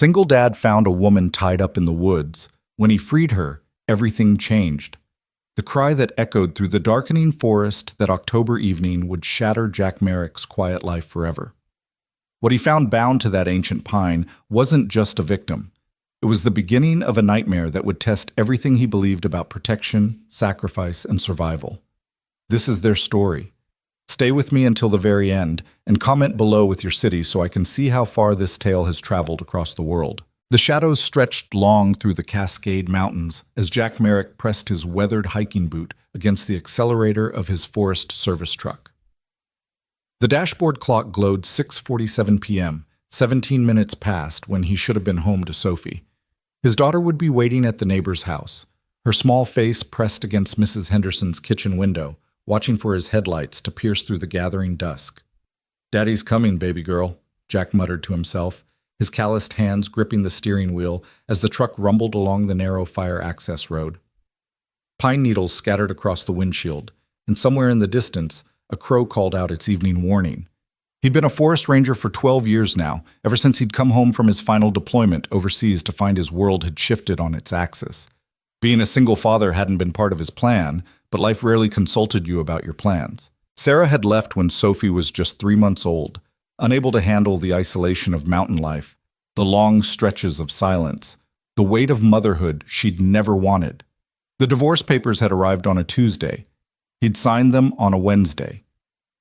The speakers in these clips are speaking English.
Single dad found a woman tied up in the woods. When he freed her, everything changed. The cry that echoed through the darkening forest that October evening would shatter Jack Merrick's quiet life forever. What he found bound to that ancient pine wasn't just a victim. It was the beginning of a nightmare that would test everything he believed about protection, sacrifice, and survival. This is their story. Stay with me until the very end, and comment below with your city so I can see how far this tale has traveled across the world. The shadows stretched long through the Cascade Mountains as Jack Merrick pressed his weathered hiking boot against the accelerator of his Forest Service truck. The dashboard clock glowed 6:47 p.m., 17 minutes past when he should have been home to Sophie. His daughter would be waiting at the neighbor's house, her small face pressed against Mrs. Henderson's kitchen window, watching for his headlights to pierce through the gathering dusk. "Daddy's coming, baby girl," Jack muttered to himself, his calloused hands gripping the steering wheel as the truck rumbled along the narrow fire access road. Pine needles scattered across the windshield, and somewhere in the distance, a crow called out its evening warning. He'd been a forest ranger for 12 years now, ever since he'd come home from his final deployment overseas to find his world had shifted on its axis. Being a single father hadn't been part of his plan, but life rarely consulted you about your plans. Sarah had left when Sophie was just 3 months old, unable to handle the isolation of mountain life, the long stretches of silence, the weight of motherhood she'd never wanted. The divorce papers had arrived on a Tuesday. He'd signed them on a Wednesday.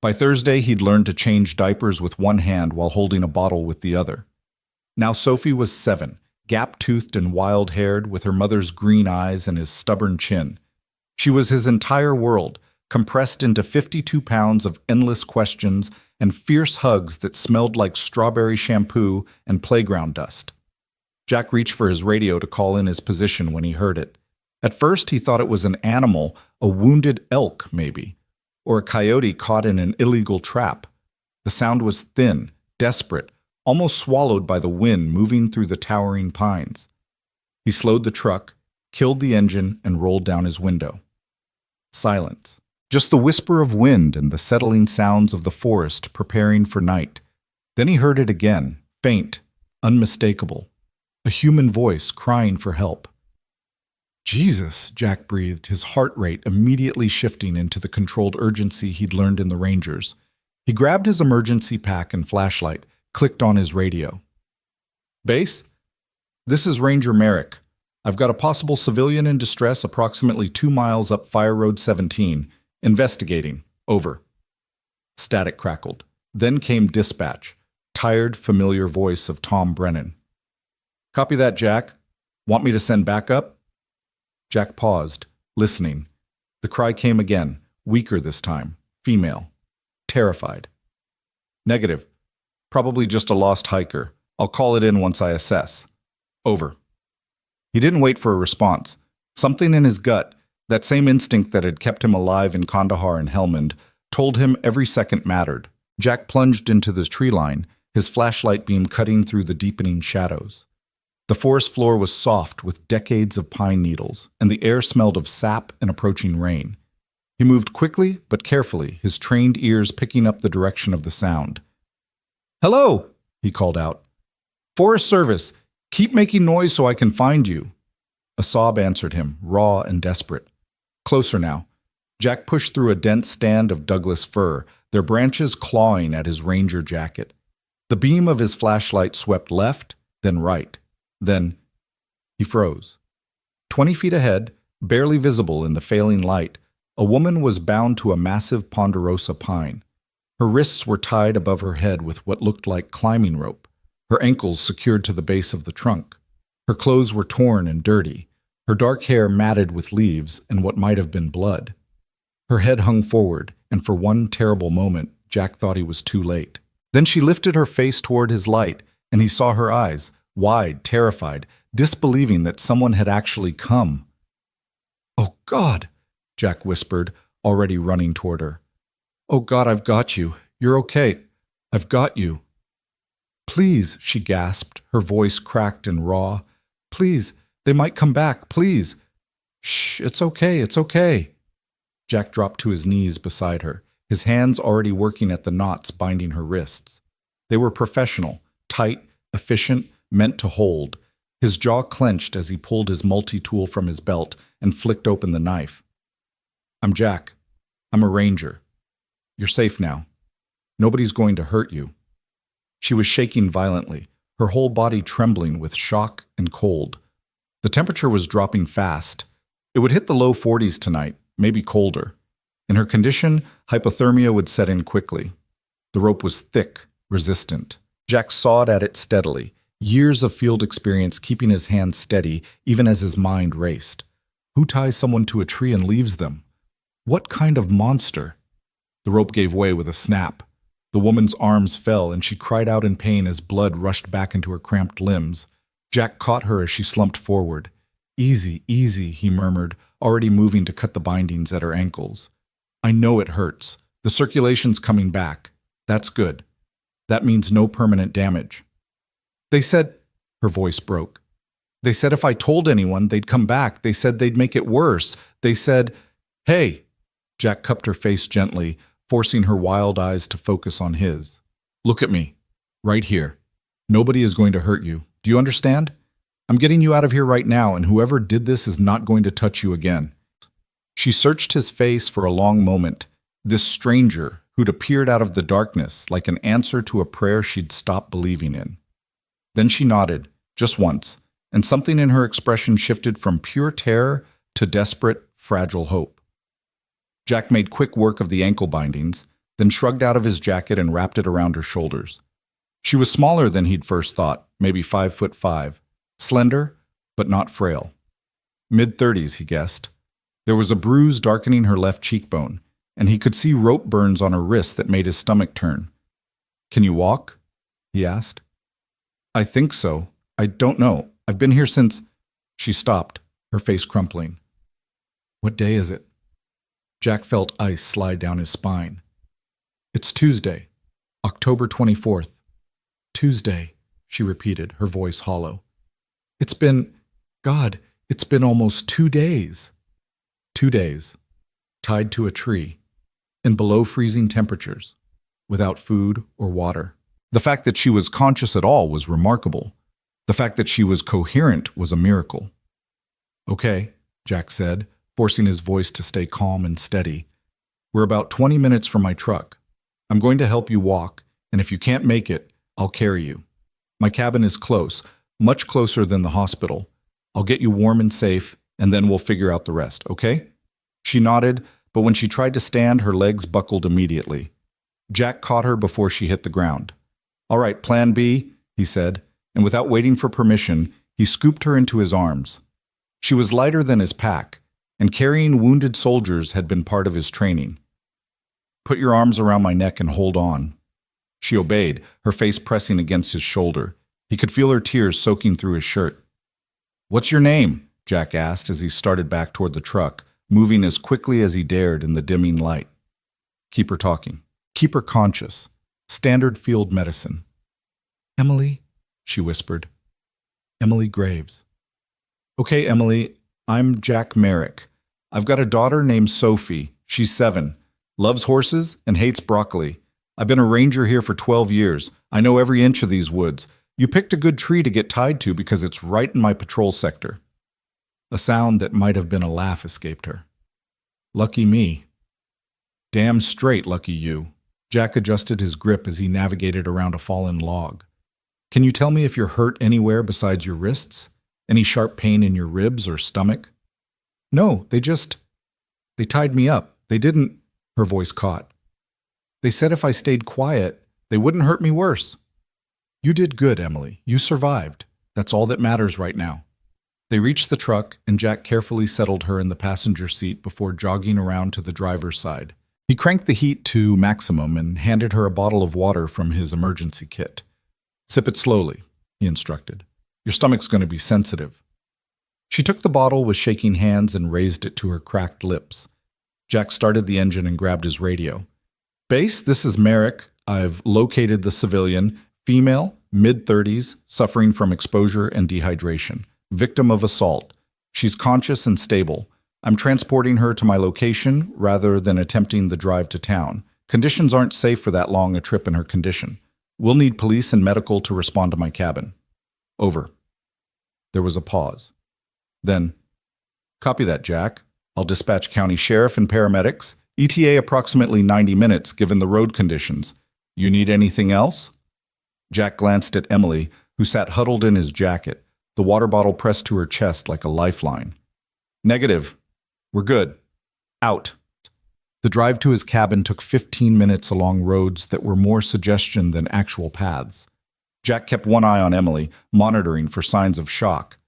By Thursday, he'd learned to change diapers with one hand while holding a bottle with the other. Now Sophie was 7, gap-toothed and wild-haired, with her mother's green eyes and his stubborn chin. She was his entire world, compressed into 52 pounds of endless questions and fierce hugs that smelled like strawberry shampoo and playground dust. Jack reached for his radio to call in his position when he heard it. At first, he thought it was an animal, a wounded elk, maybe, or a coyote caught in an illegal trap. The sound was thin, desperate, almost swallowed by the wind moving through the towering pines. He slowed the truck, killed the engine, and rolled down his window. Silence. Just the whisper of wind and the settling sounds of the forest preparing for night. Then he heard it again, faint, unmistakable. A human voice crying for help. "Jesus," Jack breathed, his heart rate immediately shifting into the controlled urgency he'd learned in the Rangers. He grabbed his emergency pack and flashlight, clicked on his radio. "Base? This is Ranger Merrick. I've got a possible civilian in distress approximately 2 miles up Fire Road 17. Investigating. Over." Static crackled. Then came dispatch, tired, familiar voice of Tom Brennan. "Copy that, Jack. Want me to send backup?" Jack paused, listening. The cry came again, weaker this time, female, terrified. "Negative. Probably just a lost hiker. I'll call it in once I assess. Over." He didn't wait for a response. Something in his gut, that same instinct that had kept him alive in Kandahar and Helmand, told him every second mattered. Jack plunged into the tree line, his flashlight beam cutting through the deepening shadows. The forest floor was soft with decades of pine needles, and the air smelled of sap and approaching rain. He moved quickly but carefully, his trained ears picking up the direction of the sound. "Hello," he called out. "Forest Service, keep making noise so I can find you." A sob answered him, raw and desperate. Closer now. Jack pushed through a dense stand of Douglas fir, their branches clawing at his ranger jacket. The beam of his flashlight swept left, then right. Then he froze. 20 feet ahead, barely visible in the failing light, a woman was bound to a massive ponderosa pine. Her wrists were tied above her head with what looked like climbing rope, her ankles secured to the base of the trunk. Her clothes were torn and dirty, her dark hair matted with leaves and what might have been blood. Her head hung forward, and for one terrible moment, Jack thought he was too late. Then she lifted her face toward his light, and he saw her eyes, wide, terrified, disbelieving that someone had actually come. "Oh, God," Jack whispered, already running toward her. "Oh, God, I've got you. You're okay. I've got you." "Please," she gasped, her voice cracked and raw. "Please, they might come back, please." "Shh, it's okay, it's okay." Jack dropped to his knees beside her, his hands already working at the knots binding her wrists. They were professional, tight, efficient, meant to hold. His jaw clenched as he pulled his multi-tool from his belt and flicked open the knife. "I'm Jack. I'm a ranger. You're safe now. Nobody's going to hurt you." She was shaking violently, her whole body trembling with shock and cold. The temperature was dropping fast. It would hit the low 40s tonight, maybe colder. In her condition, hypothermia would set in quickly. The rope was thick, resistant. Jack sawed at it steadily, years of field experience keeping his hands steady even as his mind raced. Who ties someone to a tree and leaves them? What kind of monster? The rope gave way with a snap. The woman's arms fell and she cried out in pain as blood rushed back into her cramped limbs. Jack caught her as she slumped forward. "Easy, easy," he murmured, already moving to cut the bindings at her ankles. "I know it hurts. The circulation's coming back. That's good. That means no permanent damage." "They said," her voice broke. "They said if I told anyone, they'd come back. They said they'd make it worse. They said..." "Hey!" Jack cupped her face gently, forcing her wild eyes to focus on his. "Look at me. Right here. Nobody is going to hurt you. Do you understand? I'm getting you out of here right now, and whoever did this is not going to touch you again." She searched his face for a long moment, this stranger who'd appeared out of the darkness like an answer to a prayer she'd stopped believing in. Then she nodded, just once, and something in her expression shifted from pure terror to desperate, fragile hope. Jack made quick work of the ankle bindings, then shrugged out of his jacket and wrapped it around her shoulders. She was smaller than he'd first thought, maybe 5'5", slender, but not frail. Mid-30s, he guessed. There was a bruise darkening her left cheekbone, and he could see rope burns on her wrist that made his stomach turn. "Can you walk?" he asked. "I think so. I don't know. I've been here since..." She stopped, her face crumpling. "What day is it?" Jack felt ice slide down his spine. "It's Tuesday, October 24th. Tuesday," she repeated, her voice hollow. It's been almost 2 days." 2 days, tied to a tree, in below freezing temperatures, without food or water. The fact that she was conscious at all was remarkable. The fact that she was coherent was a miracle. "Okay," Jack said, forcing his voice to stay calm and steady. "We're about 20 minutes from my truck. I'm going to help you walk, and if you can't make it, I'll carry you. My cabin is close, much closer than the hospital. I'll get you warm and safe, and then we'll figure out the rest, okay?" She nodded, but when she tried to stand, her legs buckled immediately. Jack caught her before she hit the ground. "All right, plan B," he said, and without waiting for permission, he scooped her into his arms. She was lighter than his pack, and carrying wounded soldiers had been part of his training. "Put your arms around my neck and hold on." She obeyed, her face pressing against his shoulder. He could feel her tears soaking through his shirt. "What's your name?" Jack asked as he started back toward the truck, moving as quickly as he dared in the dimming light. "Keep her talking. Keep her conscious. Standard field medicine." "Emily," she whispered. "Emily Graves." "Okay, Emily, I'm Jack Merrick. I've got a daughter named Sophie. She's 7, loves horses, and hates broccoli. I've been a ranger here for 12 years. I know every inch of these woods. You picked a good tree to get tied to because it's right in my patrol sector." A sound that might have been a laugh escaped her. "Lucky me." "Damn straight lucky you." Jack adjusted his grip as he navigated around a fallen log. "Can you tell me if you're hurt anywhere besides your wrists? Any sharp pain in your ribs or stomach?" "No, they tied me up. They didn't..." Her voice caught. "They said if I stayed quiet, they wouldn't hurt me worse." "You did good, Emily. You survived. That's all that matters right now." They reached the truck, and Jack carefully settled her in the passenger seat before jogging around to the driver's side. He cranked the heat to maximum and handed her a bottle of water from his emergency kit. "Sip it slowly," he instructed. "Your stomach's going to be sensitive." She took the bottle with shaking hands and raised it to her cracked lips. Jack started the engine and grabbed his radio. "Base, this is Merrick. I've located the civilian, female, mid-30s, suffering from exposure and dehydration. Victim of assault. She's conscious and stable. I'm transporting her to my location rather than attempting the drive to town. Conditions aren't safe for that long a trip in her condition. We'll need police and medical to respond to my cabin." Over. There was a pause. Then, copy that, Jack. I'll dispatch county sheriff and paramedics. ETA approximately 90 minutes given the road conditions. You need anything else? Jack glanced at Emily, who sat huddled in his jacket, the water bottle pressed to her chest like a lifeline. Negative. We're good. Out. The drive to his cabin took 15 minutes along roads that were more suggestion than actual paths. Jack kept one eye on Emily, monitoring for signs of shock.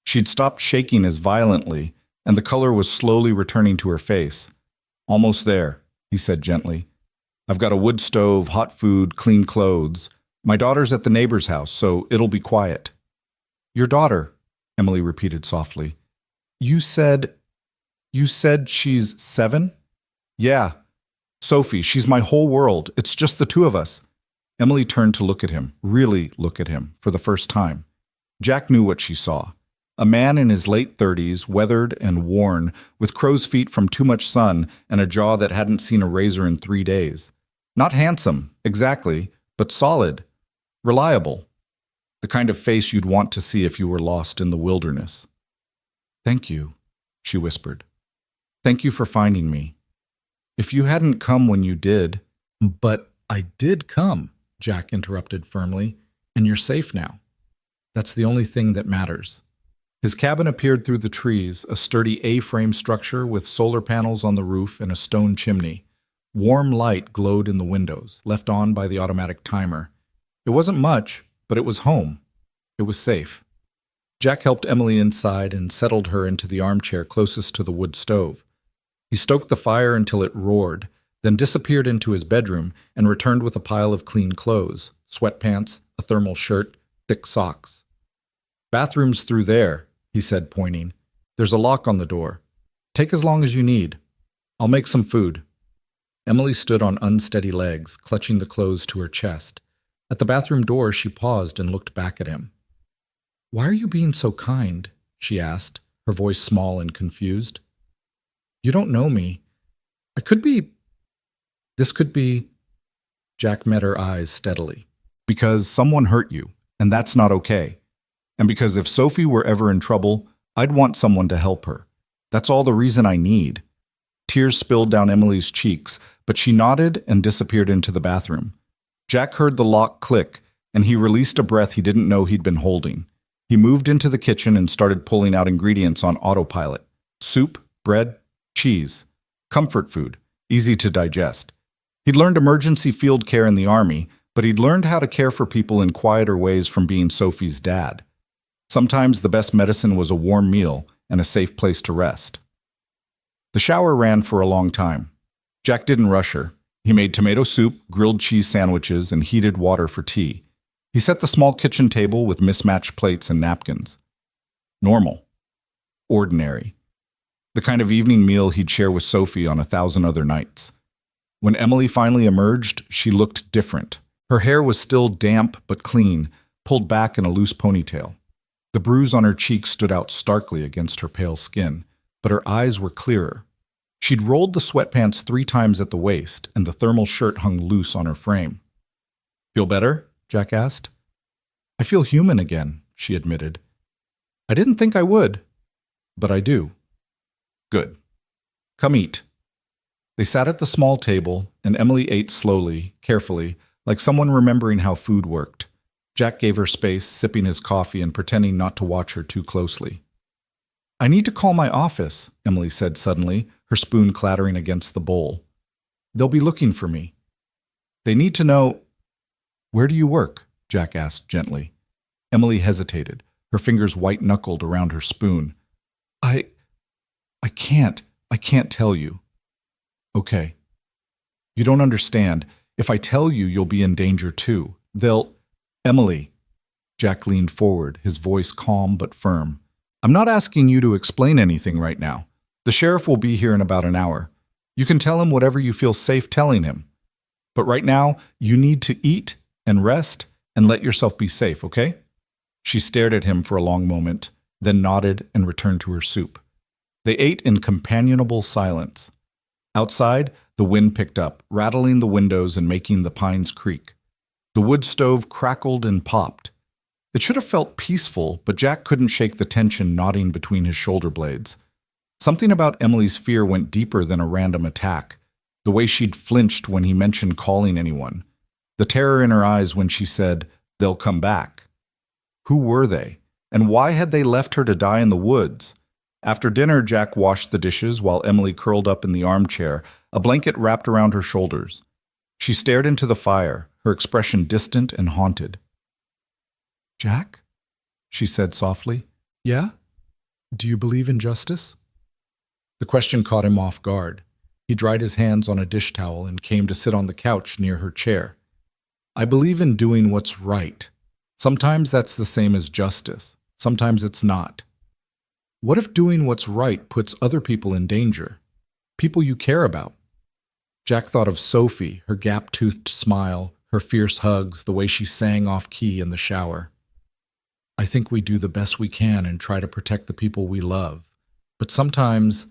She'd stopped shaking as violently, and the color was slowly returning to her face. Almost there, he said gently. I've got a wood stove, hot food, clean clothes. My daughter's at the neighbor's house, so it'll be quiet. Your daughter, Emily repeated softly. You said she's 7? Yeah. Sophie, she's my whole world. It's just the two of us. Emily turned to look at him, really look at him, for the first time. Jack knew what she saw. A man in his late 30s, weathered and worn, with crow's feet from too much sun and a jaw that hadn't seen a razor in 3 days. Not handsome, exactly, but solid, reliable. The kind of face you'd want to see if you were lost in the wilderness. Thank you, she whispered. Thank you for finding me. If you hadn't come when you did— But I did come, Jack interrupted firmly, and you're safe now. That's the only thing that matters. His cabin appeared through the trees, a sturdy A-frame structure with solar panels on the roof and a stone chimney. Warm light glowed in the windows, left on by the automatic timer. It wasn't much, but it was home. It was safe. Jack helped Emily inside and settled her into the armchair closest to the wood stove. He stoked the fire until it roared, then disappeared into his bedroom and returned with a pile of clean clothes, sweatpants, a thermal shirt, thick socks. Bathroom's through there, he said, pointing. There's a lock on the door. Take as long as you need. I'll make some food. Emily stood on unsteady legs, clutching the clothes to her chest. At the bathroom door, she paused and looked back at him. Why are you being so kind? She asked, her voice small and confused. You don't know me. This could be— Jack met her eyes steadily. Because someone hurt you, and that's not okay. And because if Sophie were ever in trouble, I'd want someone to help her. That's all the reason I need. Tears spilled down Emily's cheeks, but she nodded and disappeared into the bathroom. Jack heard the lock click, and he released a breath he didn't know he'd been holding. He moved into the kitchen and started pulling out ingredients on autopilot. Soup, bread, cheese. Comfort food, easy to digest. He'd learned emergency field care in the Army, but he'd learned how to care for people in quieter ways from being Sophie's dad. Sometimes the best medicine was a warm meal and a safe place to rest. The shower ran for a long time. Jack didn't rush her. He made tomato soup, grilled cheese sandwiches, and heated water for tea. He set the small kitchen table with mismatched plates and napkins. Normal. Ordinary. The kind of evening meal he'd share with Sophie on 1,000 other nights. When Emily finally emerged, she looked different. Her hair was still damp but clean, pulled back in a loose ponytail. The bruise on her cheek stood out starkly against her pale skin, but her eyes were clearer. She'd rolled the sweatpants 3 times at the waist, and the thermal shirt hung loose on her frame. Feel better? Jack asked. I feel human again, she admitted. I didn't think I would, but I do. Good. Come eat. They sat at the small table, and Emily ate slowly, carefully, like someone remembering how food worked. Jack gave her space, sipping his coffee and pretending not to watch her too closely. I need to call my office, Emily said suddenly, her spoon clattering against the bowl. They'll be looking for me. They need to know— Where do you work? Jack asked gently. Emily hesitated, her fingers white-knuckled around her spoon. I can't tell you. Okay. You don't understand. If I tell you, you'll be in danger too. Emily. Jack leaned forward, his voice calm but firm. I'm not asking you to explain anything right now. The sheriff will be here in about an hour. You can tell him whatever you feel safe telling him. But right now, you need to eat and rest and let yourself be safe, okay? She stared at him for a long moment, then nodded and returned to her soup. They ate in companionable silence. Outside, the wind picked up, rattling the windows and making the pines creak. The wood stove crackled and popped. It should have felt peaceful, but Jack couldn't shake the tension knotting between his shoulder blades. Something about Emily's fear went deeper than a random attack. The way she'd flinched when he mentioned calling anyone. The terror in her eyes when she said, "They'll come back." Who were they? And why had they left her to die in the woods? After dinner, Jack washed the dishes while Emily curled up in the armchair, a blanket wrapped around her shoulders. She stared into the fire, her expression distant and haunted. "Jack?" she said softly. "Yeah? Do you believe in justice?" The question caught him off guard. He dried his hands on a dish towel and came to sit on the couch near her chair. "I believe in doing what's right. Sometimes that's the same as justice. Sometimes it's not. What if doing what's right puts other people in danger? People you care about?" Jack thought of Sophie, her gap-toothed smile, her fierce hugs, the way she sang off-key in the shower. "I think we do the best we can and try to protect the people we love. But sometimes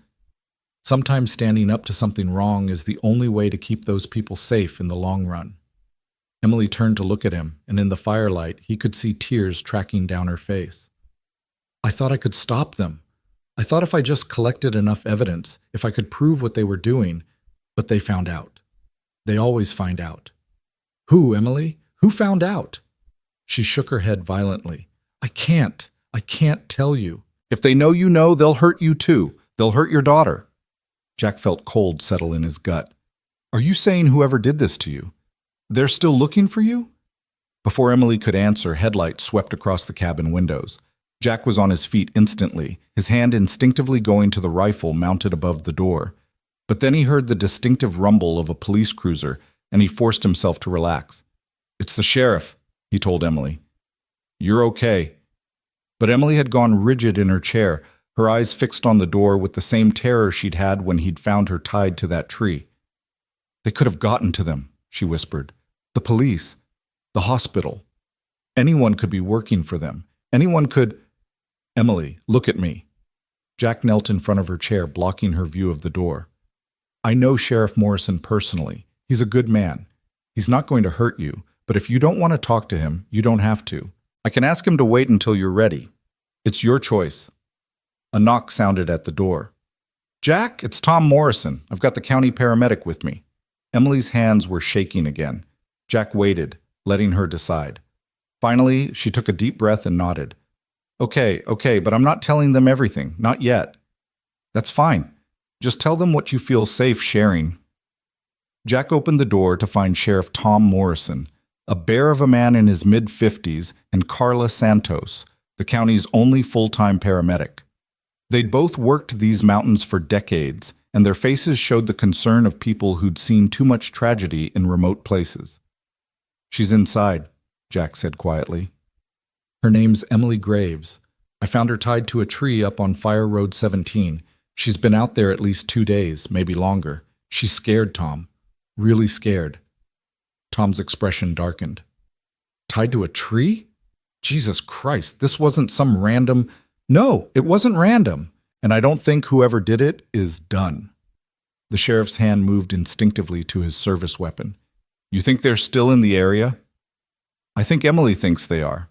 standing up to something wrong is the only way to keep those people safe in the long run." Emily turned to look at him, and in the firelight, he could see tears tracking down her face. "I thought I could stop them. I thought if I just collected enough evidence, if I could prove what they were doing, but they found out. They always find out." "Who, Emily? Who found out?" She shook her head violently. I can't tell you. If they know you know, they'll hurt you too. They'll hurt your daughter." Jack felt cold settle in his gut. "Are you saying whoever did this to you, they're still looking for you?" Before Emily could answer, headlights swept across the cabin windows. Jack was on his feet instantly, his hand instinctively going to the rifle mounted above the door. But then he heard the distinctive rumble of a police cruiser, and he forced himself to relax. "It's the sheriff," he told Emily. "You're okay." But Emily had gone rigid in her chair, her eyes fixed on the door with the same terror she'd had when he'd found her tied to that tree. "They could have gotten to them," she whispered. "The police, the hospital. Anyone could be working for them. Anyone could—" "Emily, look at me." Jack knelt in front of her chair, blocking her view of the door. "I know Sheriff Morrison personally. He's a good man. He's not going to hurt you, but if you don't want to talk to him, you don't have to. I can ask him to wait until you're ready. It's your choice." A knock sounded at the door. "Jack, it's Tom Morrison. I've got the county paramedic with me." Emily's hands were shaking again. Jack waited, letting her decide. Finally, she took a deep breath and nodded. Okay, but I'm not telling them everything. Not yet." "That's fine. Just tell them what you feel safe sharing." Jack opened the door to find Sheriff Tom Morrison, a bear of a man in his mid-50s, and Carla Santos, the county's only full-time paramedic. They'd both worked these mountains for decades, and their faces showed the concern of people who'd seen too much tragedy in remote places. "She's inside," Jack said quietly. "Her name's Emily Graves. I found her tied to a tree up on Fire Road 17. She's been out there at least 2 days, maybe longer. She's scared, Tom. Really scared." Tom's expression darkened. "Tied to a tree? Jesus Christ, this wasn't some random—" "No, it wasn't random, and I don't think whoever did it is done." The sheriff's hand moved instinctively to his service weapon. "You think they're still in the area?" "I think Emily thinks they are,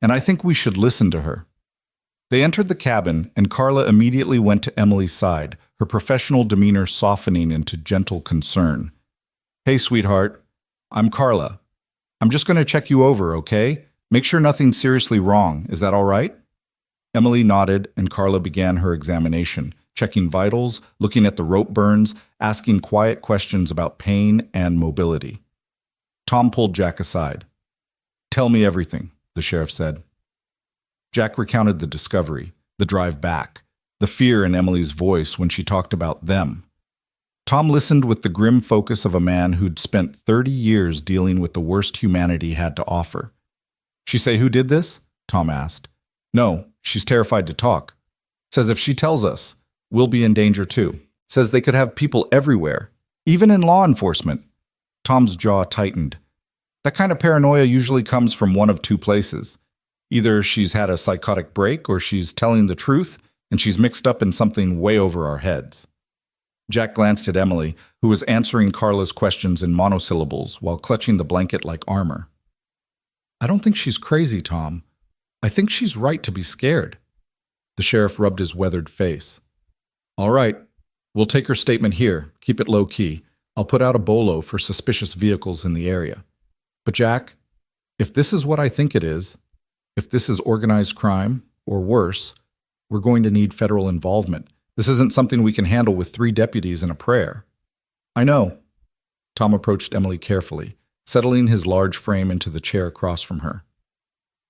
and I think we should listen to her." They entered the cabin, and Carla immediately went to Emily's side, her professional demeanor softening into gentle concern. "Hey, sweetheart. I'm Carla. I'm just going to check you over, okay? Make sure nothing's seriously wrong. Is that all right?" Emily nodded, and Carla began her examination, checking vitals, looking at the rope burns, asking quiet questions about pain and mobility. Tom pulled Jack aside. "Tell me everything," the sheriff said. Jack recounted the discovery, the drive back, the fear in Emily's voice when she talked about them. Tom listened with the grim focus of a man who'd spent 30 years dealing with the worst humanity had to offer. "She say who did this?" Tom asked. "No, she's terrified to talk. Says if she tells us, we'll be in danger too. Says they could have people everywhere, even in law enforcement." Tom's jaw tightened. That kind of paranoia usually comes from one of two places. Either she's had a psychotic break or she's telling the truth and she's mixed up in something way over our heads. Jack glanced at Emily, who was answering Carla's questions in monosyllables while clutching the blanket like armor. "I don't think she's crazy, Tom. I think she's right to be scared. The sheriff rubbed his weathered face. All right, we'll take her statement here. Keep it low-key. I'll put out a bolo for suspicious vehicles in the area. But Jack, if this is what I think it is, if this is organized crime, or worse, we're going to need federal involvement. This isn't something we can handle with 3 deputies and a prayer. I know. Tom approached Emily carefully, settling his large frame into the chair across from her.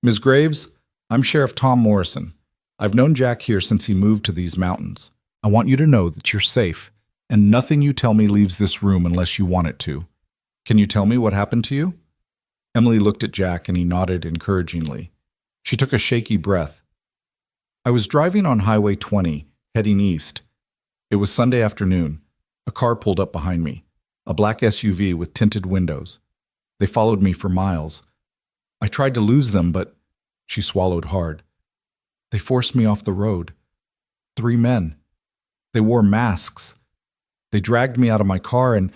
Ms. Graves, I'm Sheriff Tom Morrison. I've known Jack here since he moved to these mountains. I want you to know that you're safe, and nothing you tell me leaves this room unless you want it to. Can you tell me what happened to you? Emily looked at Jack and he nodded encouragingly. She took a shaky breath. I was driving on Highway 20, heading east. It was Sunday afternoon. A car pulled up behind me, a black SUV with tinted windows. They followed me for miles. I tried to lose them, but she swallowed hard. They forced me off the road. 3 men. They wore masks. They dragged me out of my car and...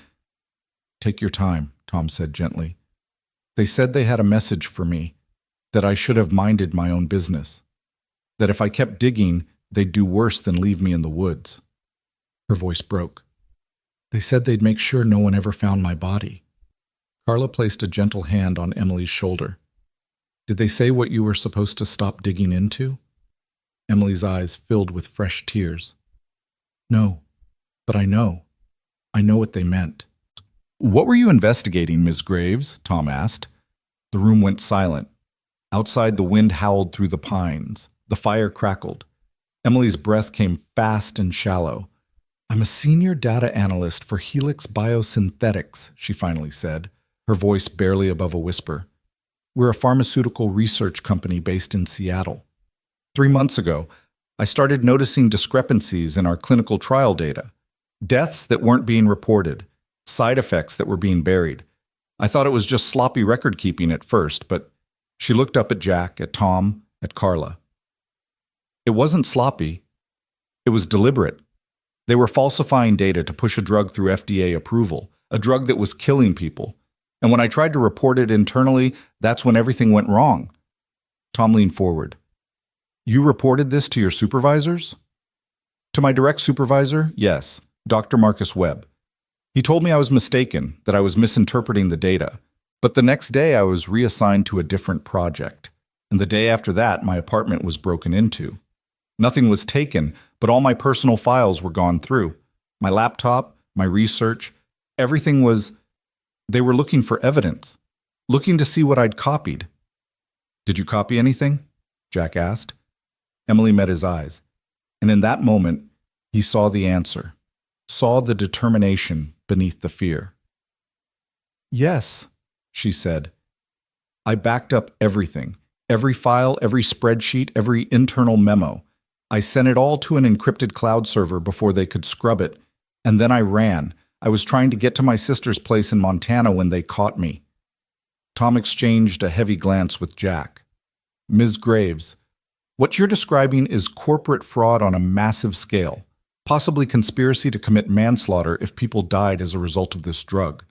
Take your time, Tom said gently. They said they had a message for me, that I should have minded my own business, that if I kept digging, they'd do worse than leave me in the woods. Her voice broke. They said they'd make sure no one ever found my body. Carla placed a gentle hand on Emily's shoulder. Did they say what you were supposed to stop digging into? Emily's eyes filled with fresh tears. No, but I know. I know what they meant. What were you investigating, Ms. Graves? Tom asked. The room went silent. Outside, the wind howled through the pines. The fire crackled. Emily's breath came fast and shallow. I'm a senior data analyst for Helix Biosynthetics, she finally said, her voice barely above a whisper. We're a pharmaceutical research company based in Seattle. 3 months ago, I started noticing discrepancies in our clinical trial data. Deaths that weren't being reported, side effects that were being buried. I thought it was just sloppy record-keeping at first, but she looked up at Jack, at Tom, at Carla. It wasn't sloppy. It was deliberate. They were falsifying data to push a drug through FDA approval, a drug that was killing people. And when I tried to report it internally, that's when everything went wrong. Tom leaned forward. You reported this to your supervisors? To my direct supervisor, yes, Dr. Marcus Webb. He told me I was mistaken, that I was misinterpreting the data. But the next day I was reassigned to a different project. And the day after that, my apartment was broken into. Nothing was taken, but all my personal files were gone through. My laptop, my research, everything was... They were looking for evidence, looking to see what I'd copied. Did you copy anything? Jack asked. Emily met his eyes, and in that moment, he saw the answer, saw the determination beneath the fear. Yes, she said. I backed up everything, every file, every spreadsheet, every internal memo. I sent it all to an encrypted cloud server before they could scrub it, and then I ran. I was trying to get to my sister's place in Montana when they caught me. Tom exchanged a heavy glance with Jack. Ms. Graves, what you're describing is corporate fraud on a massive scale, possibly conspiracy to commit manslaughter if people died as a result of this drug.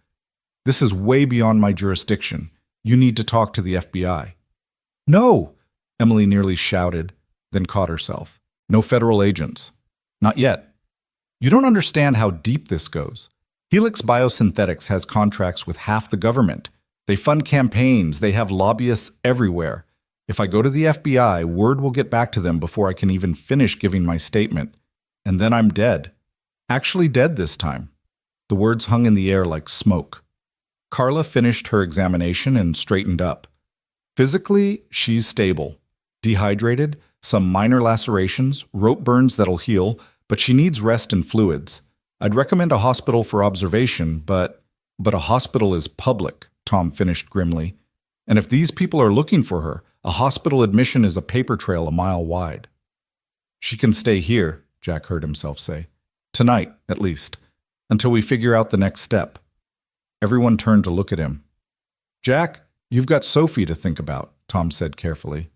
This is way beyond my jurisdiction. You need to talk to the FBI. No, Emily nearly shouted, then caught herself. No federal agents. Not yet. You don't understand how deep this goes. Helix Biosynthetics has contracts with half the government. They fund campaigns. They have lobbyists everywhere. If I go to the FBI, word will get back to them before I can even finish giving my statement. And then I'm dead. Actually dead this time. The words hung in the air like smoke. Carla finished her examination and straightened up. Physically, she's stable. Dehydrated, some minor lacerations, rope burns that'll heal, but she needs rest and fluids. I'd recommend a hospital for observation, but a hospital is public, Tom finished grimly. And if these people are looking for her, a hospital admission is a paper trail a mile wide. She can stay here, Jack heard himself say. Tonight, at least, until we figure out the next step. Everyone turned to look at him. Jack, you've got Sophie to think about, Tom said carefully.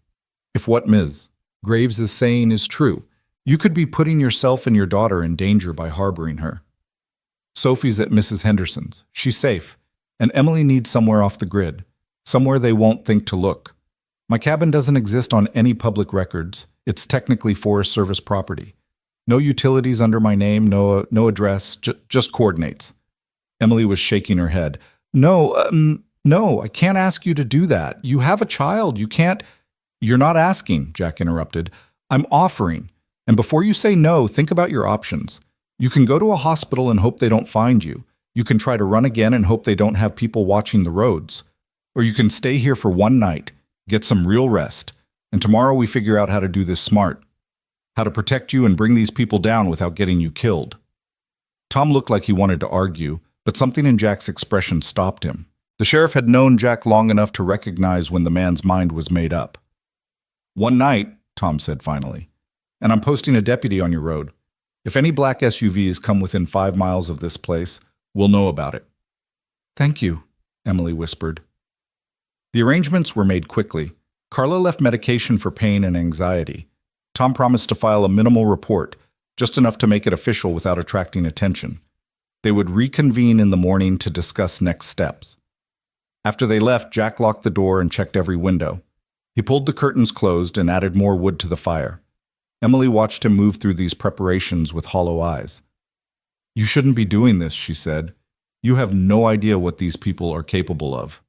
If what Ms. Graves is saying is true, you could be putting yourself and your daughter in danger by harboring her. Sophie's at Mrs. Henderson's. She's safe. And Emily needs somewhere off the grid. Somewhere they won't think to look. My cabin doesn't exist on any public records. It's technically Forest Service property. No utilities under my name, no address, just coordinates. Emily was shaking her head. No, I can't ask you to do that. You have a child. You can't. You're not asking, Jack interrupted. I'm offering. And before you say no, think about your options. You can go to a hospital and hope they don't find you. You can try to run again and hope they don't have people watching the roads. Or you can stay here for one night, get some real rest, and tomorrow we figure out how to do this smart. How to protect you and bring these people down without getting you killed. Tom looked like he wanted to argue, but something in Jack's expression stopped him. The sheriff had known Jack long enough to recognize when the man's mind was made up. One night, Tom said finally, and I'm posting a deputy on your road. If any black SUVs come within 5 miles of this place, we'll know about it. Thank you, Emily whispered. The arrangements were made quickly. Carla left medication for pain and anxiety. Tom promised to file a minimal report, just enough to make it official without attracting attention. They would reconvene in the morning to discuss next steps. After they left, Jack locked the door and checked every window. He pulled the curtains closed and added more wood to the fire. Emily watched him move through these preparations with hollow eyes. You shouldn't be doing this, she said. You have no idea what these people are capable of.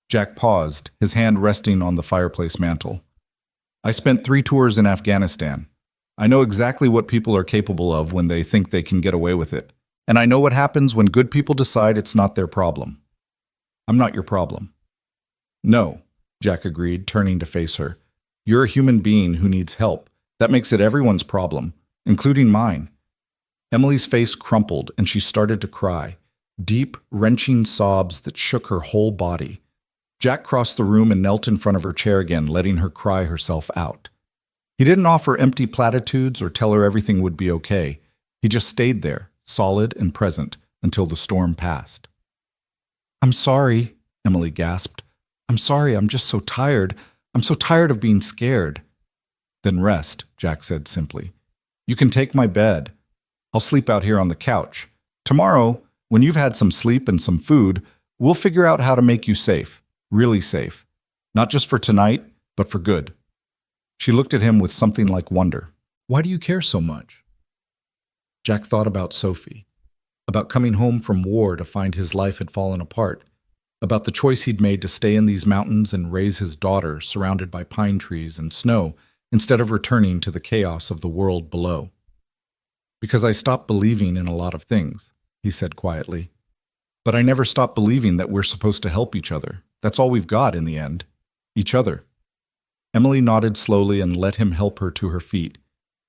Jack paused, his hand resting on the fireplace mantel. I spent 3 tours in Afghanistan. I know exactly what people are capable of when they think they can get away with it. And I know what happens when good people decide it's not their problem. I'm not your problem. No, Jack agreed, turning to face her. You're a human being who needs help. That makes it everyone's problem, including mine. Emily's face crumpled and she started to cry, deep, wrenching sobs that shook her whole body. Jack crossed the room and knelt in front of her chair again, letting her cry herself out. He didn't offer empty platitudes or tell her everything would be okay. He just stayed there, solid and present, until the storm passed. I'm sorry, Emily gasped. I'm sorry, I'm just so tired. I'm so tired of being scared. Then rest, Jack said simply. You can take my bed. I'll sleep out here on the couch. Tomorrow, when you've had some sleep and some food, we'll figure out how to make you safe. Really safe. Not just for tonight, but for good. She looked at him with something like wonder. Why do you care so much? Jack thought about Sophie, about coming home from war to find his life had fallen apart, about the choice he'd made to stay in these mountains and raise his daughter surrounded by pine trees and snow instead of returning to the chaos of the world below. Because I stopped believing in a lot of things, he said quietly. But I never stopped believing that we're supposed to help each other. That's all we've got in the end. Each other. Emily nodded slowly and let him help her to her feet.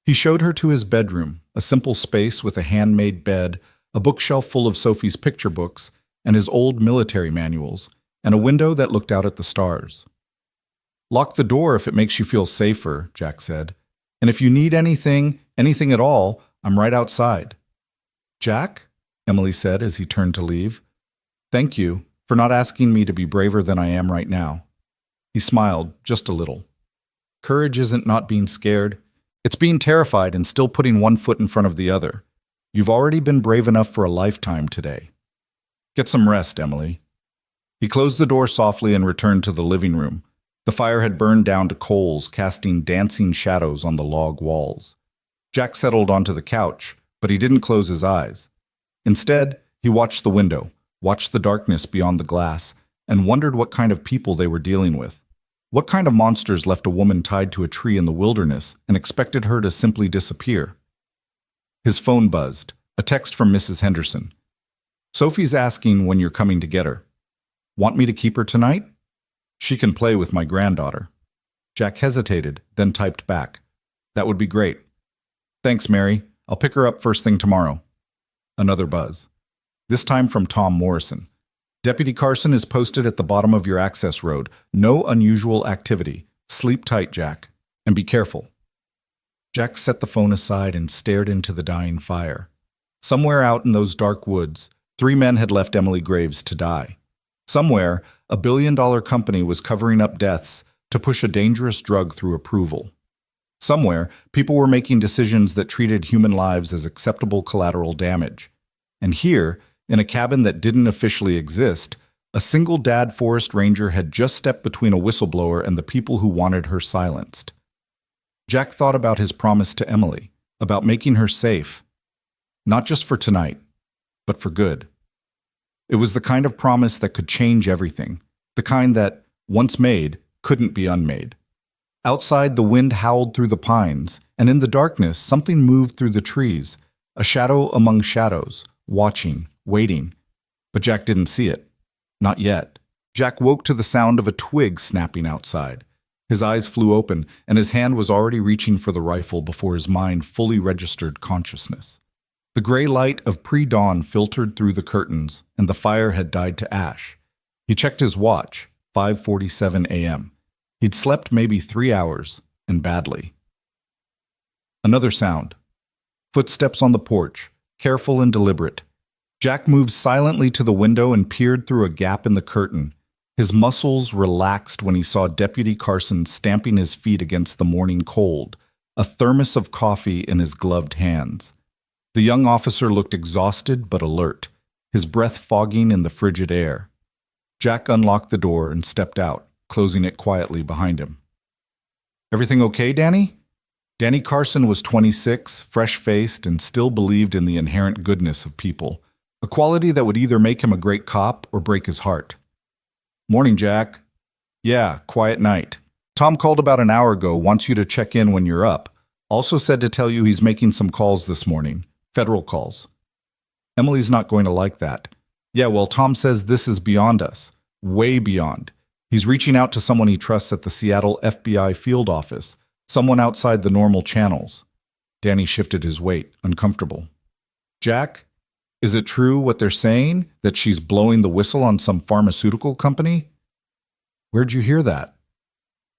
He showed her to his bedroom, a simple space with a handmade bed, a bookshelf full of Sophie's picture books, and his old military manuals, and a window that looked out at the stars. Lock the door if it makes you feel safer, Jack said. And if you need anything at all, I'm right outside. Jack? Emily said as he turned to leave. Thank you for not asking me to be braver than I am right now. He smiled, just a little. Courage isn't not being scared. It's being terrified and still putting one foot in front of the other. You've already been brave enough for a lifetime today. Get some rest, Emily. He closed the door softly and returned to the living room. The fire had burned down to coals, casting dancing shadows on the log walls. Jack settled onto the couch, but he didn't close his eyes. Instead, he watched the window, watched the darkness beyond the glass, and wondered what kind of people they were dealing with. What kind of monsters left a woman tied to a tree in the wilderness and expected her to simply disappear? His phone buzzed, a text from Mrs. Henderson. Sophie's asking when you're coming to get her. Want me to keep her tonight? She can play with my granddaughter. Jack hesitated, then typed back. That would be great. Thanks, Mary. I'll pick her up first thing tomorrow. Another buzz. This time from Tom Morrison. Deputy Carson is posted at the bottom of your access road. No unusual activity. Sleep tight, Jack. And be careful. Jack set the phone aside and stared into the dying fire. Somewhere out in those dark woods, 3 men had left Emily Graves to die. Somewhere, a billion-dollar company was covering up deaths to push a dangerous drug through approval. Somewhere, people were making decisions that treated human lives as acceptable collateral damage. And here, in a cabin that didn't officially exist, A single dad forest ranger had just stepped between a whistleblower and the people who wanted her silenced. Jack thought about his promise to Emily, about making her safe, not just for tonight, but for good. It was the kind of promise that could change everything, the kind that, once made, couldn't be unmade. Outside, the wind howled through the pines, and in the darkness, something moved through the trees, a shadow among shadows, watching, waiting. But Jack didn't see it. Not yet. Jack woke to the sound of a twig snapping outside. His eyes flew open, and his hand was already reaching for the rifle before his mind fully registered consciousness. The gray light of pre-dawn filtered through the curtains, and the fire had died to ash. He checked his watch, 5:47 a.m. He'd slept maybe 3 hours, and badly. Another sound. Footsteps on the porch, careful and deliberate. Jack moved silently to the window and peered through a gap in the curtain. His muscles relaxed when he saw Deputy Carson stamping his feet against the morning cold, a thermos of coffee in his gloved hands. The young officer looked exhausted but alert, his breath fogging in the frigid air. Jack unlocked the door and stepped out, closing it quietly behind him. "Everything okay, Danny?" Danny Carson was 26, fresh-faced, and still believed in the inherent goodness of people, a quality that would either make him a great cop or break his heart. "Morning, Jack." "Yeah, quiet night. Tom called about an hour ago, wants you to check in when you're up. Also said to tell you he's making some calls this morning, federal calls." "Emily's not going to like that." "Yeah, well, Tom says this is beyond us. Way beyond. He's reaching out to someone he trusts at the Seattle FBI field office, someone outside the normal channels." Danny shifted his weight, uncomfortable. "Jack, is it true what they're saying, that she's blowing the whistle on some pharmaceutical company?" "Where'd you hear that?"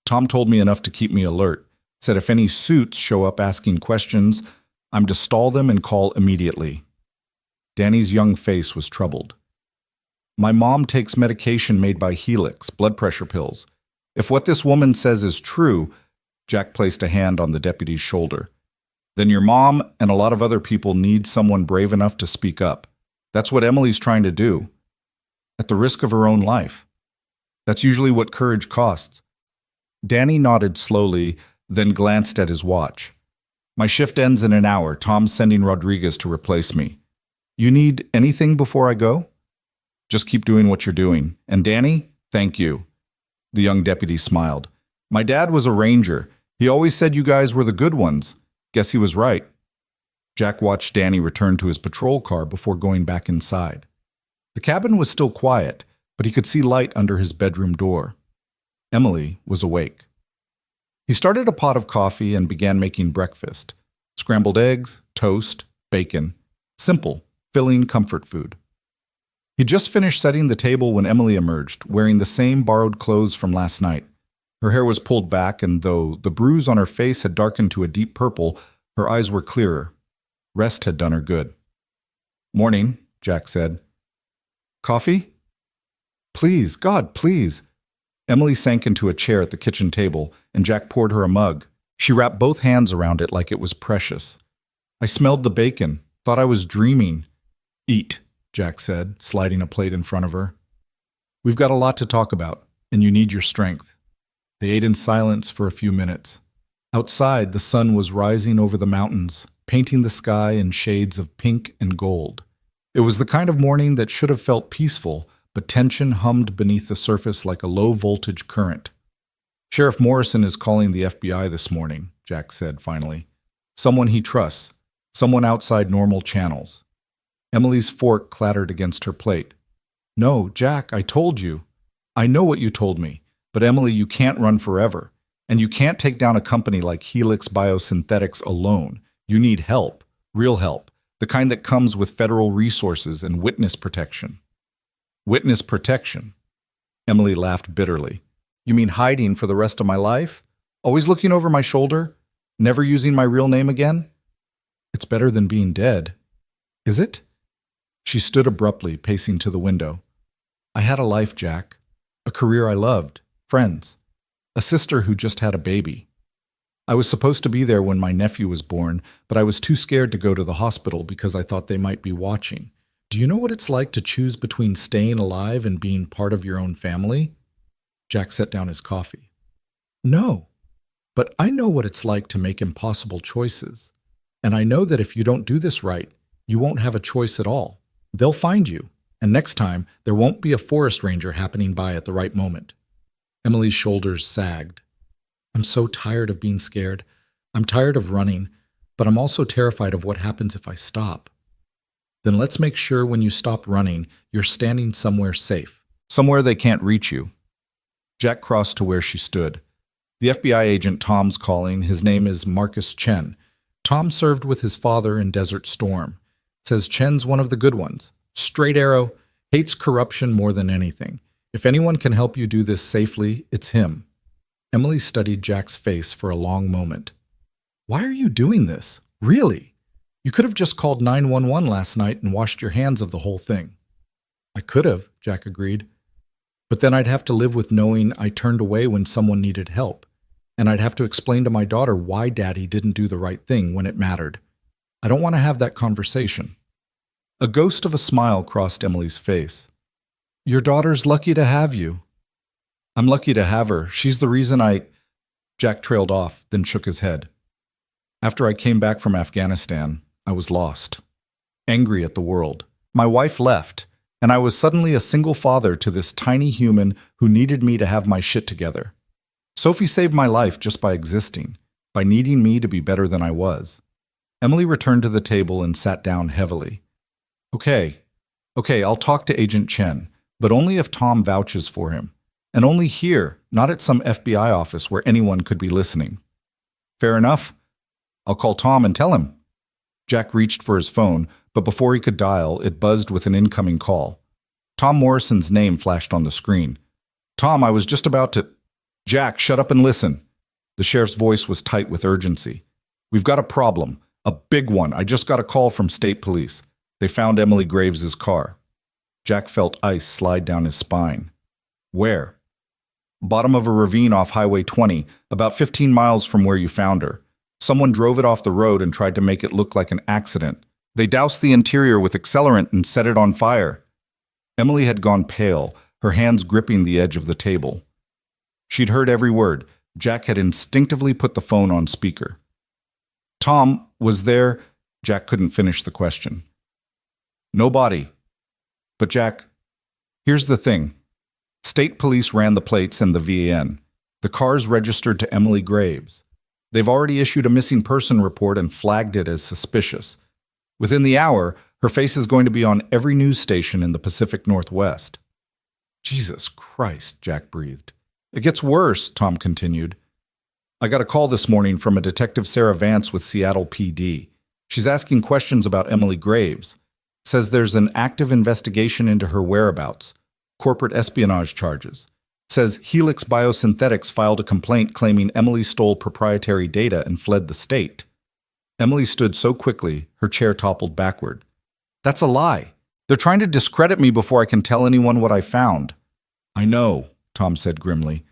"Tom told me enough to keep me alert. Said if any suits show up asking questions, I'm to stall them and call immediately." Danny's young face was troubled. "My mom takes medication made by Helix, blood pressure pills. If what this woman says is true," Jack placed a hand on the deputy's shoulder, "then your mom and a lot of other people need someone brave enough to speak up. That's what Emily's trying to do, at the risk of her own life. That's usually what courage costs." Danny nodded slowly, then glanced at his watch. "My shift ends in an hour. Tom's sending Rodriguez to replace me. You need anything before I go?" "Just keep doing what you're doing. And Danny, thank you." The young deputy smiled. "My dad was a ranger. He always said you guys were the good ones. Guess he was right." Jack watched Danny return to his patrol car before going back inside. The cabin was still quiet, but he could see light under his bedroom door. Emily was awake. He started a pot of coffee and began making breakfast. Scrambled eggs, toast, bacon. Simple, filling comfort food. He just finished setting the table when Emily emerged, wearing the same borrowed clothes from last night. Her hair was pulled back, and though the bruise on her face had darkened to a deep purple, her eyes were clearer. Rest had done her good. "Morning," Jack said. "Coffee?" "Please, God, please." Emily sank into a chair at the kitchen table, and Jack poured her a mug. She wrapped both hands around it like it was precious. "I smelled the bacon. Thought I was dreaming." "Eat," Jack said, sliding a plate in front of her. "We've got a lot to talk about, and you need your strength." They ate in silence for a few minutes. Outside, the sun was rising over the mountains, painting the sky in shades of pink and gold. It was the kind of morning that should have felt peaceful, but tension hummed beneath the surface like a low-voltage current. "Sheriff Morrison is calling the FBI this morning," Jack said finally. "Someone he trusts, someone outside normal channels." Emily's fork clattered against her plate. "No, Jack, I told you. I know what you told me. But Emily, you can't run forever. And you can't take down a company like Helix Biosynthetics alone. You need help, real help, the kind that comes with federal resources and witness protection." "Witness protection?" Emily laughed bitterly. "You mean hiding for the rest of my life? Always looking over my shoulder? Never using my real name again?" "It's better than being dead." "Is it?" She stood abruptly, pacing to the window. "I had a life, Jack. A career I loved. Friends. A sister who just had a baby. I was supposed to be there when my nephew was born, but I was too scared to go to the hospital because I thought they might be watching. Do you know what it's like to choose between staying alive and being part of your own family? Jack set down his coffee. No, but I know what it's like to make impossible choices. And I know that if you don't do this right, you won't have a choice at all. They'll find you, and next time, there won't be a forest ranger happening by at the right moment. Emily's shoulders sagged. I'm so tired of being scared. I'm tired of running, but I'm also terrified of what happens if I stop. Then let's make sure when you stop running, you're standing somewhere safe. Somewhere they can't reach you. Jack crossed to where she stood. The FBI agent Tom's calling. His name is Marcus Chen. Tom served with his father in Desert Storm. Says Chen's one of the good ones. Straight arrow, hates corruption more than anything. If anyone can help you do this safely, it's him. Emily studied Jack's face for a long moment. Why are you doing this? Really? You could have just called 911 last night and washed your hands of the whole thing. I could have, Jack agreed. But then I'd have to live with knowing I turned away when someone needed help. And I'd have to explain to my daughter why Daddy didn't do the right thing when it mattered. I don't want to have that conversation. A ghost of a smile crossed Emily's face. Your daughter's lucky to have you. I'm lucky to have her. She's the reason I... Jack trailed off, then shook his head. After I came back from Afghanistan, I was lost. Angry at the world. My wife left, and I was suddenly a single father to this tiny human who needed me to have my shit together. Sophie saved my life just by existing, by needing me to be better than I was. Emily returned to the table and sat down heavily. Okay, I'll talk to Agent Chen, but only if Tom vouches for him. And only here, not at some FBI office where anyone could be listening. Fair enough. I'll call Tom and tell him. Jack reached for his phone, but before he could dial, it buzzed with an incoming call. Tom Morrison's name flashed on the screen. Tom, I was just about to... Jack, shut up and listen. The sheriff's voice was tight with urgency. We've got a problem. A big one. I just got a call from state police. They found Emily Graves' car. Jack felt ice slide down his spine. Where? Bottom of a ravine off Highway 20, about 15 miles from where you found her. Someone drove it off the road and tried to make it look like an accident. They doused the interior with accelerant and set it on fire. Emily had gone pale, her hands gripping the edge of the table. She'd heard every word. Jack had instinctively put the phone on speaker. Tom, was there... Jack couldn't finish the question. No body. But Jack, here's the thing. State police ran the plates and the VAN. The car's registered to Emily Graves. They've already issued a missing person report and flagged it as suspicious. Within the hour, her face is going to be on every news station in the Pacific Northwest. Jesus Christ, Jack breathed. It gets worse, Tom continued. I got a call this morning from a Detective Sarah Vance with Seattle PD. She's asking questions about Emily Graves. Says there's an active investigation into her whereabouts. Corporate espionage charges. Says Helix Biosynthetics filed a complaint claiming Emily stole proprietary data and fled the state. Emily stood so quickly, her chair toppled backward. That's a lie. They're trying to discredit me before I can tell anyone what I found. I know, Tom said grimly.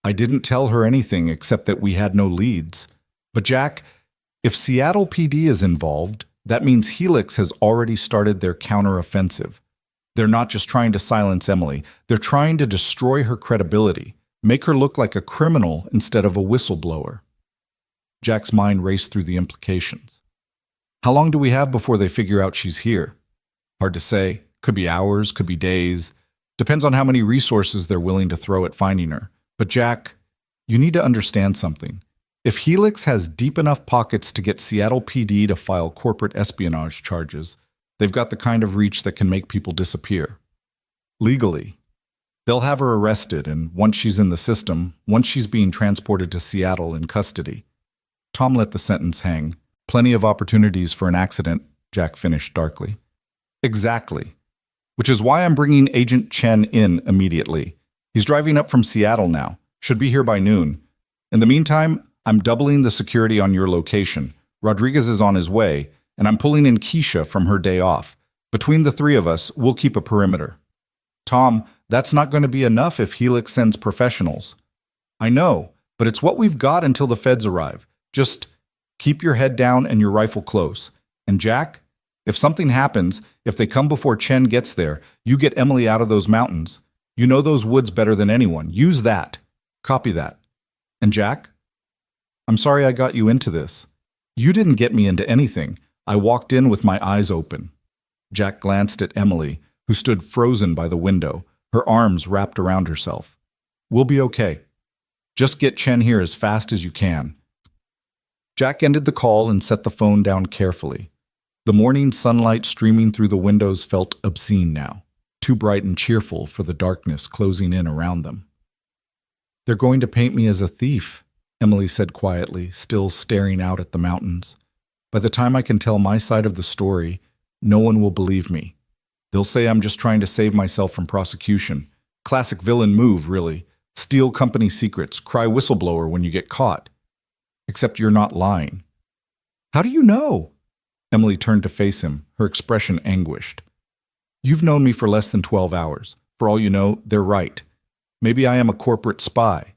I didn't tell her anything except that we had no leads. But Jack, if Seattle PD is involved, that means Helix has already started their counteroffensive. They're not just trying to silence Emily. They're trying to destroy her credibility, make her look like a criminal instead of a whistleblower. Jack's mind raced through the implications. How long do we have before they figure out she's here? Hard to say. Could be hours, could be days. Depends on how many resources they're willing to throw at finding her. But Jack, you need to understand something. If Helix has deep enough pockets to get Seattle PD to file corporate espionage charges, they've got the kind of reach that can make people disappear. Legally. They'll have her arrested, and once she's in the system, once she's being transported to Seattle in custody. Tom let the sentence hang. Plenty of opportunities for an accident, Jack finished darkly. Exactly. Which is why I'm bringing Agent Chen in immediately. He's driving up from Seattle now. Should be here by noon. In the meantime, I'm doubling the security on your location. Rodriguez is on his way, and I'm pulling in Keisha from her day off. Between the three of us, we'll keep a perimeter. Tom, that's not going to be enough if Helix sends professionals. I know, but it's what we've got until the feds arrive. Just keep your head down and your rifle close. And Jack, If something happens, if they come before Chen gets there, you get Emily out of those mountains. You know those woods better than anyone. Use that. Copy that. And Jack? I'm sorry I got you into this. You didn't get me into anything. I walked in with my eyes open. Jack glanced at Emily, who stood frozen by the window, her arms wrapped around herself. We'll be okay. Just get Chen here as fast as you can. Jack ended the call and set the phone down carefully. The morning sunlight streaming through the windows felt obscene now, too bright and cheerful for the darkness closing in around them. They're going to paint me as a thief, Emily said quietly, still staring out at the mountains. By the time I can tell my side of the story, no one will believe me. They'll say I'm just trying to save myself from prosecution. Classic villain move, really. Steal company secrets, cry whistleblower when you get caught. Except you're not lying. How do you know? Emily turned to face him, her expression anguished. You've known me for less than 12 hours. For all you know, they're right. Maybe I am a corporate spy.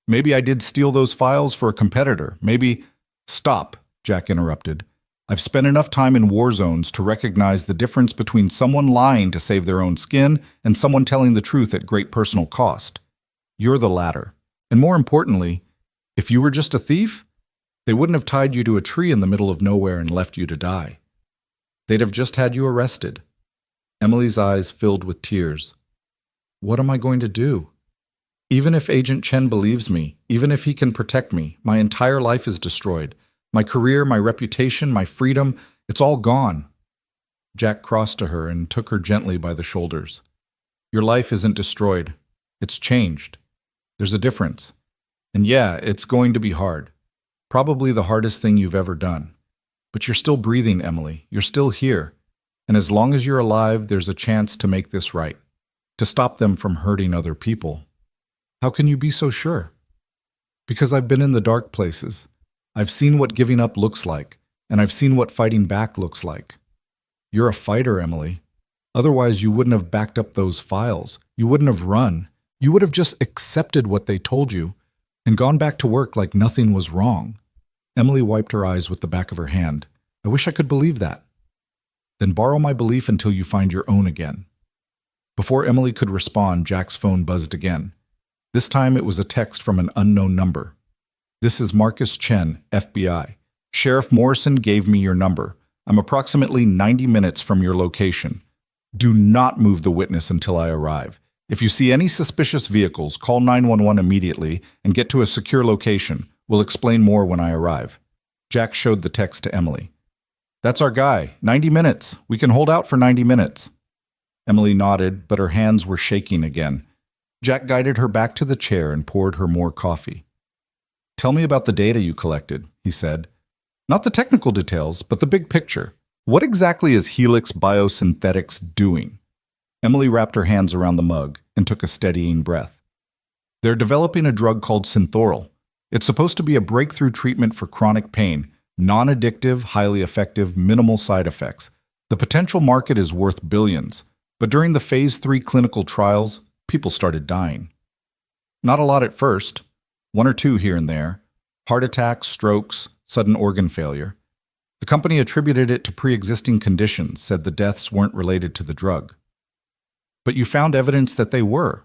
Maybe I did steal those files for a competitor. Maybe— Stop, Jack interrupted. I've spent enough time in war zones to recognize the difference between someone lying to save their own skin and someone telling the truth at great personal cost. You're the latter. And more importantly, if you were just a thief, they wouldn't have tied you to a tree in the middle of nowhere and left you to die. They'd have just had you arrested. Emily's eyes filled with tears. What am I going to do? Even if Agent Chen believes me, even if he can protect me, my entire life is destroyed. My career, my reputation, my freedom, it's all gone. Jack crossed to her and took her gently by the shoulders. Your life isn't destroyed. It's changed. There's a difference. And yeah, it's going to be hard. Probably the hardest thing you've ever done. But you're still breathing, Emily. You're still here. And as long as you're alive, there's a chance to make this right. To stop them from hurting other people. How can you be so sure? Because I've been in the dark places. I've seen what giving up looks like, and I've seen what fighting back looks like. You're a fighter, Emily. Otherwise, you wouldn't have backed up those files. You wouldn't have run. You would have just accepted what they told you and gone back to work like nothing was wrong. Emily wiped her eyes with the back of her hand. I wish I could believe that. Then borrow my belief until you find your own again. Before Emily could respond, Jack's phone buzzed again. This time it was a text from an unknown number. This is Marcus Chen, FBI. Sheriff Morrison gave me your number. I'm approximately 90 minutes from your location. Do not move the witness until I arrive. If you see any suspicious vehicles, call 911 immediately and get to a secure location. We'll explain more when I arrive. Jack showed the text to Emily. That's our guy. 90 minutes. We can hold out for 90 minutes. Emily nodded, but her hands were shaking again. Jack guided her back to the chair and poured her more coffee. Tell me about the data you collected, he said. Not the technical details, but the big picture. What exactly is Helix Biosynthetics doing? Emily wrapped her hands around the mug and took a steadying breath. They're developing a drug called Synthorol. It's supposed to be a breakthrough treatment for chronic pain, non-addictive, highly effective, minimal side effects. The potential market is worth billions, but during the Phase 3 clinical trials, people started dying. Not a lot at first, 1 or 2 here and there, heart attacks, strokes, sudden organ failure. The company attributed it to pre-existing conditions, said the deaths weren't related to the drug. But you found evidence that they were.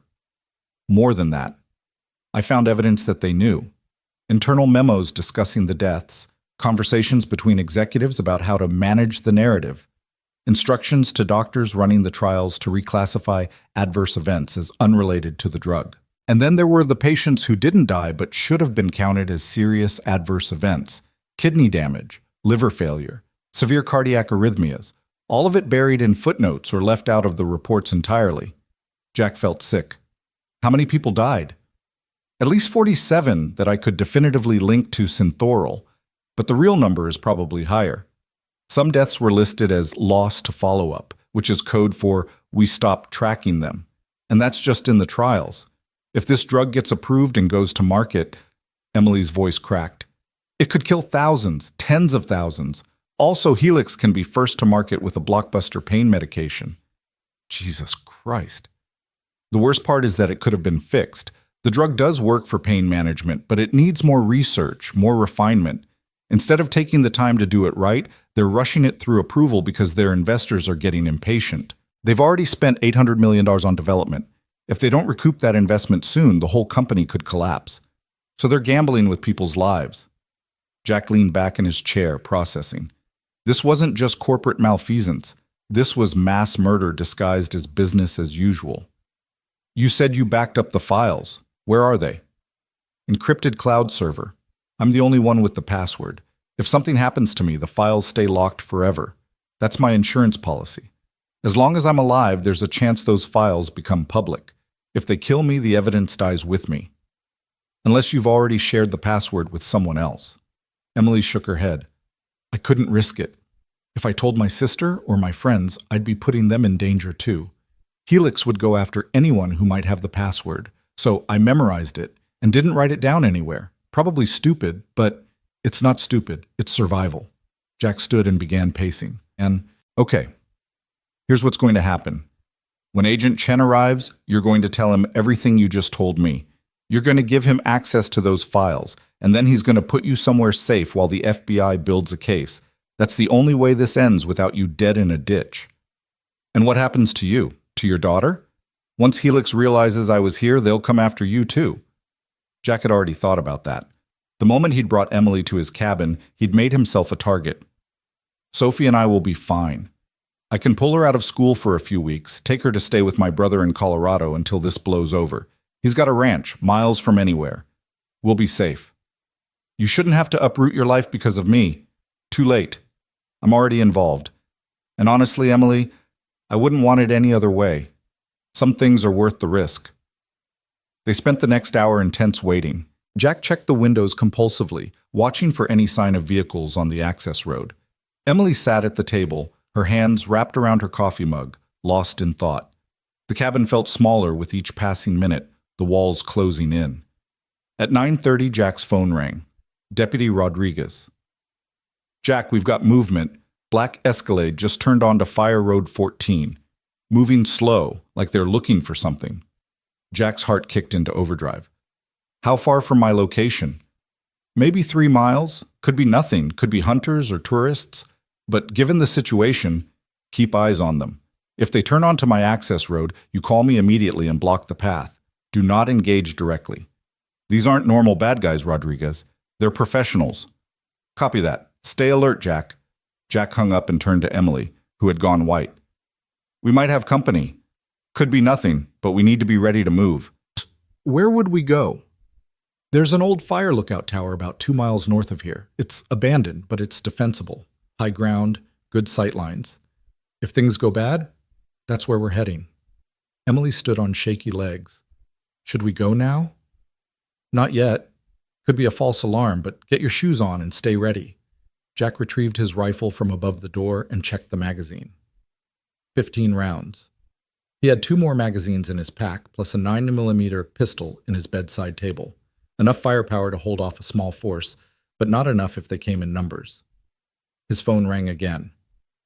More than that. I found evidence that they knew. Internal memos discussing the deaths, conversations between executives about how to manage the narrative, instructions to doctors running the trials to reclassify adverse events as unrelated to the drug. And then there were the patients who didn't die but should have been counted as serious adverse events, kidney damage, liver failure, severe cardiac arrhythmias, all of it buried in footnotes or left out of the reports entirely. Jack felt sick. How many people died? At least 47 that I could definitively link to Synthorol, but the real number is probably higher. Some deaths were listed as lost to follow-up, which is code for we stopped tracking them. And that's just in the trials. If this drug gets approved and goes to market, Emily's voice cracked. It could kill thousands, tens of thousands. Also, Helix can be first to market with a blockbuster pain medication. Jesus Christ. The worst part is that it could have been fixed. The drug does work for pain management, but it needs more research, more refinement. Instead of taking the time to do it right, they're rushing it through approval because their investors are getting impatient. They've already spent $800 million on development. If they don't recoup that investment soon, the whole company could collapse. So they're gambling with people's lives. Jack leaned back in his chair, processing. This wasn't just corporate malfeasance. This was mass murder disguised as business as usual. You said you backed up the files. Where are they? Encrypted cloud server. I'm the only one with the password. If something happens to me, the files stay locked forever. That's my insurance policy. As long as I'm alive, there's a chance those files become public. If they kill me, the evidence dies with me. Unless you've already shared the password with someone else. Emily shook her head. I couldn't risk it. If I told my sister or my friends, I'd be putting them in danger too. Helix would go after anyone who might have the password, so I memorized it and didn't write it down anywhere. Probably stupid, but it's not stupid, it's survival. Jack stood and began pacing. Okay, here's what's going to happen. When Agent Chen arrives, you're going to tell him everything you just told me. You're going to give him access to those files, and then he's going to put you somewhere safe while the FBI builds a case. That's the only way this ends without you dead in a ditch. And what happens to you? To your daughter? Once Helix realizes I was here, they'll come after you too. Jack had already thought about that. The moment he'd brought Emily to his cabin, he'd made himself a target. Sophie and I will be fine. I can pull her out of school for a few weeks, take her to stay with my brother in Colorado until this blows over. He's got a ranch, miles from anywhere. We'll be safe. You shouldn't have to uproot your life because of me. Too late. I'm already involved. And honestly, Emily, I wouldn't want it any other way. Some things are worth the risk. They spent the next hour in tense waiting. Jack checked the windows compulsively, watching for any sign of vehicles on the access road. Emily sat at the table, her hands wrapped around her coffee mug, lost in thought. The cabin felt smaller with each passing minute, the walls closing in. At 9:30, Jack's phone rang. Deputy Rodriguez. Jack, we've got movement. Black Escalade just turned onto Fire Road 14. Moving slow, like they're looking for something. Jack's heart kicked into overdrive. How far from my location? Maybe 3 miles. Could be nothing. Could be hunters or tourists. But given the situation, keep eyes on them. If they turn onto my access road, you call me immediately and block the path. Do not engage directly. These aren't normal bad guys, Rodriguez. They're professionals. Copy that. Stay alert, Jack. Jack hung up and turned to Emily, who had gone white. We might have company. Could be nothing, but we need to be ready to move. Where would we go? There's an old fire lookout tower about 2 miles north of here. It's abandoned, but it's defensible. High ground, good sight lines. If things go bad, that's where we're heading. Emily stood on shaky legs. Should we go now? Not yet. Could be a false alarm, but get your shoes on and stay ready. Jack retrieved his rifle from above the door and checked the magazine. 15 rounds. He had 2 more magazines in his pack, plus a 9mm pistol in his bedside table. Enough firepower to hold off a small force, but not enough if they came in numbers. His phone rang again.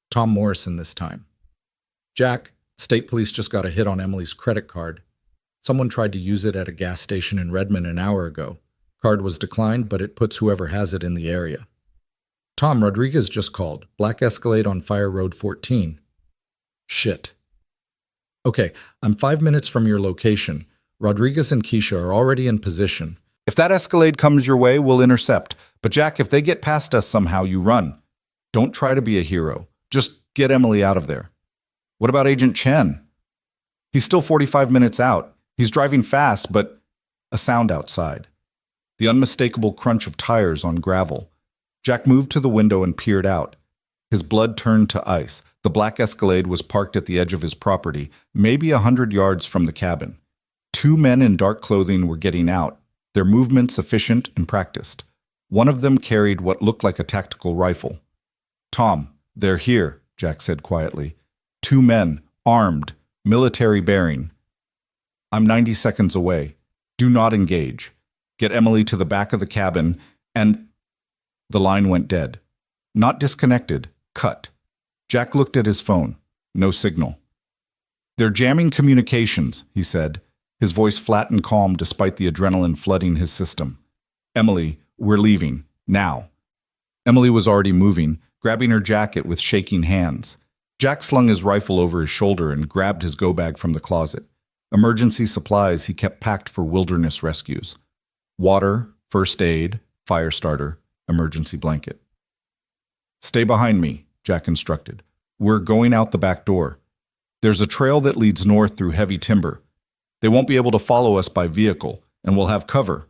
Tom Morrison this time. Jack, state police just got a hit on Emily's credit card. Someone tried to use it at a gas station in Redmond an hour ago. Card was declined, but it puts whoever has it in the area. Tom, Rodriguez just called. Black Escalade on Fire Road 14. Shit. Okay, I'm 5 minutes from your location. Rodriguez and Keisha are already in position. If that Escalade comes your way, we'll intercept. But Jack, if they get past us somehow, you run. Don't try to be a hero. Just get Emily out of there. What about Agent Chen? He's still 45 minutes out. He's driving fast, but a sound outside. The unmistakable crunch of tires on gravel. Jack moved to the window and peered out. His blood turned to ice. The black Escalade was parked at the edge of his property, maybe 100 yards from the cabin. 2 men in dark clothing were getting out, their movements efficient and practiced. One of them carried what looked like a tactical rifle. Tom, they're here, Jack said quietly. 2 men, armed, military bearing. I'm 90 seconds away. Do not engage. Get Emily to the back of the cabin, and... The line went dead. Not disconnected, cut. Jack looked at his phone. No signal. They're jamming communications, he said, his voice flat and calm despite the adrenaline flooding his system. Emily, we're leaving. Now. Emily was already moving, grabbing her jacket with shaking hands. Jack slung his rifle over his shoulder and grabbed his go-bag from the closet. Emergency supplies he kept packed for wilderness rescues. Water, first aid, fire starter, emergency blanket. "Stay behind me," Jack instructed. "We're going out the back door. There's a trail that leads north through heavy timber. They won't be able to follow us by vehicle, and we'll have cover."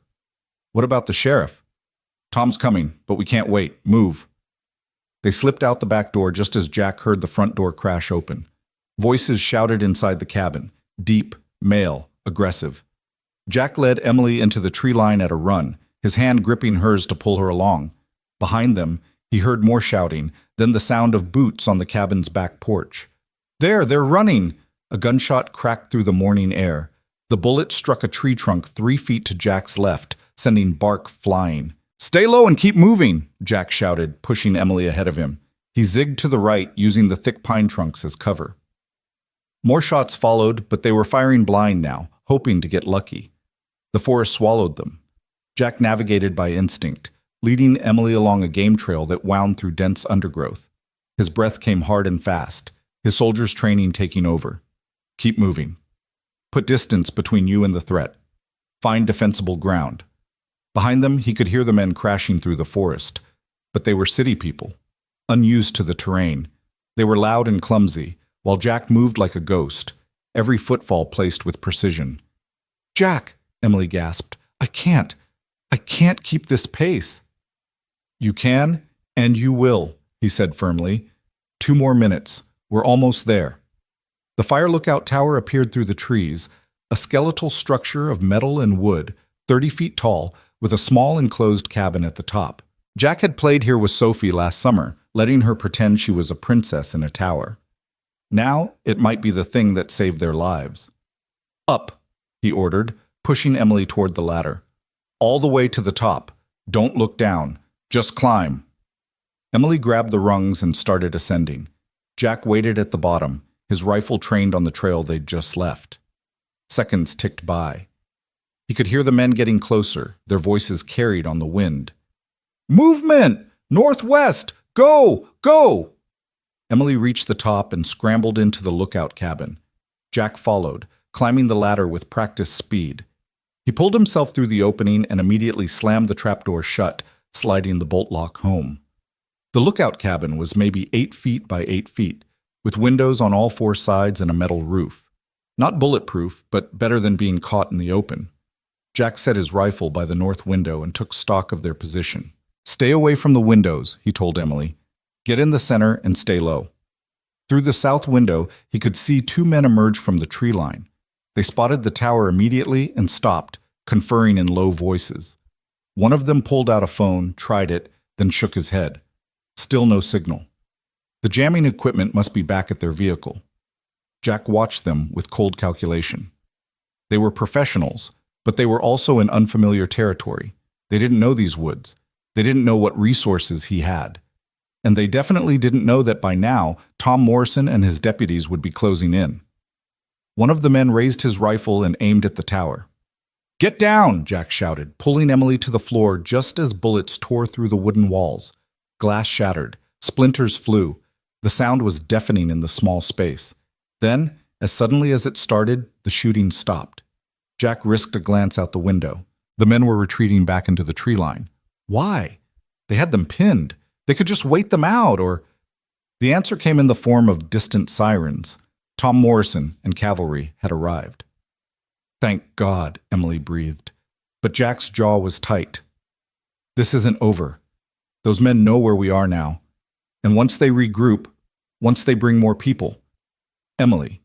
"What about the sheriff?" "Tom's coming, but we can't wait. Move." They slipped out the back door just as Jack heard the front door crash open. Voices shouted inside the cabin, deep, male, aggressive. Jack led Emily into the tree line at a run, his hand gripping hers to pull her along. Behind them, he heard more shouting, then the sound of boots on the cabin's back porch. "There, they're running!" A gunshot cracked through the morning air. The bullet struck a tree trunk 3 feet to Jack's left, sending bark flying. "Stay low and keep moving," Jack shouted, pushing Emily ahead of him. He zigged to the right, using the thick pine trunks as cover. More shots followed, but they were firing blind now, hoping to get lucky. The forest swallowed them. Jack navigated by instinct, leading Emily along a game trail that wound through dense undergrowth. His breath came hard and fast, his soldier's training taking over. "Keep moving. Put distance between you and the threat. Find defensible ground." Behind them, he could hear the men crashing through the forest. But they were city people, unused to the terrain. They were loud and clumsy, while Jack moved like a ghost, every footfall placed with precision. "Jack," Emily gasped, I can't keep this pace." "You can, and you will," he said firmly. 2 more minutes. We're almost there." The fire lookout tower appeared through the trees, a skeletal structure of metal and wood, 30 feet tall, with a small enclosed cabin at the top. Jack had played here with Sophie last summer, letting her pretend she was a princess in a tower. Now, it might be the thing that saved their lives. "Up," he ordered, pushing Emily toward the ladder. "All the way to the top. Don't look down. Just climb." Emily grabbed the rungs and started ascending. Jack waited at the bottom, his rifle trained on the trail they'd just left. Seconds ticked by. He could hear the men getting closer, their voices carried on the wind. "Movement! Northwest! Go! Go!" Emily reached the top and scrambled into the lookout cabin. Jack followed, climbing the ladder with practiced speed. He pulled himself through the opening and immediately slammed the trapdoor shut, sliding the bolt lock home. The lookout cabin was maybe 8 feet by 8 feet, with windows on all 4 sides and a metal roof. Not bulletproof, but better than being caught in the open. Jack set his rifle by the north window and took stock of their position. "Stay away from the windows," he told Emily. "Get in the center and stay low." Through the south window, he could see 2 men emerge from the tree line. They spotted the tower immediately and stopped, conferring in low voices. One of them pulled out a phone, tried it, then shook his head. Still no signal. The jamming equipment must be back at their vehicle. Jack watched them with cold calculation. They were professionals, but they were also in unfamiliar territory. They didn't know these woods. They didn't know what resources he had. And they definitely didn't know that by now, Tom Morrison and his deputies would be closing in. One of the men raised his rifle and aimed at the tower. "Get down!" Jack shouted, pulling Emily to the floor just as bullets tore through the wooden walls. Glass shattered. Splinters flew. The sound was deafening in the small space. Then, as suddenly as it started, the shooting stopped. Jack risked a glance out the window. The men were retreating back into the tree line. Why? They had them pinned. They could just wait them out, or... The answer came in the form of distant sirens. Tom Morrison and cavalry had arrived. "Thank God," Emily breathed. But Jack's jaw was tight. "This isn't over. Those men know where we are now. And once they regroup, once they bring more people... Emily,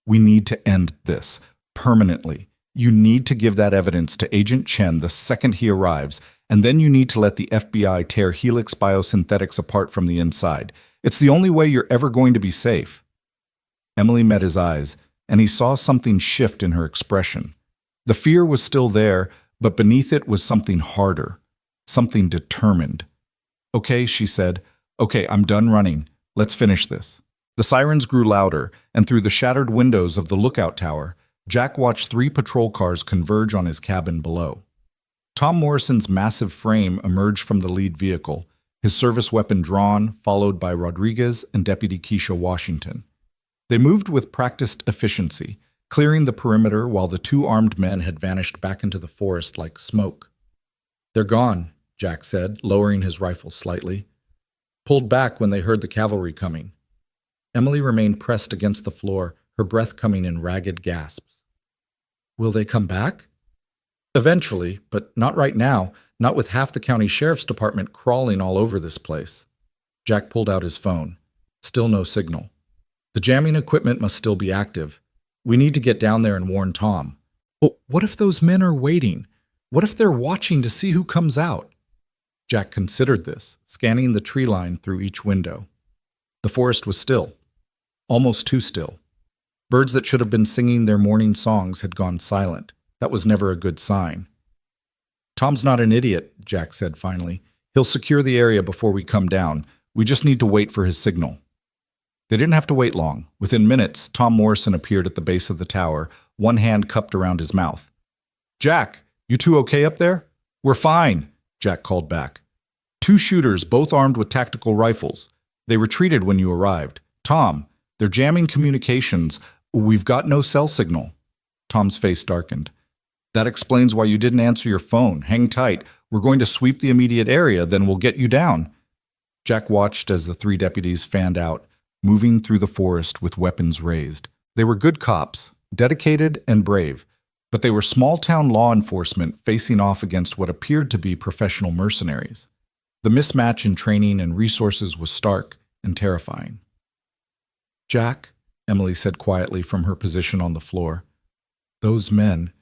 we need to end this, permanently. You need to give that evidence to Agent Chen the second he arrives, and then you need to let the FBI tear Helix Biosynthetics apart from the inside. It's the only way you're ever going to be safe." Emily met his eyes, and he saw something shift in her expression. The fear was still there, but beneath it was something harder, something determined. "Okay," she said. "Okay, I'm done running. Let's finish this." The sirens grew louder, and through the shattered windows of the lookout tower, Jack watched 3 patrol cars converge on his cabin below. Tom Morrison's massive frame emerged from the lead vehicle, his service weapon drawn, followed by Rodriguez and Deputy Keisha Washington. They moved with practiced efficiency, clearing the perimeter while the two armed men had vanished back into the forest like smoke. "They're gone," Jack said, lowering his rifle slightly. "Pulled back when they heard the cavalry coming." Emily remained pressed against the floor, her breath coming in ragged gasps. "Will they come back?" "Eventually, but not right now, not with half the county sheriff's department crawling all over this place." Jack pulled out his phone. Still no signal. "The jamming equipment must still be active. We need to get down there and warn Tom." "But what if those men are waiting? What if they're watching to see who comes out?" Jack considered this, scanning the tree line through each window. The forest was still. Almost too still. Birds that should have been singing their morning songs had gone silent. That was never a good sign. "Tom's not an idiot," Jack said finally. "He'll secure the area before we come down. We just need to wait for his signal." They didn't have to wait long. Within minutes, Tom Morrison appeared at the base of the tower, one hand cupped around his mouth. "Jack, you two okay up there?" "We're fine," Jack called back. "Two shooters, both armed with tactical rifles. They retreated when you arrived. Tom, they're jamming communications. We've got no cell signal." Tom's face darkened. "That explains why you didn't answer your phone. Hang tight. We're going to sweep the immediate area, then we'll get you down." Jack watched as the three deputies fanned out, moving through the forest with weapons raised. They were good cops, dedicated and brave, but they were small-town law enforcement facing off against what appeared to be professional mercenaries. The mismatch in training and resources was stark and terrifying. "Jack," Emily said quietly from her position on the floor, "those men,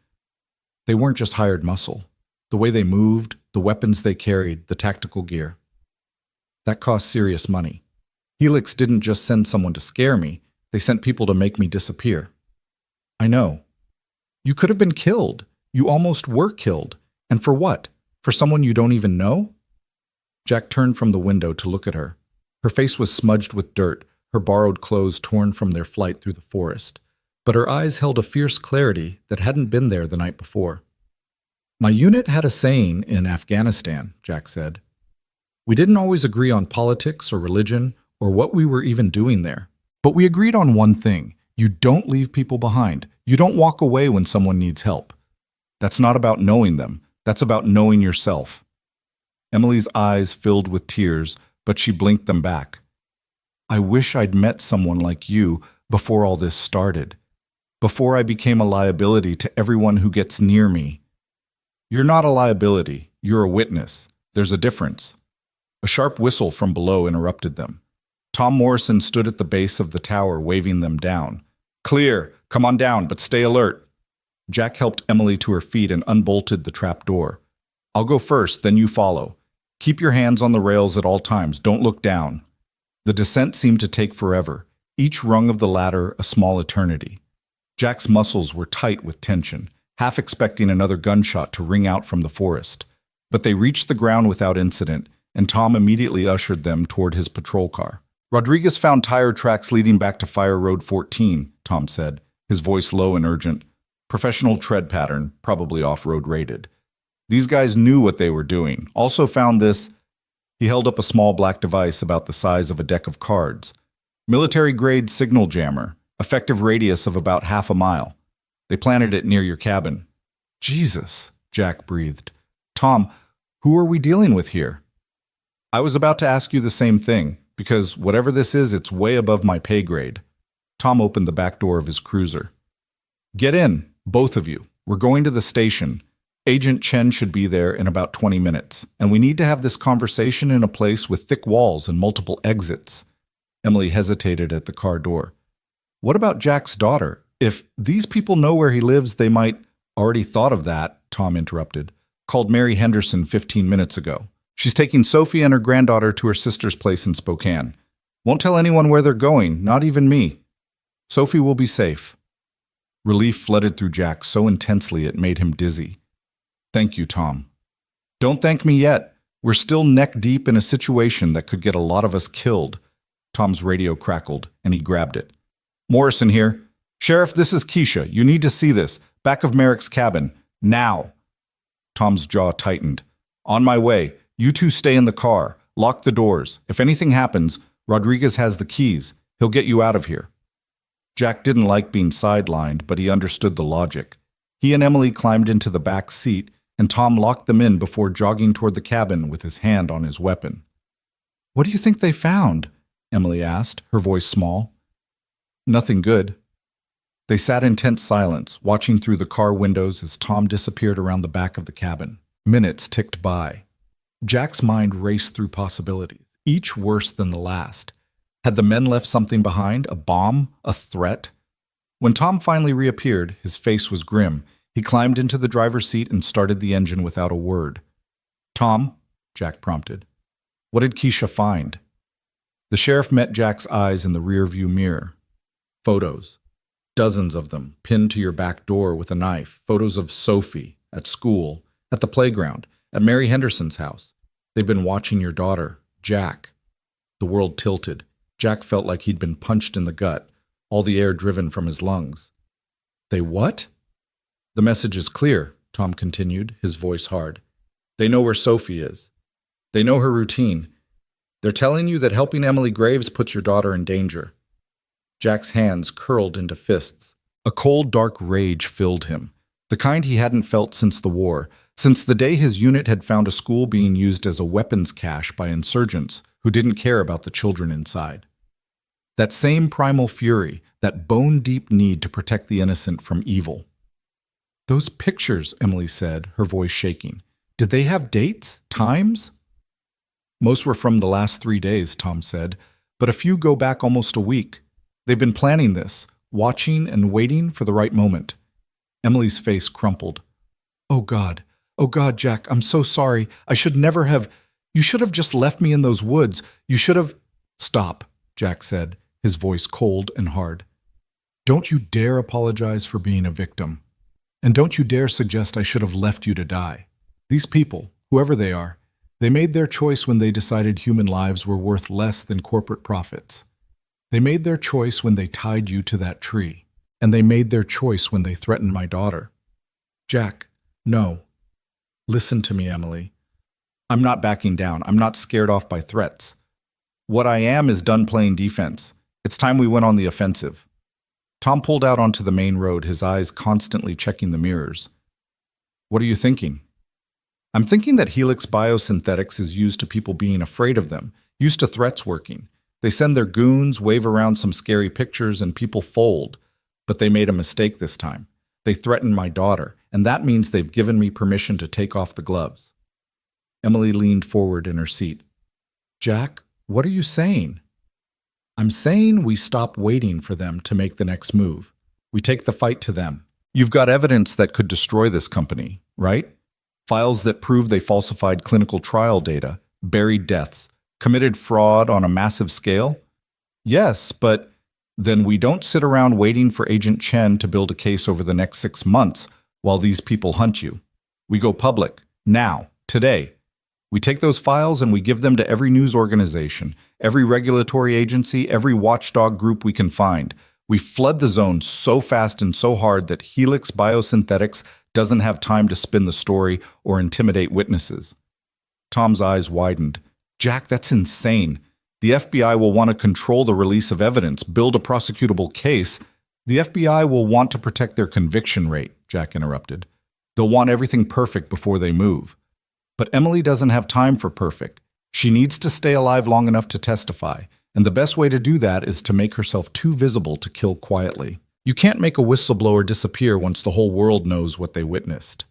they weren't just hired muscle. The way they moved, the weapons they carried, the tactical gear. That cost serious money. Helix didn't just send someone to scare me, they sent people to make me disappear." "I know. You could have been killed. You almost were killed. And for what? For someone you don't even know?" Jack turned from the window to look at her. Her face was smudged with dirt, her borrowed clothes torn from their flight through the forest. But her eyes held a fierce clarity that hadn't been there the night before. "My unit had a saying in Afghanistan," Jack said. "We didn't always agree on politics or religion or what we were even doing there. But we agreed on one thing. You don't leave people behind. You don't walk away when someone needs help. That's not about knowing them. That's about knowing yourself." Emily's eyes filled with tears, but she blinked them back. "I wish I'd met someone like you before all this started. Before I became a liability to everyone who gets near me." "You're not a liability. You're a witness. There's a difference." A sharp whistle from below interrupted them. Tom Morrison stood at the base of the tower, waving them down. "Clear. Come on down, but stay alert." Jack helped Emily to her feet and unbolted the trap door. "I'll go first, then you follow. Keep your hands on the rails at all times. Don't look down." The descent seemed to take forever, each rung of the ladder a small eternity. Jack's muscles were tight with tension, half expecting another gunshot to ring out from the forest. But they reached the ground without incident, and Tom immediately ushered them toward his patrol car. "Rodriguez found tire tracks leading back to Fire Road 14, Tom said, his voice low and urgent. "Professional tread pattern, probably off-road rated. These guys knew what they were doing. Also found this." He held up a small black device about the size of a deck of cards. "Military-grade signal jammer, effective radius of about half a mile. They planted it near your cabin." "Jesus," Jack breathed. "Tom, who are we dealing with here?" "I was about to ask you the same thing, because whatever this is, it's way above my pay grade." Tom opened the back door of his cruiser. "Get in, both of you. We're going to the station. Agent Chen should be there in about 20 minutes, and we need to have this conversation in a place with thick walls and multiple exits." Emily hesitated at the car door. "What about Jack's daughter? If these people know where he lives, they might—" "Already thought of that," Tom interrupted. "Called Mary Henderson 15 minutes ago. She's taking Sophie and her granddaughter to her sister's place in Spokane. Won't tell anyone where they're going, not even me. Sophie will be safe." Relief flooded through Jack so intensely it made him dizzy. "Thank you, Tom." "Don't thank me yet. We're still neck-deep in a situation that could get a lot of us killed." Tom's radio crackled, and he grabbed it. "Morrison here. Sheriff, this is Keisha. You need to see this. Back of Merrick's cabin. Now." Tom's jaw tightened. "On my way. You two stay in the car. Lock the doors. If anything happens, Rodriguez has the keys. He'll get you out of here." Jack didn't like being sidelined, but he understood the logic. He and Emily climbed into the back seat, and Tom locked them in before jogging toward the cabin with his hand on his weapon. "What do you think they found?" Emily asked, her voice small. "Nothing good." They sat in tense silence, watching through the car windows as Tom disappeared around the back of the cabin. Minutes ticked by. Jack's mind raced through possibilities, each worse than the last. Had the men left something behind? A bomb? A threat? When Tom finally reappeared, his face was grim. He climbed into the driver's seat and started the engine without a word. "Tom," Jack prompted, "what did Keisha find?" The sheriff met Jack's eyes in the rearview mirror. "Photos. Dozens of them, pinned to your back door with a knife. Photos of Sophie, at school, at the playground, at Mary Henderson's house. They've been watching your daughter, Jack." The world tilted. Jack felt like he'd been punched in the gut, all the air driven from his lungs. "They what?" "The message is clear," Tom continued, his voice hard. "They know where Sophie is. They know her routine. They're telling you that helping Emily Graves puts your daughter in danger." Jack's hands curled into fists. A cold, dark rage filled him, the kind he hadn't felt since the war, since the day his unit had found a school being used as a weapons cache by insurgents who didn't care about the children inside. That same primal fury, that bone-deep need to protect the innocent from evil. "Those pictures," Emily said, her voice shaking. "Did they have dates? Times?" "Most were from the last 3 days," Tom said, "but a few go back almost a week. They've been planning this, watching and waiting for the right moment." Emily's face crumpled. Oh, God, Jack, I'm so sorry. I should never have. You should have just left me in those woods. You should have." "Stop," Jack said, his voice cold and hard. "Don't you dare apologize for being a victim. And don't you dare suggest I should have left you to die. These people, whoever they are, they made their choice when they decided human lives were worth less than corporate profits. They made their choice when they tied you to that tree. And they made their choice when they threatened my daughter. Jack, no. Listen to me, Emily. I'm not backing down. I'm not scared off by threats. What I am is done playing defense. It's time we went on the offensive." Tom pulled out onto the main road, his eyes constantly checking the mirrors. "What are you thinking?" "I'm thinking that Helix Biosynthetics is used to people being afraid of them, used to threats working. They send their goons, wave around some scary pictures, and people fold. But they made a mistake this time. They threatened my daughter, and that means they've given me permission to take off the gloves." Emily leaned forward in her seat. "Jack, what are you saying?" "I'm saying we stop waiting for them to make the next move. We take the fight to them. You've got evidence that could destroy this company, right? Files that prove they falsified clinical trial data, buried deaths, committed fraud on a massive scale? Yes, but then we don't sit around waiting for Agent Chen to build a case over the next 6 months while these people hunt you. We go public, now, today. We take those files and we give them to every news organization, every regulatory agency, every watchdog group we can find. We flood the zone so fast and so hard that Helix Biosynthetics doesn't have time to spin the story or intimidate witnesses." Tom's eyes widened. "Jack, that's insane. The FBI will want to control the release of evidence, build a prosecutable case. The FBI will want to protect their conviction rate," Jack interrupted. "They'll want everything perfect before they move. But Emily doesn't have time for perfect. She needs to stay alive long enough to testify, and the best way to do that is to make herself too visible to kill quietly. You can't make a whistleblower disappear once the whole world knows what they witnessed."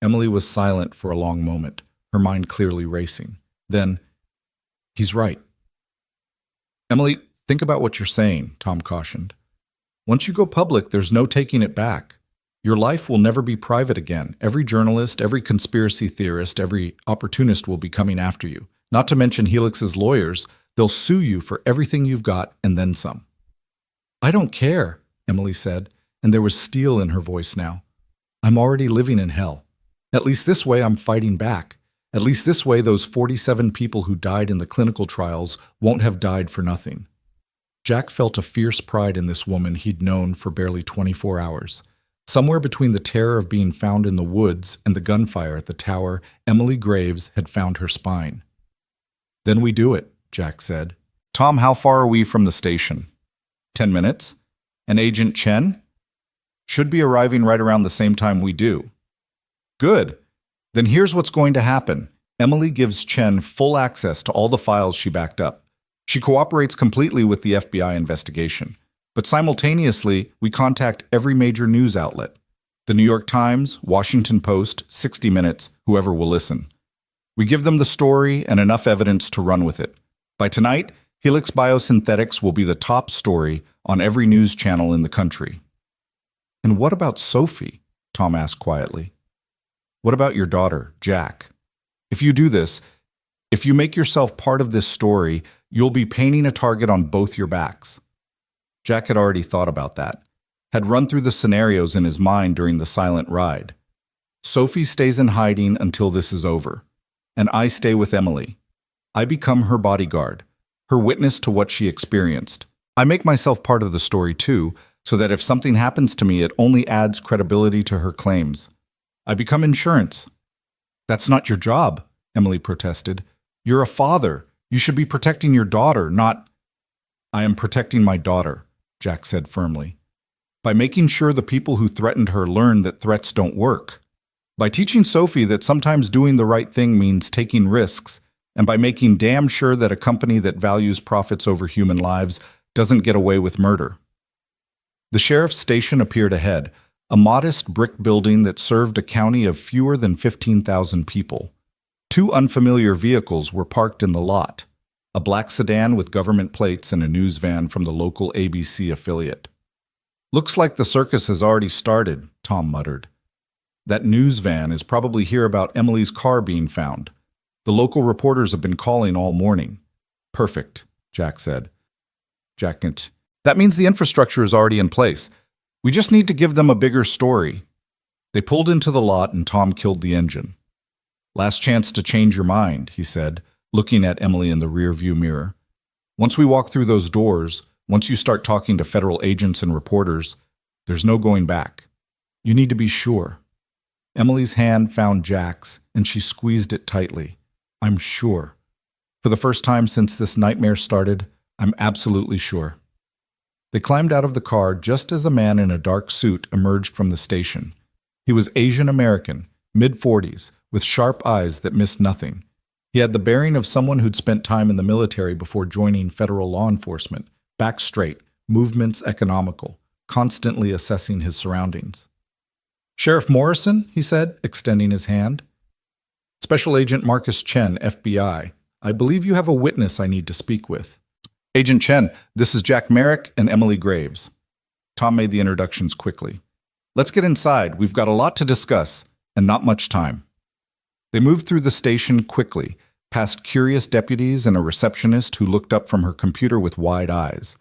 Emily was silent for a long moment, her mind clearly racing. Then, "He's right." "Emily, think about what you're saying," Tom cautioned. "Once you go public, there's no taking it back. Your life will never be private again. Every journalist, every conspiracy theorist, every opportunist will be coming after you. Not to mention Helix's lawyers. They'll sue you for everything you've got and then some." "I don't care," Emily said, and there was steel in her voice now. "I'm already living in hell. At least this way I'm fighting back. At least this way those 47 people who died in the clinical trials won't have died for nothing." Jack felt a fierce pride in this woman he'd known for barely 24 hours. Somewhere between the terror of being found in the woods and the gunfire at the tower, Emily Graves had found her spine. Then we do it, Jack said. Tom, how far are we from the station? 10 minutes. And Agent Chen? Should be arriving right around the same time we do. Good. Then here's what's going to happen. Emily gives Chen full access to all the files she backed up. She cooperates completely with the FBI investigation. But simultaneously, we contact every major news outlet. The New York Times, Washington Post, 60 Minutes, whoever will listen. We give them the story and enough evidence to run with it. By tonight, Helix Biosynthetics will be the top story on every news channel in the country. And what about Sophie? Tom asked quietly. What about your daughter, Jack? If you do this, if you make yourself part of this story, you'll be painting a target on both your backs. Jack had already thought about that, had run through the scenarios in his mind during the silent ride. Sophie stays in hiding until this is over, and I stay with Emily. I become her bodyguard, her witness to what she experienced. I make myself part of the story too, so that if something happens to me, it only adds credibility to her claims. I become insurance. That's not your job, Emily protested. You're a father. You should be protecting your daughter, not... I am protecting my daughter, Jack said firmly. By making sure the people who threatened her learn that threats don't work. By teaching Sophie that sometimes doing the right thing means taking risks, and by making damn sure that a company that values profits over human lives doesn't get away with murder. The sheriff's station appeared ahead, a modest brick building that served a county of fewer than 15,000 people. Two unfamiliar vehicles were parked in the lot, a black sedan with government plates and a news van from the local ABC affiliate. Looks like the circus has already started, Tom muttered. That news van is probably here about Emily's car being found. The local reporters have been calling all morning. Perfect, Jack said. That means the infrastructure is already in place. We just need to give them a bigger story. They pulled into the lot and Tom killed the engine. Last chance to change your mind, he said, looking at Emily in the rearview mirror. Once we walk through those doors, once you start talking to federal agents and reporters, there's no going back. You need to be sure. Emily's hand found Jack's, and she squeezed it tightly. I'm sure. For the first time since this nightmare started, I'm absolutely sure. They climbed out of the car just as a man in a dark suit emerged from the station. He was Asian American, mid-40s, with sharp eyes that missed nothing. He had the bearing of someone who'd spent time in the military before joining federal law enforcement, back straight, movements economical, constantly assessing his surroundings. Sheriff Morrison, he said, extending his hand. Special Agent Marcus Chen, FBI. I believe you have a witness I need to speak with. Agent Chen, this is Jack Merrick and Emily Graves. Tom made the introductions quickly. Let's get inside. We've got a lot to discuss, and not much time. They moved through the station quickly, past curious deputies and a receptionist who looked up from her computer with wide eyes.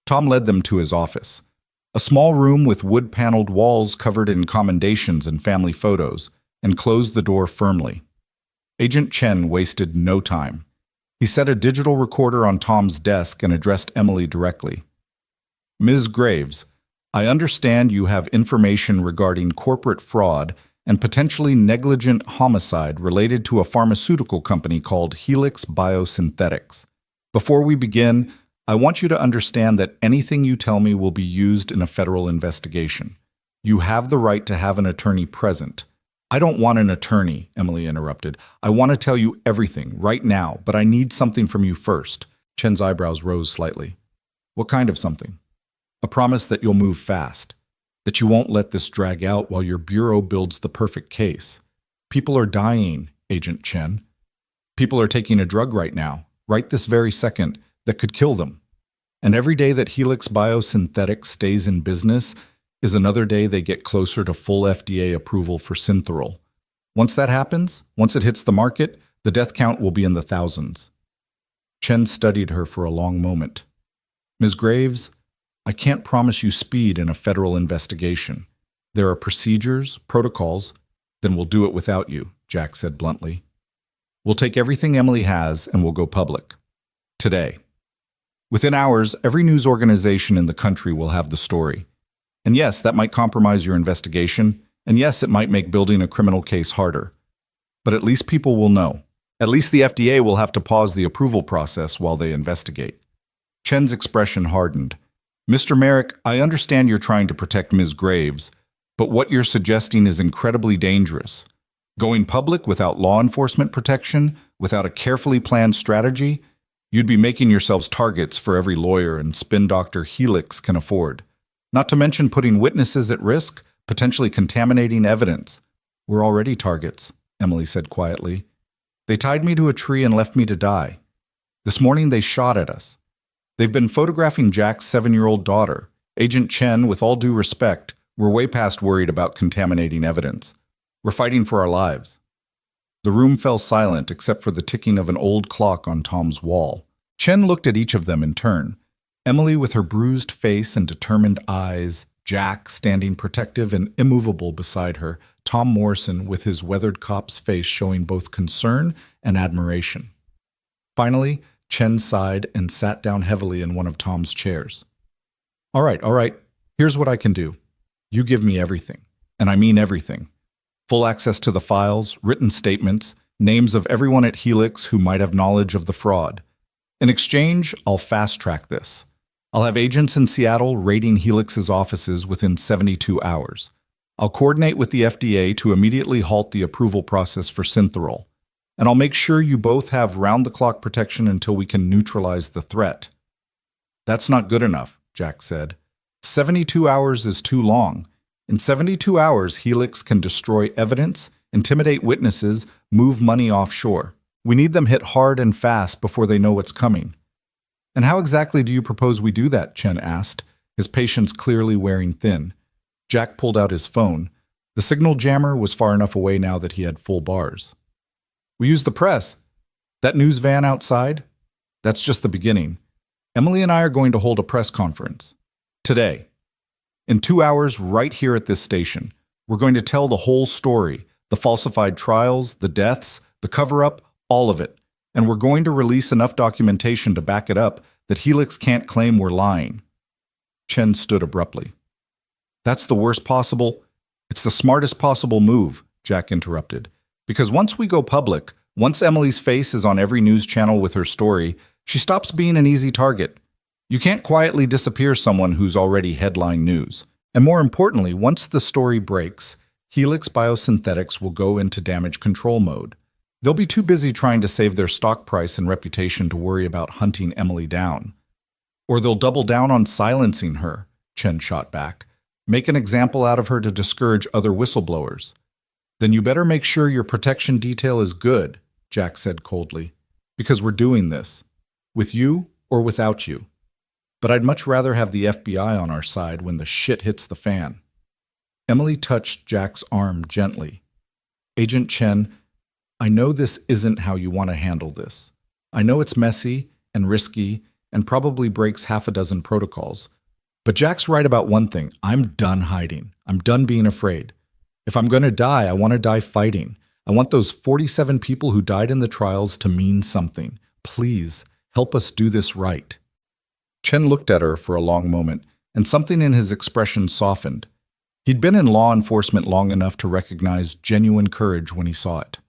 Tom led them to his office, a small room with wood-paneled walls covered in commendations and family photos, and closed the door firmly. Agent Chen wasted no time. He set a digital recorder on Tom's desk and addressed Emily directly. Ms. Graves, I understand you have information regarding corporate fraud and potentially negligent homicide related to a pharmaceutical company called Helix Biosynthetics. Before we begin, I want you to understand that anything you tell me will be used in a federal investigation. You have the right to have an attorney present. I don't want an attorney, Emily interrupted. I want to tell you everything right now, but I need something from you first. Chen's eyebrows rose slightly. What kind of something? A promise that you'll move fast, that you won't let this drag out while your bureau builds the perfect case. People are dying, Agent Chen. People are taking a drug right now, right this very second, that could kill them. And every day that Helix Biosynthetics stays in business is another day they get closer to full FDA approval for Synthorol. Once that happens, once it hits the market, the death count will be in the thousands. Chen studied her for a long moment. Ms. Graves, I can't promise you speed in a federal investigation. There are procedures, protocols, then we'll do it without you, Jack said bluntly. We'll take everything Emily has and we'll go public. Today. Within hours, every news organization in the country will have the story. And yes, that might compromise your investigation, and yes, it might make building a criminal case harder. But at least people will know. At least the FDA will have to pause the approval process while they investigate. Chen's expression hardened. Mr. Merrick, I understand you're trying to protect Ms. Graves, but what you're suggesting is incredibly dangerous. Going public without law enforcement protection, without a carefully planned strategy, you'd be making yourselves targets for every lawyer and spin doctor Helix can afford. Not to mention putting witnesses at risk, potentially contaminating evidence. We're already targets, Emily said quietly. They tied me to a tree and left me to die. This morning they shot at us. They've been photographing Jack's 7-year-old daughter. Agent Chen, with all due respect, we're way past worried about contaminating evidence. We're fighting for our lives. The room fell silent except for the ticking of an old clock on Tom's wall. Chen looked at each of them in turn. Emily with her bruised face and determined eyes, Jack standing protective and immovable beside her, Tom Morrison with his weathered cop's face showing both concern and admiration. Finally, Chen sighed and sat down heavily in one of Tom's chairs. All right, here's what I can do. You give me everything, and I mean everything. Full access to the files, written statements, names of everyone at Helix who might have knowledge of the fraud. In exchange, I'll fast-track this. I'll have agents in Seattle raiding Helix's offices within 72 hours. I'll coordinate with the FDA to immediately halt the approval process for Synthorol. And I'll make sure you both have round-the-clock protection until we can neutralize the threat. That's not good enough, Jack said. 72 hours is too long. In 72 hours, Helix can destroy evidence, intimidate witnesses, move money offshore. We need them hit hard and fast before they know what's coming. And how exactly do you propose we do that? Chen asked, his patience clearly wearing thin. Jack pulled out his phone. The signal jammer was far enough away now that he had full bars. We use the press. That news van outside? That's just the beginning. Emily and I are going to hold a press conference. Today. In 2 hours, right here at this station. We're going to tell the whole story. The falsified trials, the deaths, the cover-up, all of it. And we're going to release enough documentation to back it up that Helix can't claim we're lying. Chen stood abruptly. That's the worst possible. It's the smartest possible move, Jack interrupted. Because once we go public, once Emily's face is on every news channel with her story, she stops being an easy target. You can't quietly disappear someone who's already headline news. And more importantly, once the story breaks, Helix Biosynthetics will go into damage control mode. They'll be too busy trying to save their stock price and reputation to worry about hunting Emily down. Or they'll double down on silencing her, Chen shot back. Make an example out of her to discourage other whistleblowers. Then you better make sure your protection detail is good, Jack said coldly, because we're doing this, with you or without you. But I'd much rather have the FBI on our side when the shit hits the fan. Emily touched Jack's arm gently. Agent Chen, I know this isn't how you want to handle this. I know it's messy and risky and probably breaks half a dozen protocols. But Jack's right about one thing. I'm done hiding. I'm done being afraid. If I'm going to die, I want to die fighting. I want those 47 people who died in the trials to mean something. Please, help us do this right. Chen looked at her for a long moment, and something in his expression softened. He'd been in law enforcement long enough to recognize genuine courage when he saw it.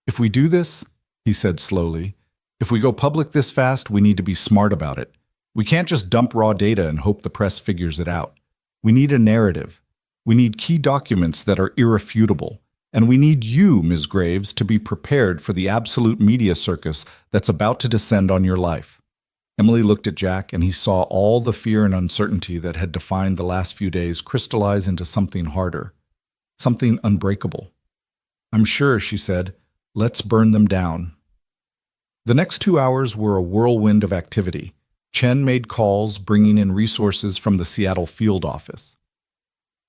If we do this, he said slowly, if we go public this fast, we need to be smart about it. We can't just dump raw data and hope the press figures it out. We need a narrative. We need key documents that are irrefutable. And we need you, Ms. Graves, to be prepared for the absolute media circus that's about to descend on your life. Emily looked at Jack, and he saw all the fear and uncertainty that had defined the last few days crystallize into something harder, something unbreakable. I'm sure, she said. Let's burn them down. The next 2 hours were a whirlwind of activity. Chen made calls, bringing in resources from the Seattle field office.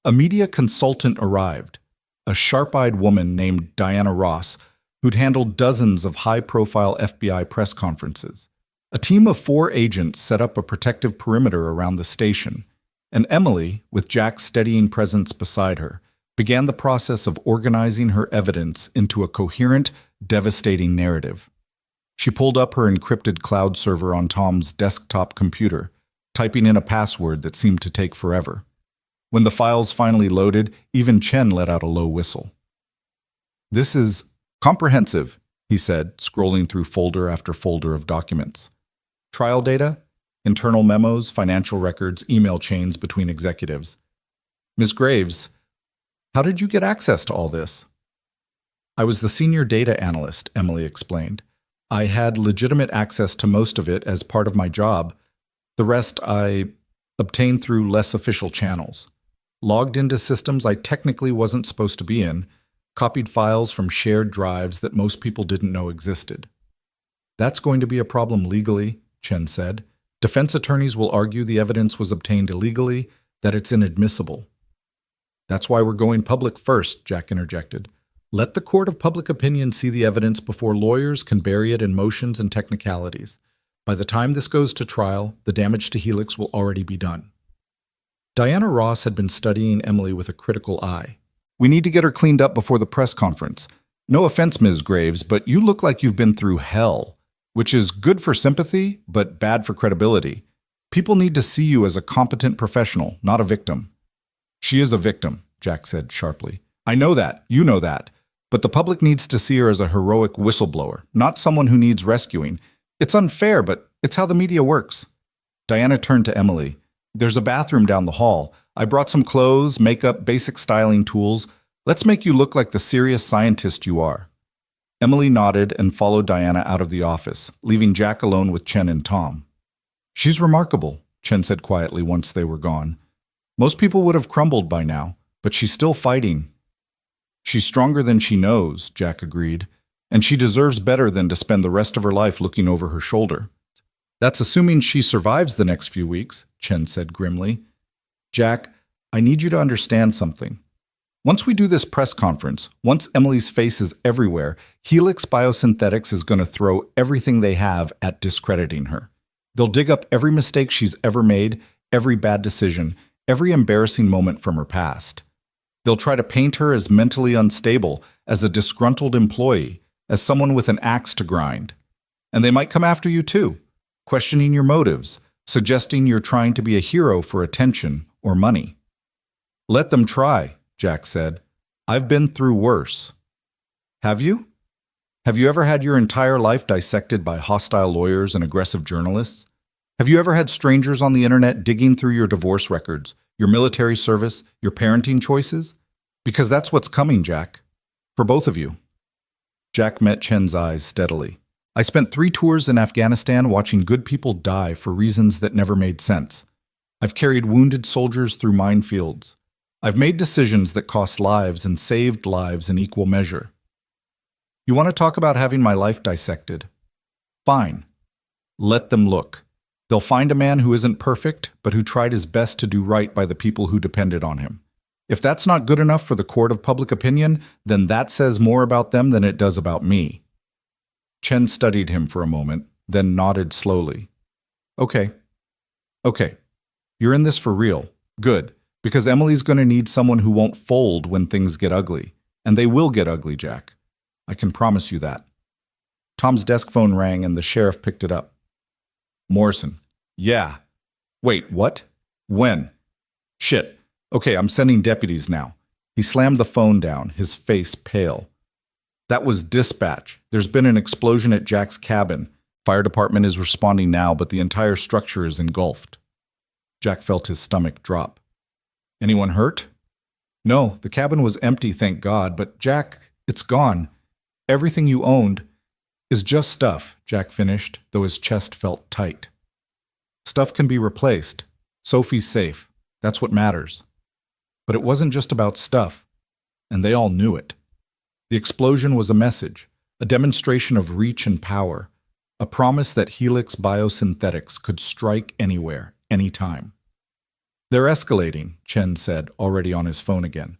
A media consultant arrived, a sharp-eyed woman named Diana Ross, who'd handled dozens of high-profile FBI press conferences. A team of 4 agents set up a protective perimeter around the station, and Emily, with Jack's steadying presence beside her, began the process of organizing her evidence into a coherent, devastating narrative. She pulled up her encrypted cloud server on Tom's desktop computer, typing in a password that seemed to take forever. When the files finally loaded, even Chen let out a low whistle. This is comprehensive, he said, scrolling through folder after folder of documents. Trial data, internal memos, financial records, email chains between executives. Ms. Graves, how did you get access to all this? I was the senior data analyst, Emily explained. I had legitimate access to most of it as part of my job. The rest I obtained through less official channels. Logged into systems I technically wasn't supposed to be in, copied files from shared drives that most people didn't know existed. That's going to be a problem legally, Chen said. Defense attorneys will argue the evidence was obtained illegally, that it's inadmissible. That's why we're going public first, Jack interjected. Let the court of public opinion see the evidence before lawyers can bury it in motions and technicalities. By the time this goes to trial, the damage to Helix will already be done. Diana Ross had been studying Emily with a critical eye. We need to get her cleaned up before the press conference. No offense, Ms. Graves, but you look like you've been through hell, which is good for sympathy, but bad for credibility. People need to see you as a competent professional, not a victim. She is a victim, Jack said sharply. I know that, you know that. But the public needs to see her as a heroic whistleblower, not someone who needs rescuing. It's unfair, but it's how the media works. Diana turned to Emily. There's a bathroom down the hall. I brought some clothes, makeup, basic styling tools. Let's make you look like the serious scientist you are. Emily nodded and followed Diana out of the office, leaving Jack alone with Chen and Tom. She's remarkable, Chen said quietly once they were gone. Most people would have crumbled by now, but she's still fighting. She's stronger than she knows, Jack agreed, and she deserves better than to spend the rest of her life looking over her shoulder. That's assuming she survives the next few weeks, Chen said grimly. Jack, I need you to understand something. Once we do this press conference, once Emily's face is everywhere, Helix Biosynthetics is going to throw everything they have at discrediting her. They'll dig up every mistake she's ever made, every bad decision, every embarrassing moment from her past. They'll try to paint her as mentally unstable, as a disgruntled employee, as someone with an axe to grind. And they might come after you too, questioning your motives, suggesting you're trying to be a hero for attention or money. Let them try, Jack said. I've been through worse. Have you? Have you ever had your entire life dissected by hostile lawyers and aggressive journalists? Have you ever had strangers on the internet digging through your divorce records, your military service, your parenting choices? Because that's what's coming, Jack. For both of you. Jack met Chen's eyes steadily. I spent 3 tours in Afghanistan watching good people die for reasons that never made sense. I've carried wounded soldiers through minefields. I've made decisions that cost lives and saved lives in equal measure. You want to talk about having my life dissected? Fine. Let them look. They'll find a man who isn't perfect, but who tried his best to do right by the people who depended on him. If that's not good enough for the court of public opinion, then that says more about them than it does about me. Chen studied him for a moment, then nodded slowly. Okay. You're in this for real. Good. Because Emily's going to need someone who won't fold when things get ugly. And they will get ugly, Jack. I can promise you that. Tom's desk phone rang and the sheriff picked it up. Morrison. Yeah. Wait, what? When? Shit. Okay, I'm sending deputies now. He slammed the phone down, his face pale. That was dispatch. There's been an explosion at Jack's cabin. Fire department is responding now, but the entire structure is engulfed. Jack felt his stomach drop. Anyone hurt? No, the cabin was empty, thank God, but Jack, it's gone. Everything you owned is just stuff, Jack finished, though his chest felt tight. Stuff can be replaced. Sophie's safe. That's what matters. But it wasn't just about stuff, and they all knew it. The explosion was a message, a demonstration of reach and power, a promise that Helix Biosynthetics could strike anywhere, anytime. They're escalating, Chen said, already on his phone again.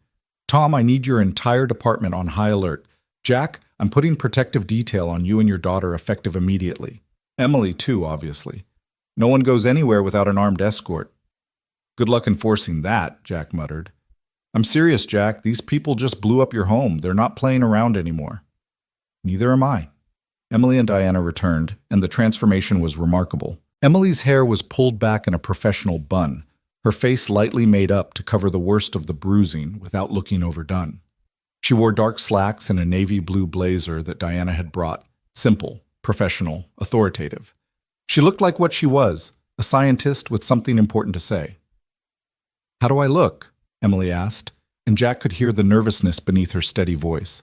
Tom, I need your entire department on high alert. Jack, I'm putting protective detail on you and your daughter effective immediately. Emily, too, obviously. No one goes anywhere without an armed escort. Good luck enforcing that, Jack muttered. I'm serious, Jack. These people just blew up your home. They're not playing around anymore. Neither am I. Emily and Diana returned, and the transformation was remarkable. Emily's hair was pulled back in a professional bun, her face lightly made up to cover the worst of the bruising without looking overdone. She wore dark slacks and a navy blue blazer that Diana had brought. Simple, professional, authoritative. She looked like what she was, a scientist with something important to say. "How do I look?" Emily asked, and Jack could hear the nervousness beneath her steady voice.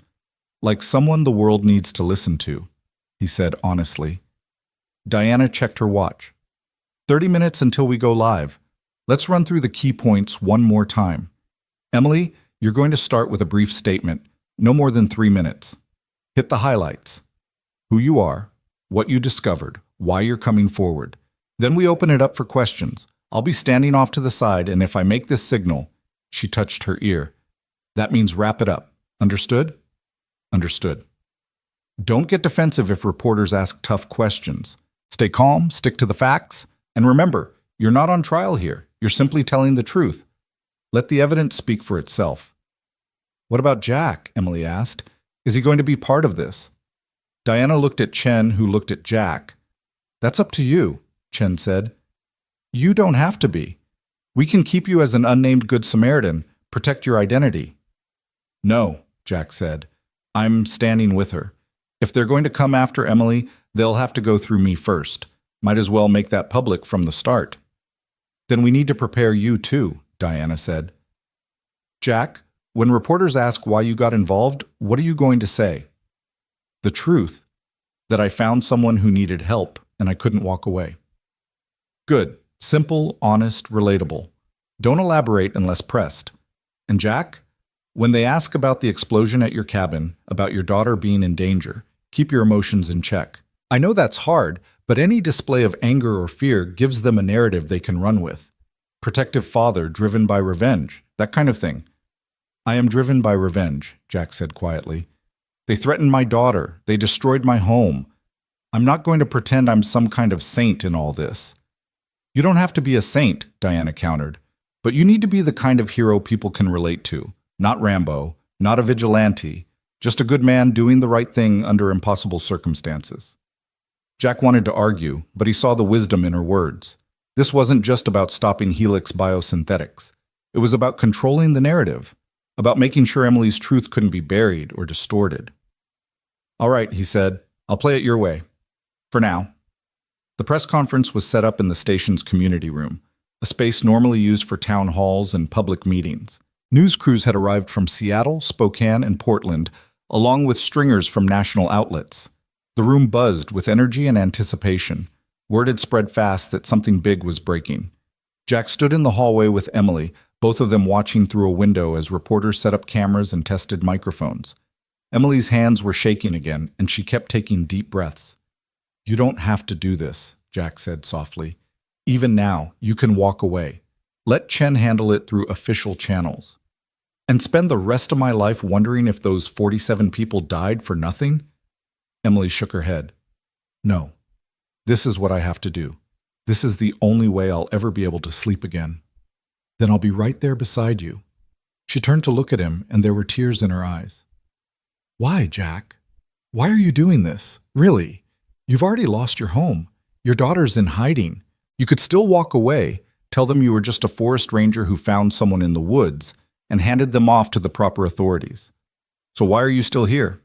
"Like someone the world needs to listen to," he said honestly. Diana checked her watch. 30 minutes until we go live. Let's run through the key points one more time. Emily, you're going to start with a brief statement, no more than 3 minutes. Hit the highlights. Who you are, what you discovered, why you're coming forward. Then we open it up for questions. I'll be standing off to the side, and if I make this signal, she touched her ear. That means wrap it up. Understood? Understood. Don't get defensive if reporters ask tough questions. Stay calm, stick to the facts, and remember, you're not on trial here. You're simply telling the truth. Let the evidence speak for itself. What about Jack? Emily asked. Is he going to be part of this? Diana looked at Chen, who looked at Jack. That's up to you, Chen said. You don't have to be. We can keep you as an unnamed Good Samaritan, protect your identity. No, Jack said. I'm standing with her. If they're going to come after Emily, they'll have to go through me first. Might as well make that public from the start. Then we need to prepare you too, Diana said. Jack, when reporters ask why you got involved, what are you going to say? The truth, that I found someone who needed help and I couldn't walk away. Good, simple, honest, relatable. Don't elaborate unless pressed. And Jack, when they ask about the explosion at your cabin, about your daughter being in danger, keep your emotions in check. I know that's hard, but any display of anger or fear gives them a narrative they can run with. Protective father driven by revenge, that kind of thing. I am driven by revenge, Jack said quietly. They threatened my daughter. They destroyed my home. I'm not going to pretend I'm some kind of saint in all this. You don't have to be a saint, Diana countered, but you need to be the kind of hero people can relate to. Not Rambo, not a vigilante, just a good man doing the right thing under impossible circumstances. Jack wanted to argue, but he saw the wisdom in her words. This wasn't just about stopping Helix biosynthetics. It was about controlling the narrative, about making sure Emily's truth couldn't be buried or distorted. All right, he said, I'll play it your way. For now. The press conference was set up in the station's community room, a space normally used for town halls and public meetings. News crews had arrived from Seattle, Spokane, and Portland, along with stringers from national outlets. The room buzzed with energy and anticipation. Word had spread fast that something big was breaking. Jack stood in the hallway with Emily, both of them watching through a window as reporters set up cameras and tested microphones. Emily's hands were shaking again, and she kept taking deep breaths. You don't have to do this, Jack said softly. Even now, you can walk away. Let Chen handle it through official channels. And spend the rest of my life wondering if those 47 people died for nothing? Emily shook her head. No. This is what I have to do. This is the only way I'll ever be able to sleep again. Then I'll be right there beside you. She turned to look at him, and there were tears in her eyes. Why, Jack? Why are you doing this? Really? You've already lost your home. Your daughter's in hiding. You could still walk away, tell them you were just a forest ranger who found someone in the woods, and handed them off to the proper authorities. So why are you still here?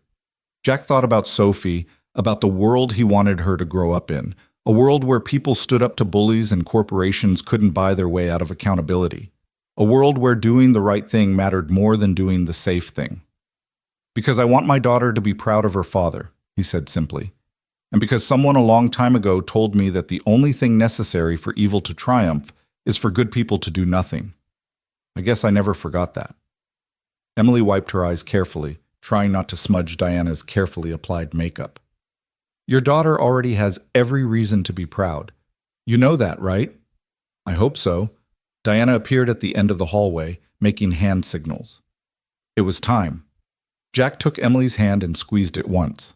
Jack thought about Sophie, about the world he wanted her to grow up in, a world where people stood up to bullies and corporations couldn't buy their way out of accountability, a world where doing the right thing mattered more than doing the safe thing. Because I want my daughter to be proud of her father, he said simply, and because someone a long time ago told me that the only thing necessary for evil to triumph is for good people to do nothing. I guess I never forgot that. Emily wiped her eyes carefully, trying not to smudge Diana's carefully applied makeup. Your daughter already has every reason to be proud. You know that, right? I hope so. Diana appeared at the end of the hallway, making hand signals. It was time. Jack took Emily's hand and squeezed it once.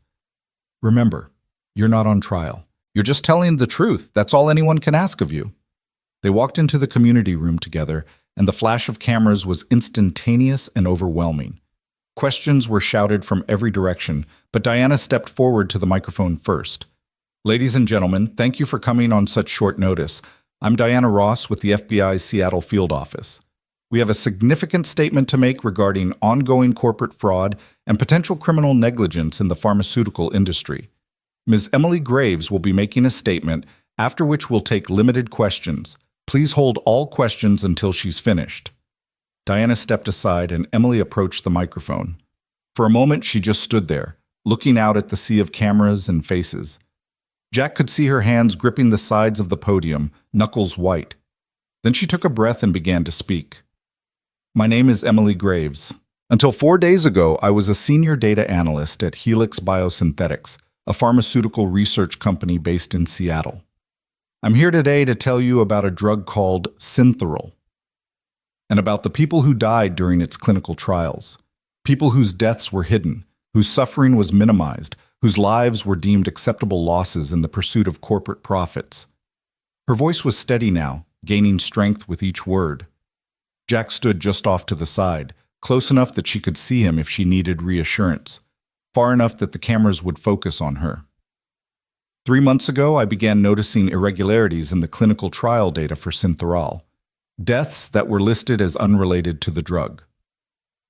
Remember, you're not on trial. You're just telling the truth. That's all anyone can ask of you. They walked into the community room together, and the flash of cameras was instantaneous and overwhelming. Questions were shouted from every direction, but Diana stepped forward to the microphone first. Ladies and gentlemen, thank you for coming on such short notice. I'm Diana Ross with the FBI's Seattle field office. We have a significant statement to make regarding ongoing corporate fraud and potential criminal negligence in the pharmaceutical industry. Ms. Emily Graves will be making a statement, after which we'll take limited questions. Please hold all questions until she's finished. Diana stepped aside and Emily approached the microphone. For a moment, she just stood there, looking out at the sea of cameras and faces. Jack could see her hands gripping the sides of the podium, knuckles white. Then she took a breath and began to speak. My name is Emily Graves. Until 4 days ago, I was a senior data analyst at Helix Biosynthetics, a pharmaceutical research company based in Seattle. I'm here today to tell you about a drug called Synthorol, and about the people who died during its clinical trials, people whose deaths were hidden, whose suffering was minimized, whose lives were deemed acceptable losses in the pursuit of corporate profits. Her voice was steady now, gaining strength with each word. Jack stood just off to the side, close enough that she could see him if she needed reassurance, far enough that the cameras would focus on her. 3 months ago, I began noticing irregularities in the clinical trial data for Synthorol, deaths that were listed as unrelated to the drug,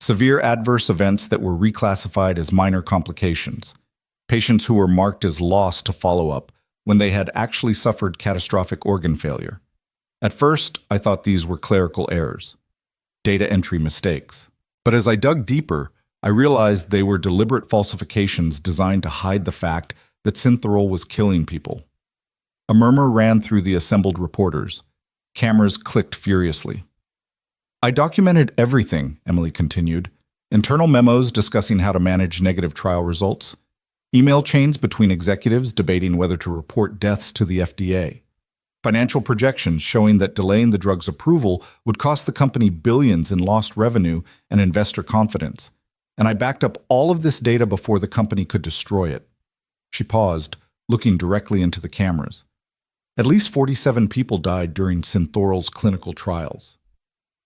severe adverse events that were reclassified as minor complications, patients who were marked as lost to follow-up when they had actually suffered catastrophic organ failure. At first, I thought these were clerical errors, data entry mistakes. But as I dug deeper, I realized they were deliberate falsifications designed to hide the fact that Synthorol was killing people. A murmur ran through the assembled reporters. Cameras clicked furiously. I documented everything, Emily continued. Internal memos discussing how to manage negative trial results, email chains between executives debating whether to report deaths to the FDA, financial projections showing that delaying the drug's approval would cost the company billions in lost revenue and investor confidence. And I backed up all of this data before the company could destroy it. She paused, looking directly into the cameras. At least 47 people died during Synthorol's clinical trials.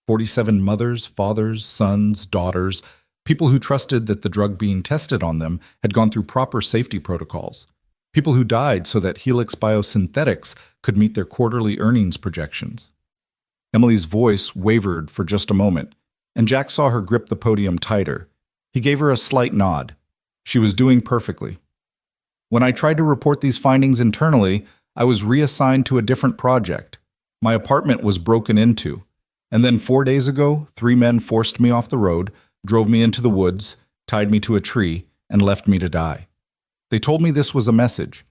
47 mothers, fathers, sons, daughters, people who trusted that the drug being tested on them had gone through proper safety protocols. People who died so that Helix Biosynthetics could meet their quarterly earnings projections. Emily's voice wavered for just a moment, and Jack saw her grip the podium tighter. He gave her a slight nod. She was doing perfectly. When I tried to report these findings internally, I was reassigned to a different project. My apartment was broken into. And then 4 days ago, 3 men forced me off the road, drove me into the woods, tied me to a tree, and left me to die. They told me this was a message,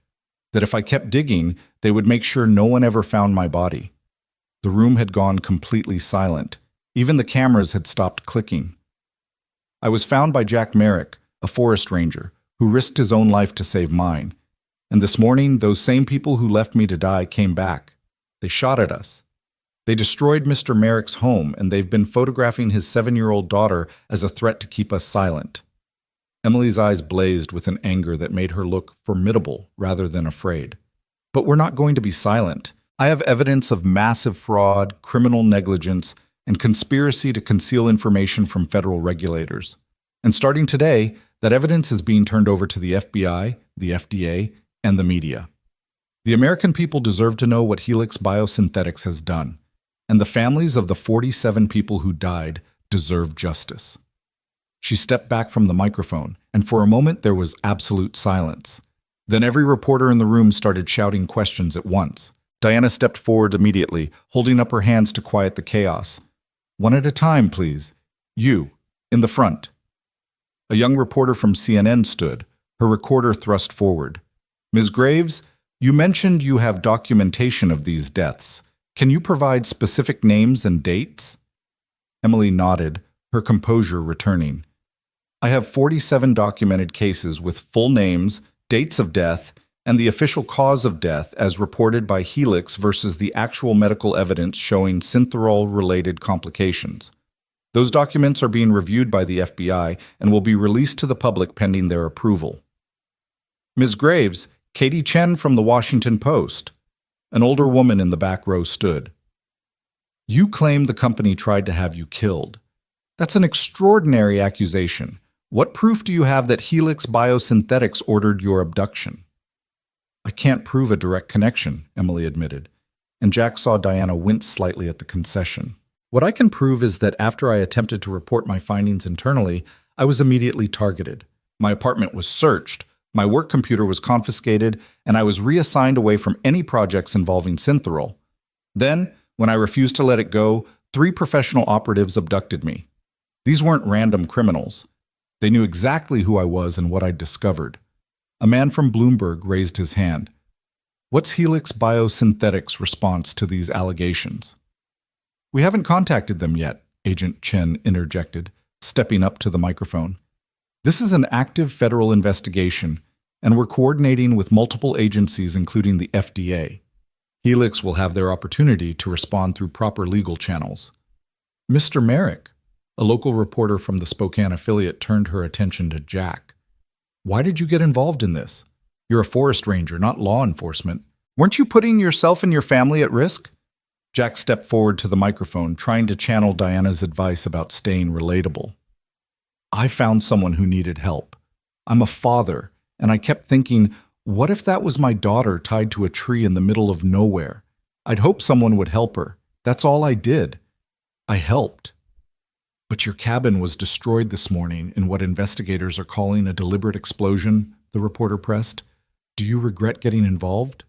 that if I kept digging, they would make sure no one ever found my body. The room had gone completely silent. Even the cameras had stopped clicking. I was found by Jack Merrick, a forest ranger, who risked his own life to save mine. And this morning, those same people who left me to die came back. They shot at us. They destroyed Mr. Merrick's home, and they've been photographing his 7-year-old daughter as a threat to keep us silent. Emily's eyes blazed with an anger that made her look formidable rather than afraid. But we're not going to be silent. I have evidence of massive fraud, criminal negligence, and conspiracy to conceal information from federal regulators. And starting today, that evidence is being turned over to the FBI, the FDA, and the media. The American people deserve to know what Helix Biosynthetics has done, and the families of the 47 people who died deserve justice. She stepped back from the microphone, and for a moment there was absolute silence. Then every reporter in the room started shouting questions at once. Diana stepped forward immediately, holding up her hands to quiet the chaos. One at a time, please. You, in the front. A young reporter from CNN stood, her recorder thrust forward. Ms. Graves, you mentioned you have documentation of these deaths. Can you provide specific names and dates? Emily nodded, her composure returning. I have 47 documented cases with full names, dates of death, and the official cause of death as reported by Helix versus the actual medical evidence showing Synthorol-related complications. Those documents are being reviewed by the FBI and will be released to the public pending their approval. Ms. Graves, Katie Chen from the Washington Post. An older woman in the back row stood. You claim the company tried to have you killed. That's an extraordinary accusation. What proof do you have that Helix Biosynthetics ordered your abduction? I can't prove a direct connection, Emily admitted, and Jack saw Diana wince slightly at the concession. What I can prove is that after I attempted to report my findings internally, I was immediately targeted. My apartment was searched, my work computer was confiscated, and I was reassigned away from any projects involving Syntheral. Then, when I refused to let it go, 3 professional operatives abducted me. These weren't random criminals. They knew exactly who I was and what I'd discovered. A man from Bloomberg raised his hand. What's Helix Biosynthetics' response to these allegations? We haven't contacted them yet, Agent Chen interjected, stepping up to the microphone. This is an active federal investigation, and we're coordinating with multiple agencies, including the FDA. Helix will have their opportunity to respond through proper legal channels. Mr. Merrick, a local reporter from the Spokane affiliate, turned her attention to Jack. Why did you get involved in this? You're a forest ranger, not law enforcement. Weren't you putting yourself and your family at risk? Jack stepped forward to the microphone, trying to channel Diana's advice about staying relatable. I found someone who needed help. I'm a father, and I kept thinking, what if that was my daughter tied to a tree in the middle of nowhere? I'd hope someone would help her. That's all I did. I helped. But your cabin was destroyed this morning in what investigators are calling a deliberate explosion, the reporter pressed. Do you regret getting involved?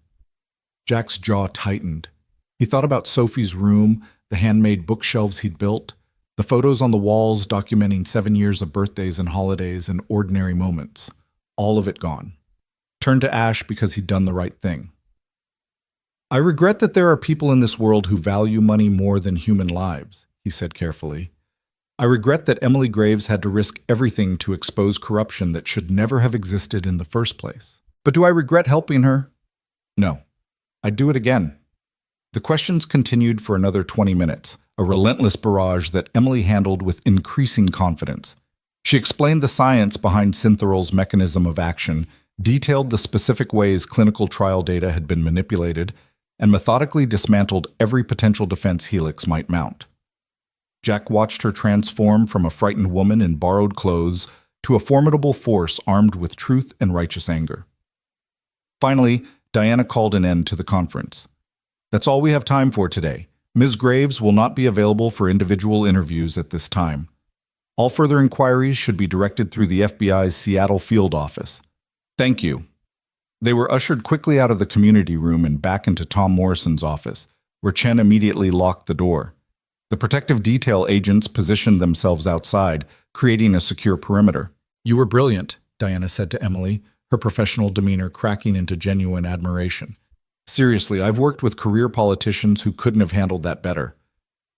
Jack's jaw tightened. He thought about Sophie's room, the handmade bookshelves he'd built, the photos on the walls documenting 7 years of birthdays and holidays and ordinary moments. All of it gone. Turned to ash because he'd done the right thing. I regret that there are people in this world who value money more than human lives, he said carefully. I regret that Emily Graves had to risk everything to expose corruption that should never have existed in the first place. But do I regret helping her? No. I'd do it again. The questions continued for another 20 minutes, a relentless barrage that Emily handled with increasing confidence. She explained the science behind Syntherol's mechanism of action, detailed the specific ways clinical trial data had been manipulated, and methodically dismantled every potential defense Helix might mount. Jack watched her transform from a frightened woman in borrowed clothes to a formidable force armed with truth and righteous anger. Finally, Diana called an end to the conference. That's all we have time for today. Ms. Graves will not be available for individual interviews at this time. All further inquiries should be directed through the FBI's Seattle field office. Thank you. They were ushered quickly out of the community room and back into Tom Morrison's office, where Chen immediately locked the door. The protective detail agents positioned themselves outside, creating a secure perimeter. You were brilliant, Diana said to Emily, her professional demeanor cracking into genuine admiration. Seriously, I've worked with career politicians who couldn't have handled that better.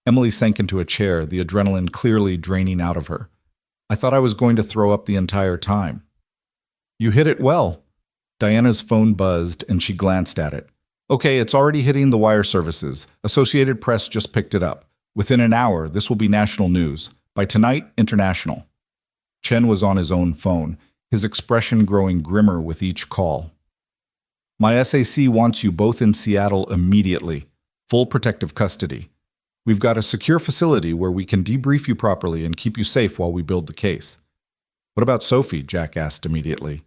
Emily sank into a chair, the adrenaline clearly draining out of her. I thought I was going to throw up the entire time. You hit it well. Diana's phone buzzed and she glanced at it. Okay, it's already hitting the wire services. Associated Press just picked it up. Within an hour, this will be national news. By tonight, international. Chen was on his own phone, his expression growing grimmer with each call. My SAC wants you both in Seattle immediately. Full protective custody. We've got a secure facility where we can debrief you properly and keep you safe while we build the case. What about Sophie? Jack asked immediately.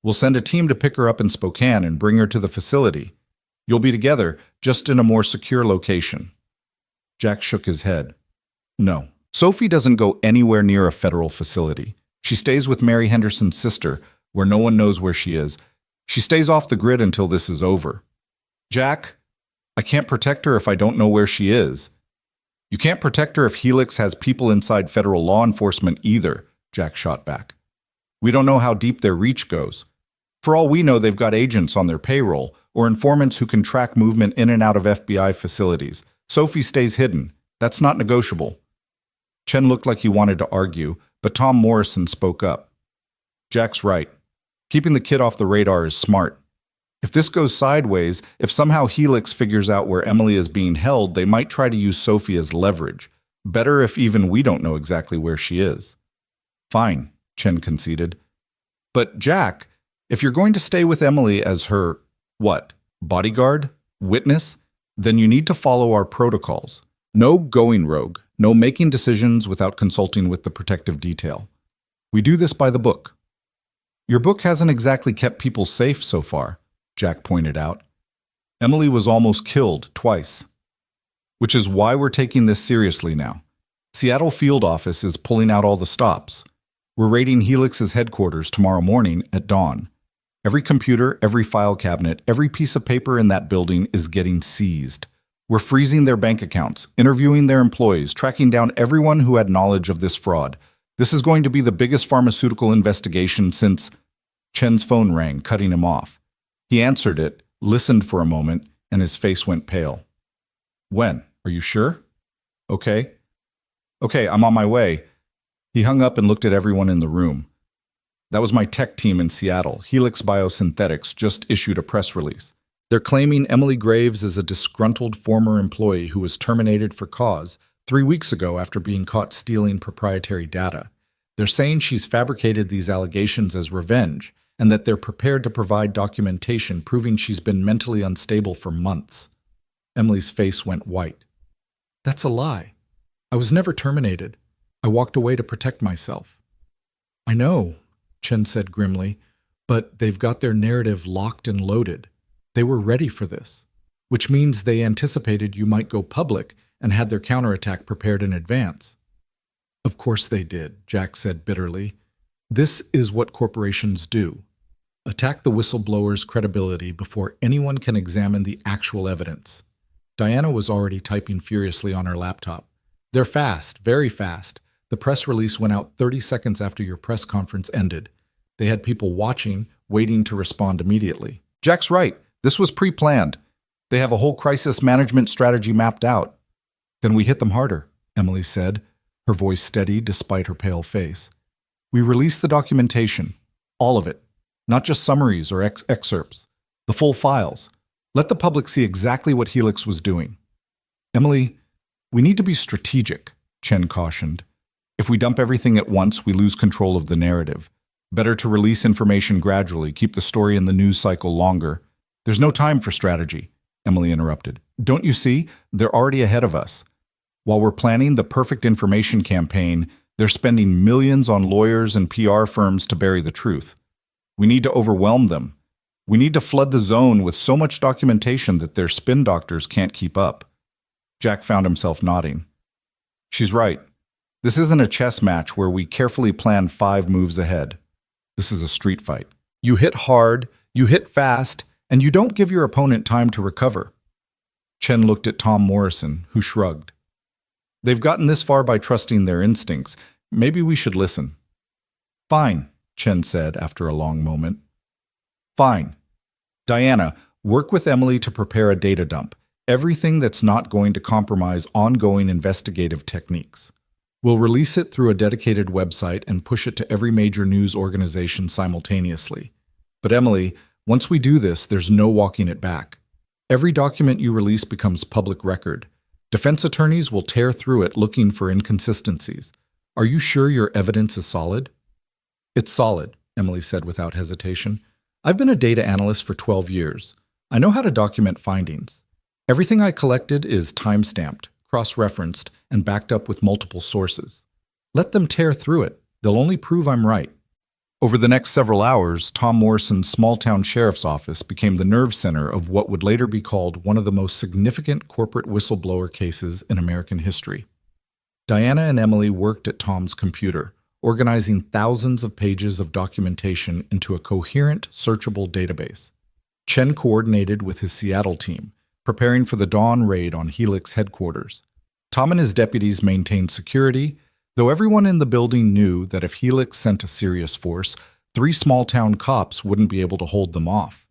We'll send a team to pick her up in Spokane and bring her to the facility. You'll be together, just in a more secure location. Jack shook his head. No, Sophie doesn't go anywhere near a federal facility. She stays with Mary Henderson's sister, where no one knows where she is. She stays off the grid until this is over. Jack, I can't protect her if I don't know where she is. You can't protect her if Helix has people inside federal law enforcement either, Jack shot back. We don't know how deep their reach goes. For all we know, they've got agents on their payroll or informants who can track movement in and out of FBI facilities. Sophie stays hidden. That's not negotiable. Chen looked like he wanted to argue, but Tom Morrison spoke up. Jack's right. Keeping the kid off the radar is smart. If this goes sideways, if somehow Helix figures out where Emily is being held, they might try to use Sophie as leverage. Better if even we don't know exactly where she is. Fine, Chen conceded. But Jack, if you're going to stay with Emily as her, what, bodyguard? Witness? Then you need to follow our protocols. No going rogue, no making decisions without consulting with the protective detail. We do this by the book. Your book hasn't exactly kept people safe so far, Jack pointed out. Emily was almost killed twice. which is why we're taking this seriously now. Seattle field office is pulling out all the stops. We're raiding Helix's headquarters tomorrow morning at dawn. Every computer, every file cabinet, every piece of paper in that building is getting seized. We're freezing their bank accounts, interviewing their employees, tracking down everyone who had knowledge of this fraud. This is going to be the biggest pharmaceutical investigation since... Chen's phone rang, cutting him off. He answered it, listened for a moment, and his face went pale. When? Are you sure? Okay. Okay, I'm on my way. He hung up and looked at everyone in the room. That was my tech team in Seattle. Helix Biosynthetics just issued a press release. They're claiming Emily Graves is a disgruntled former employee who was terminated for cause 3 weeks ago after being caught stealing proprietary data. They're saying she's fabricated these allegations as revenge, and that they're prepared to provide documentation proving she's been mentally unstable for months. Emily's face went white. That's a lie. I was never terminated. I walked away to protect myself. I know, Chen said grimly, but they've got their narrative locked and loaded. They were ready for this, which means they anticipated you might go public and had their counterattack prepared in advance. Of course they did, Jack said bitterly. This is what corporations do. Attack the whistleblower's credibility before anyone can examine the actual evidence. Diana was already typing furiously on her laptop. They're fast, very fast. The press release went out 30 seconds after your press conference ended. They had people watching, waiting to respond immediately. Jack's right. This was pre-planned. They have a whole crisis management strategy mapped out. Then we hit them harder, Emily said, her voice steady despite her pale face. We released the documentation, all of it, not just summaries or excerpts, the full files. Let the public see exactly what Helix was doing. Emily, we need to be strategic, Chen cautioned. If we dump everything at once, we lose control of the narrative. Better to release information gradually, keep the story in the news cycle longer. There's no time for strategy, Emily interrupted. Don't you see? They're already ahead of us. While we're planning the perfect information campaign, they're spending millions on lawyers and PR firms to bury the truth. We need to overwhelm them. We need to flood the zone with so much documentation that their spin doctors can't keep up. Jack found himself nodding. She's right. This isn't a chess match where we carefully plan 5 moves ahead. This is a street fight. You hit hard, you hit fast, and you don't give your opponent time to recover. Chen looked at Tom Morrison, who shrugged. They've gotten this far by trusting their instincts. Maybe we should listen. Fine, Chen said after a long moment. Fine. Diana, work with Emily to prepare a data dump. Everything that's not going to compromise ongoing investigative techniques. We'll release it through a dedicated website and push it to every major news organization simultaneously. But Emily, once we do this, there's no walking it back. Every document you release becomes public record. Defense attorneys will tear through it looking for inconsistencies. Are you sure your evidence is solid? It's solid, Emily said without hesitation. I've been a data analyst for 12 years. I know how to document findings. Everything I collected is time-stamped, cross-referenced, and backed up with multiple sources. Let them tear through it. They'll only prove I'm right. Over the next several hours, Tom Morrison's small-town sheriff's office became the nerve center of what would later be called one of the most significant corporate whistleblower cases in American history. Diana and Emily worked at Tom's computer, organizing thousands of pages of documentation into a coherent, searchable database. Chen coordinated with his Seattle team, preparing for the dawn raid on Helix headquarters. Tom and his deputies maintained security, though everyone in the building knew that if Helix sent a serious force, 3 small-town cops wouldn't be able to hold them off.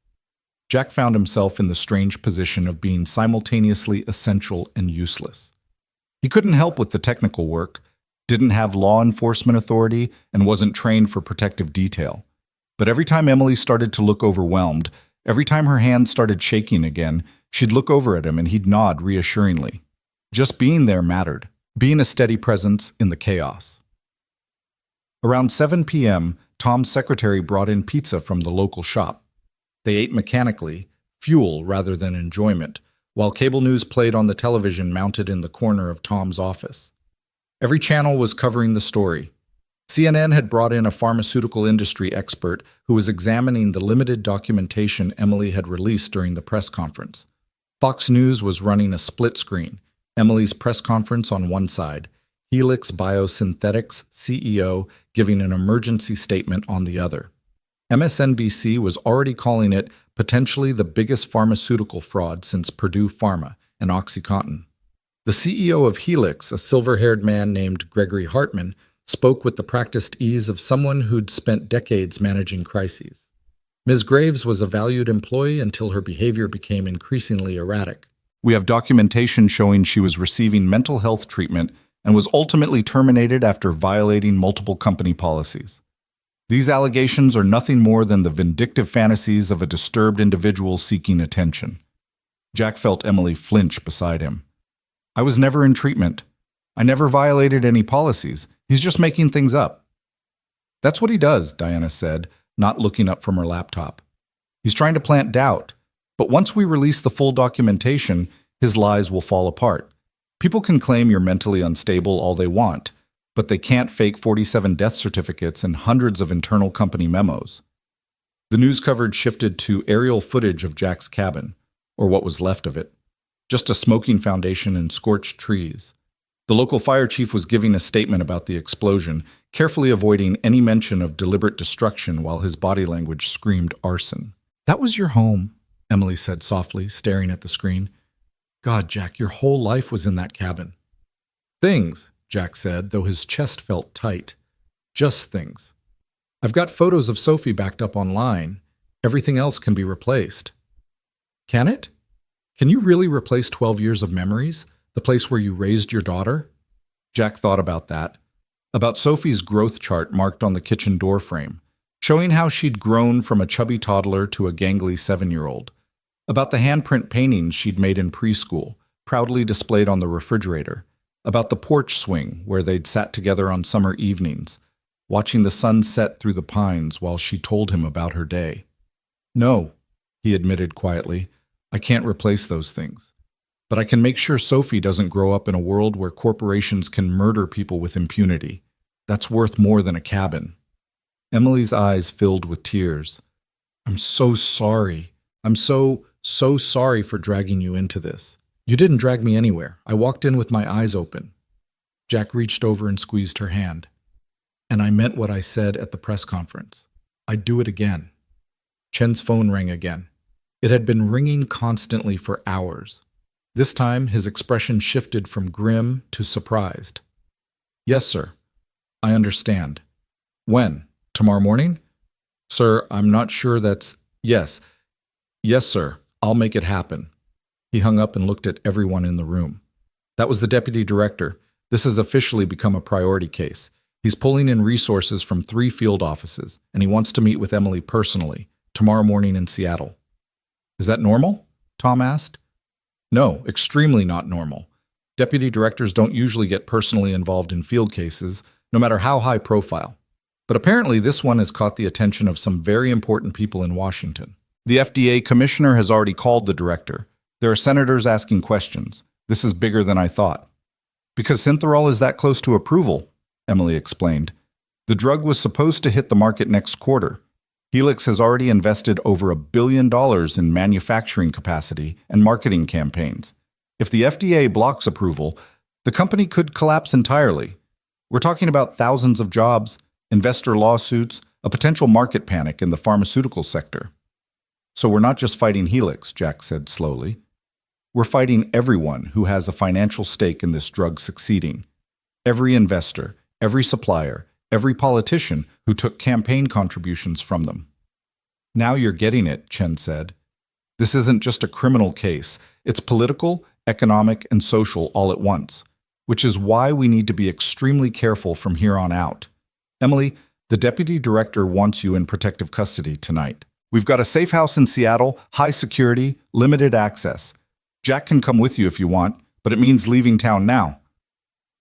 Jack found himself in the strange position of being simultaneously essential and useless. He couldn't help with the technical work, didn't have law enforcement authority, and wasn't trained for protective detail. But every time Emily started to look overwhelmed, every time her hands started shaking again, she'd look over at him and he'd nod reassuringly. Just being there mattered, being a steady presence in the chaos. Around 7 p.m., Tom's secretary brought in pizza from the local shop. They ate mechanically, fuel rather than enjoyment, while cable news played on the television mounted in the corner of Tom's office. Every channel was covering the story. CNN had brought in a pharmaceutical industry expert who was examining the limited documentation Emily had released during the press conference. Fox News was running a split screen, Emily's press conference on one side, Helix Biosynthetics CEO giving an emergency statement on the other. MSNBC was already calling it potentially the biggest pharmaceutical fraud since Purdue Pharma and OxyContin. The CEO of Helix, a silver-haired man named Gregory Hartman, spoke with the practiced ease of someone who'd spent decades managing crises. Ms. Graves was a valued employee until her behavior became increasingly erratic. We have documentation showing she was receiving mental health treatment and was ultimately terminated after violating multiple company policies. These allegations are nothing more than the vindictive fantasies of a disturbed individual seeking attention. Jack felt Emily flinch beside him. I was never in treatment. I never violated any policies. He's just making things up. That's what he does, Diana said, not looking up from her laptop. He's trying to plant doubt, but once we release the full documentation, his lies will fall apart. People can claim you're mentally unstable all they want, but they can't fake 47 death certificates and hundreds of internal company memos. The news coverage shifted to aerial footage of Jack's cabin, or what was left of it. Just a smoking foundation and scorched trees. The local fire chief was giving a statement about the explosion, carefully avoiding any mention of deliberate destruction while his body language screamed arson. That was your home, Emily said softly, staring at the screen. God, Jack, your whole life was in that cabin. Things, Jack said, though his chest felt tight. Just things. I've got photos of Sophie backed up online. Everything else can be replaced. Can it? Can you really replace 12 years of memories? The place where you raised your daughter? Jack thought about that. About Sophie's growth chart marked on the kitchen door frame, showing how she'd grown from a chubby toddler to a gangly 7-year-old. About the handprint paintings she'd made in preschool, proudly displayed on the refrigerator. About the porch swing where they'd sat together on summer evenings, watching the sun set through the pines while she told him about her day. No, he admitted quietly, I can't replace those things. But I can make sure Sophie doesn't grow up in a world where corporations can murder people with impunity. That's worth more than a cabin. Emily's eyes filled with tears. I'm so sorry. I'm so sorry for dragging you into this. You didn't drag me anywhere. I walked in with my eyes open. Jack reached over and squeezed her hand. And I meant what I said at the press conference. I'd do it again. Chen's phone rang again. It had been ringing constantly for hours. This time, his expression shifted from grim to surprised. Yes, sir. I understand. When? Tomorrow morning? Sir, I'm not sure that's... Yes. Yes, sir. I'll make it happen. He hung up and looked at everyone in the room. That was the deputy director. This has officially become a priority case. He's pulling in resources from 3 field offices, and he wants to meet with Emily personally, tomorrow morning in Seattle. Is that normal? Tom asked. No, extremely not normal. Deputy directors don't usually get personally involved in field cases, no matter how high profile. But apparently this one has caught the attention of some very important people in Washington. The FDA commissioner has already called the director. There are senators asking questions. This is bigger than I thought. Because Synthorol is that close to approval, Emily explained. The drug was supposed to hit the market next quarter. Helix has already invested over $1 billion in manufacturing capacity and marketing campaigns. If the FDA blocks approval, the company could collapse entirely. We're talking about thousands of jobs, investor lawsuits, a potential market panic in the pharmaceutical sector. So we're not just fighting Helix, Jack said slowly. We're fighting everyone who has a financial stake in this drug succeeding. Every investor, every supplier, every politician who took campaign contributions from them. Now you're getting it, Chen said. This isn't just a criminal case. It's political, economic, and social all at once, which is why we need to be extremely careful from here on out. Emily, the deputy director wants you in protective custody tonight. We've got a safe house in Seattle, high security, limited access. Jack can come with you if you want, but it means leaving town now.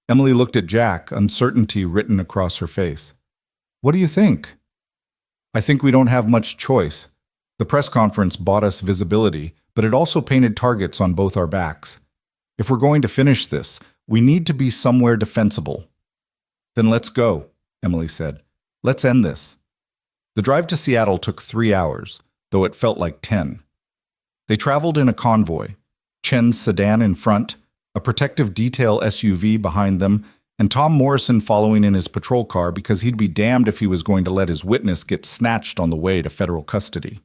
Emily looked at Jack, uncertainty written across her face. What do you think? I think we don't have much choice. The press conference bought us visibility, but it also painted targets on both our backs. If we're going to finish this, we need to be somewhere defensible. Then let's go, Emily said. Let's end this. The drive to Seattle took 3 hours, though it felt like 10. They traveled in a convoy, Chen's sedan in front, a protective detail SUV behind them, and Tom Morrison following in his patrol car because he'd be damned if he was going to let his witness get snatched on the way to federal custody.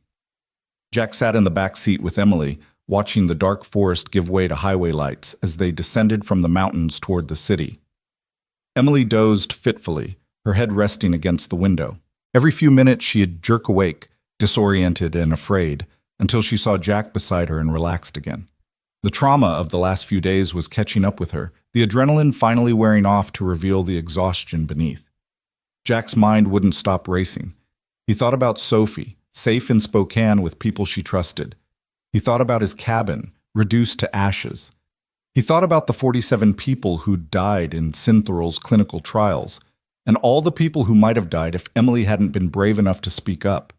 Jack sat in the back seat with Emily, watching the dark forest give way to highway lights as they descended from the mountains toward the city. Emily dozed fitfully, her head resting against the window. Every few minutes she'd jerk awake, disoriented and afraid, until she saw Jack beside her and relaxed again. The trauma of the last few days was catching up with her, the adrenaline finally wearing off to reveal the exhaustion beneath. Jack's mind wouldn't stop racing. He thought about Sophie, safe in Spokane with people she trusted. He thought about his cabin, reduced to ashes. He thought about the 47 people who'd died in Synthoral's clinical trials, and all the people who might have died if Emily hadn't been brave enough to speak up.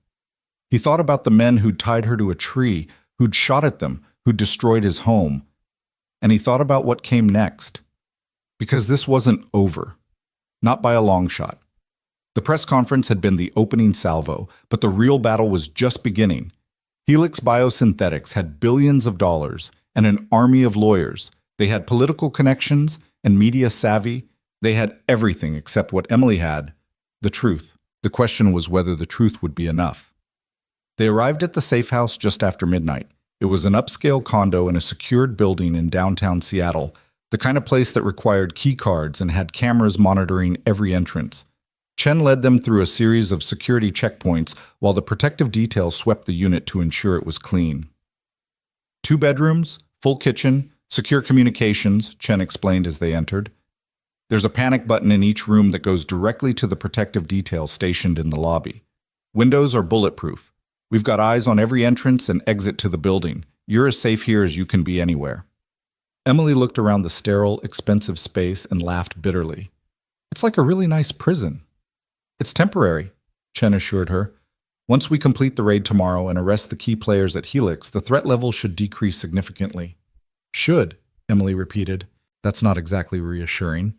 He thought about the men who'd tied her to a tree, who'd shot at them, who'd destroyed his home. And he thought about what came next. Because this wasn't over. Not by a long shot. The press conference had been the opening salvo, but the real battle was just beginning. Helix Biosynthetics had billions of dollars and an army of lawyers. They had political connections and media savvy. They had everything except what Emily had, the truth. The question was whether the truth would be enough. They arrived at the safe house just after midnight. It was an upscale condo in a secured building in downtown Seattle, the kind of place that required key cards and had cameras monitoring every entrance. Chen led them through a series of security checkpoints while the protective detail swept the unit to ensure it was clean. 2 bedrooms, full kitchen, secure communications, Chen explained as they entered. There's a panic button in each room that goes directly to the protective detail stationed in the lobby. Windows are bulletproof. We've got eyes on every entrance and exit to the building. You're as safe here as you can be anywhere. Emily looked around the sterile, expensive space and laughed bitterly. It's like a really nice prison. It's temporary, Chen assured her. Once we complete the raid tomorrow and arrest the key players at Helix, the threat level should decrease significantly. Should, Emily repeated. That's not exactly reassuring.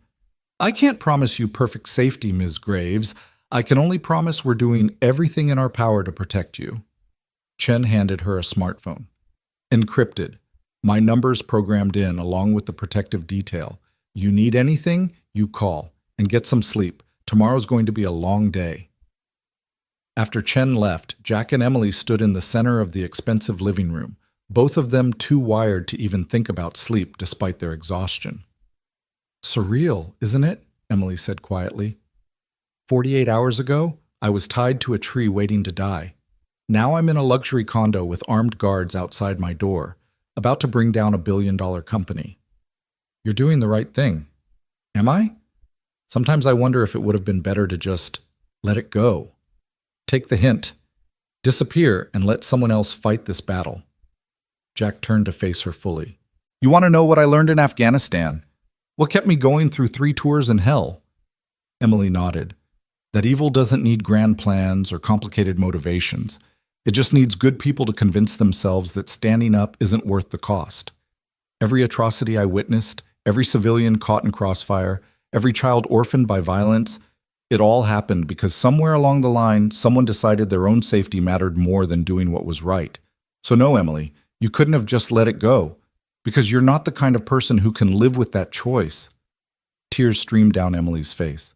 I can't promise you perfect safety, Ms. Graves. I can only promise we're doing everything in our power to protect you. Chen handed her a smartphone. Encrypted. My number's programmed in along with the protective detail. You need anything, you call. And get some sleep. Tomorrow's going to be a long day. After Chen left, Jack and Emily stood in the center of the expensive living room, both of them too wired to even think about sleep despite their exhaustion. Surreal, isn't it? Emily said quietly. 48 hours ago, I was tied to a tree waiting to die. Now I'm in a luxury condo with armed guards outside my door, about to bring down a billion-dollar company. You're doing the right thing. Am I? Sometimes I wonder if it would have been better to just let it go. Take the hint. Disappear and let someone else fight this battle. Jack turned to face her fully. You want to know what I learned in Afghanistan? What kept me going through 3 tours in hell? Emily nodded. That evil doesn't need grand plans or complicated motivations. It just needs good people to convince themselves that standing up isn't worth the cost. Every atrocity I witnessed, every civilian caught in crossfire, every child orphaned by violence, it all happened because somewhere along the line, someone decided their own safety mattered more than doing what was right. So no, Emily, you couldn't have just let it go, because you're not the kind of person who can live with that choice. Tears streamed down Emily's face.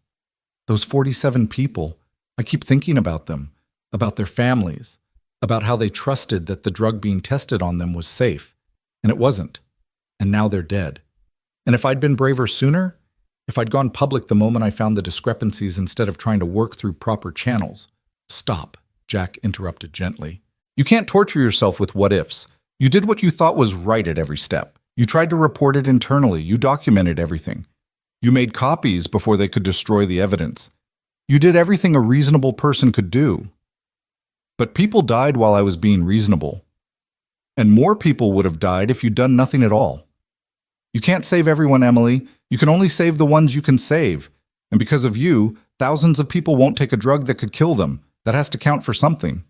Those 47 people, I keep thinking about them, about their families, about how they trusted that the drug being tested on them was safe, and it wasn't. And now they're dead. And if I'd been braver sooner, if I'd gone public the moment I found the discrepancies instead of trying to work through proper channels. Stop, Jack interrupted gently. You can't torture yourself with what-ifs. You did what you thought was right at every step. You tried to report it internally. You documented everything. You made copies before they could destroy the evidence. You did everything a reasonable person could do. But people died while I was being reasonable. And more people would have died if you'd done nothing at all. You can't save everyone, Emily. You can only save the ones you can save. And because of you, thousands of people won't take a drug that could kill them. That has to count for something.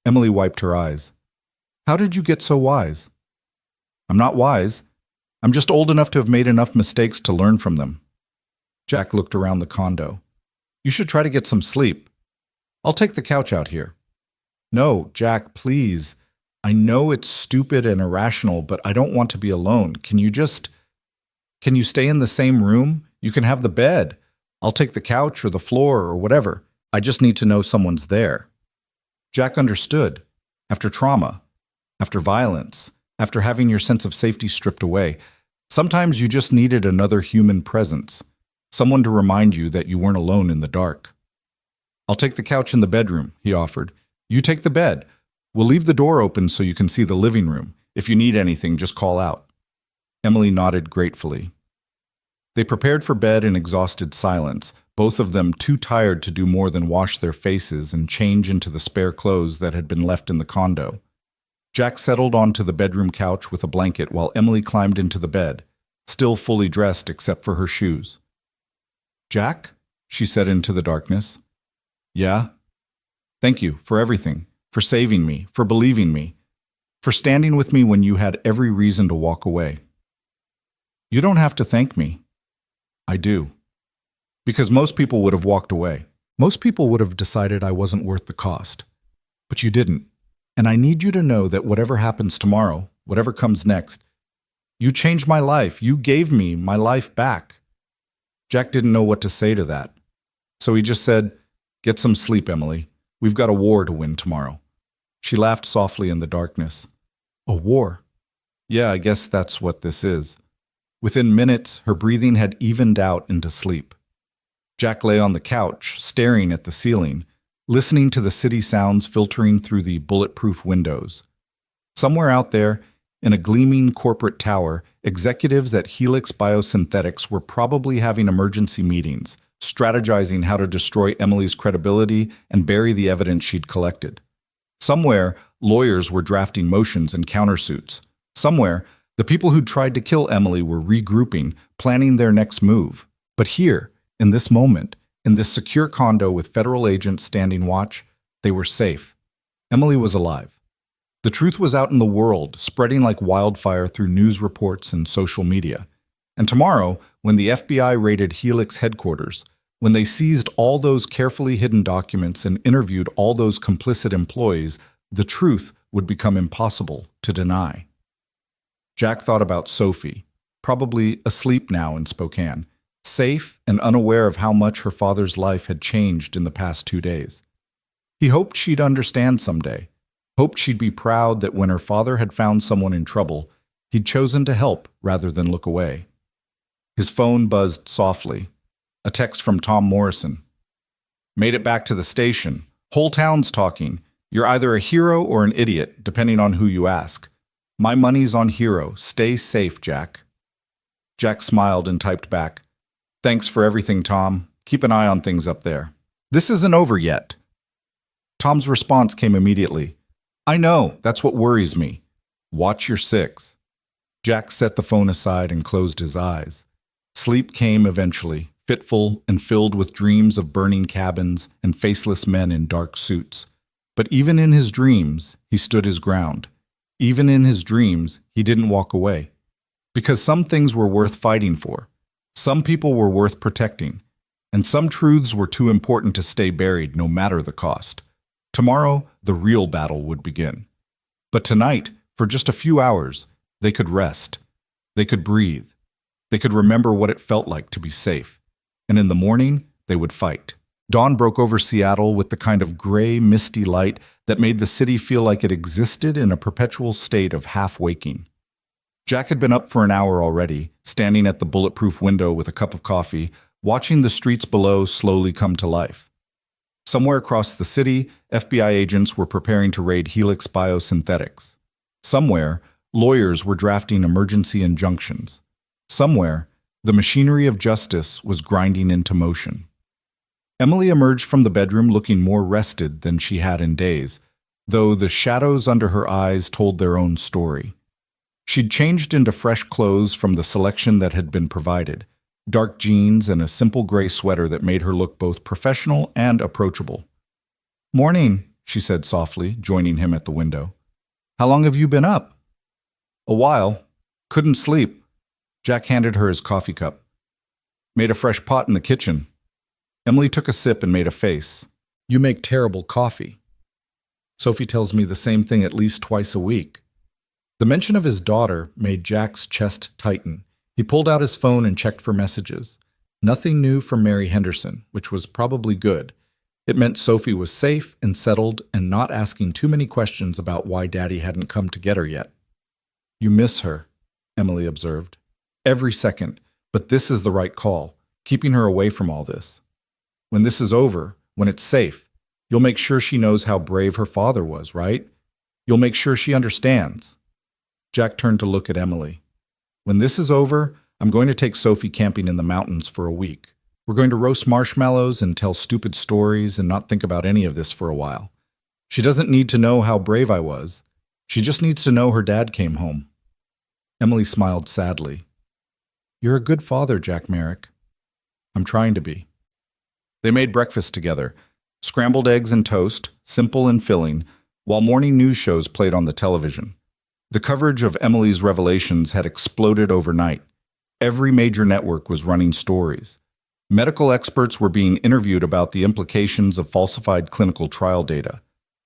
Emily wiped her eyes. How did you get so wise? I'm not wise. I'm just old enough to have made enough mistakes to learn from them. Jack looked around the condo. You should try to get some sleep. I'll take the couch out here. No, Jack, please. I know it's stupid and irrational, but I don't want to be alone. Can you just Can you stay in the same room? You can have the bed. I'll take the couch or the floor or whatever. I just need to know someone's there. Jack understood. After trauma, after violence, after having your sense of safety stripped away, sometimes you just needed another human presence, someone to remind you that you weren't alone in the dark. I'll take the couch in the bedroom, he offered. You take the bed. We'll leave the door open so you can see the living room. If you need anything, just call out. Emily nodded gratefully. They prepared for bed in exhausted silence, both of them too tired to do more than wash their faces and change into the spare clothes that had been left in the condo. Jack settled onto the bedroom couch with a blanket while Emily climbed into the bed, still fully dressed except for her shoes. "Jack?" she said into the darkness. "Yeah?" "Thank you for everything, for saving me, for believing me, for standing with me when you had every reason to walk away." "You don't have to thank me." "I do. Because most people would have walked away. Most people would have decided I wasn't worth the cost. But you didn't. And I need you to know that whatever happens tomorrow, whatever comes next, you changed my life. You gave me my life back." Jack didn't know what to say to that. So he just said, "Get some sleep, Emily. We've got a war to win tomorrow." She laughed softly in the darkness. "A war?" "Yeah, I guess that's what this is." Within minutes, her breathing had evened out into sleep. Jack lay on the couch, staring at the ceiling, listening to the city sounds filtering through the bulletproof windows. Somewhere out there, in a gleaming corporate tower, executives at Helix Biosynthetics were probably having emergency meetings, strategizing how to destroy Emily's credibility and bury the evidence she'd collected. Somewhere, lawyers were drafting motions and countersuits. Somewhere, the people who'd tried to kill Emily were regrouping, planning their next move. But here, in this moment, in this secure condo with federal agents standing watch, they were safe. Emily was alive. The truth was out in the world, spreading like wildfire through news reports and social media. And tomorrow, when the FBI raided Helix headquarters, when they seized all those carefully hidden documents and interviewed all those complicit employees, the truth would become impossible to deny. Jack thought about Sophie, probably asleep now in Spokane, safe and unaware of how much her father's life had changed in the past 2 days. He hoped she'd understand someday, hoped she'd be proud that when her father had found someone in trouble, he'd chosen to help rather than look away. His phone buzzed softly. A text from Tom Morrison. "Made it back to the station. Whole town's talking. You're either a hero or an idiot, depending on who you ask. My money's on hero. Stay safe, Jack." Jack smiled and typed back, "Thanks for everything, Tom. Keep an eye on things up there. This isn't over yet." Tom's response came immediately. "I know, that's what worries me. Watch your six." Jack set the phone aside and closed his eyes. Sleep came eventually, fitful and filled with dreams of burning cabins and faceless men in dark suits. But even in his dreams, he stood his ground. Even in his dreams, he didn't walk away. Because some things were worth fighting for. Some people were worth protecting. And some truths were too important to stay buried no matter the cost. Tomorrow, the real battle would begin. But tonight, for just a few hours, they could rest. They could breathe. They could remember what it felt like to be safe. And in the morning, they would fight. Dawn broke over Seattle with the kind of gray, misty light that made the city feel like it existed in a perpetual state of half-waking. Jack had been up for an hour already, standing at the bulletproof window with a cup of coffee, watching the streets below slowly come to life. Somewhere across the city, FBI agents were preparing to raid Helix Biosynthetics. Somewhere, lawyers were drafting emergency injunctions. Somewhere, the machinery of justice was grinding into motion. Emily emerged from the bedroom looking more rested than she had in days, though the shadows under her eyes told their own story. She'd changed into fresh clothes from the selection that had been provided, dark jeans and a simple gray sweater that made her look both professional and approachable. "Morning," she said softly, joining him at the window. "How long have you been up?" "A while. Couldn't sleep." Jack handed her his coffee cup. "Made a fresh pot in the kitchen." Emily took a sip and made a face. "You make terrible coffee." "Sophie tells me the same thing at least twice a week." The mention of his daughter made Jack's chest tighten. He pulled out his phone and checked for messages. Nothing new from Mary Henderson, which was probably good. It meant Sophie was safe and settled and not asking too many questions about why Daddy hadn't come to get her yet. "You miss her," Emily observed. "Every second, but this is the right call, keeping her away from all this. When this is over, when it's safe, you'll make sure she knows how brave her father was, right? You'll make sure she understands." Jack turned to look at Emily. "When this is over, I'm going to take Sophie camping in the mountains for a week. We're going to roast marshmallows and tell stupid stories and not think about any of this for a while. She doesn't need to know how brave I was. She just needs to know her dad came home." Emily smiled sadly. "You're a good father, Jack Merrick." "I'm trying to be." They made breakfast together, scrambled eggs and toast, simple and filling, while morning news shows played on the television. The coverage of Emily's revelations had exploded overnight. Every major network was running stories. Medical experts were being interviewed about the implications of falsified clinical trial data.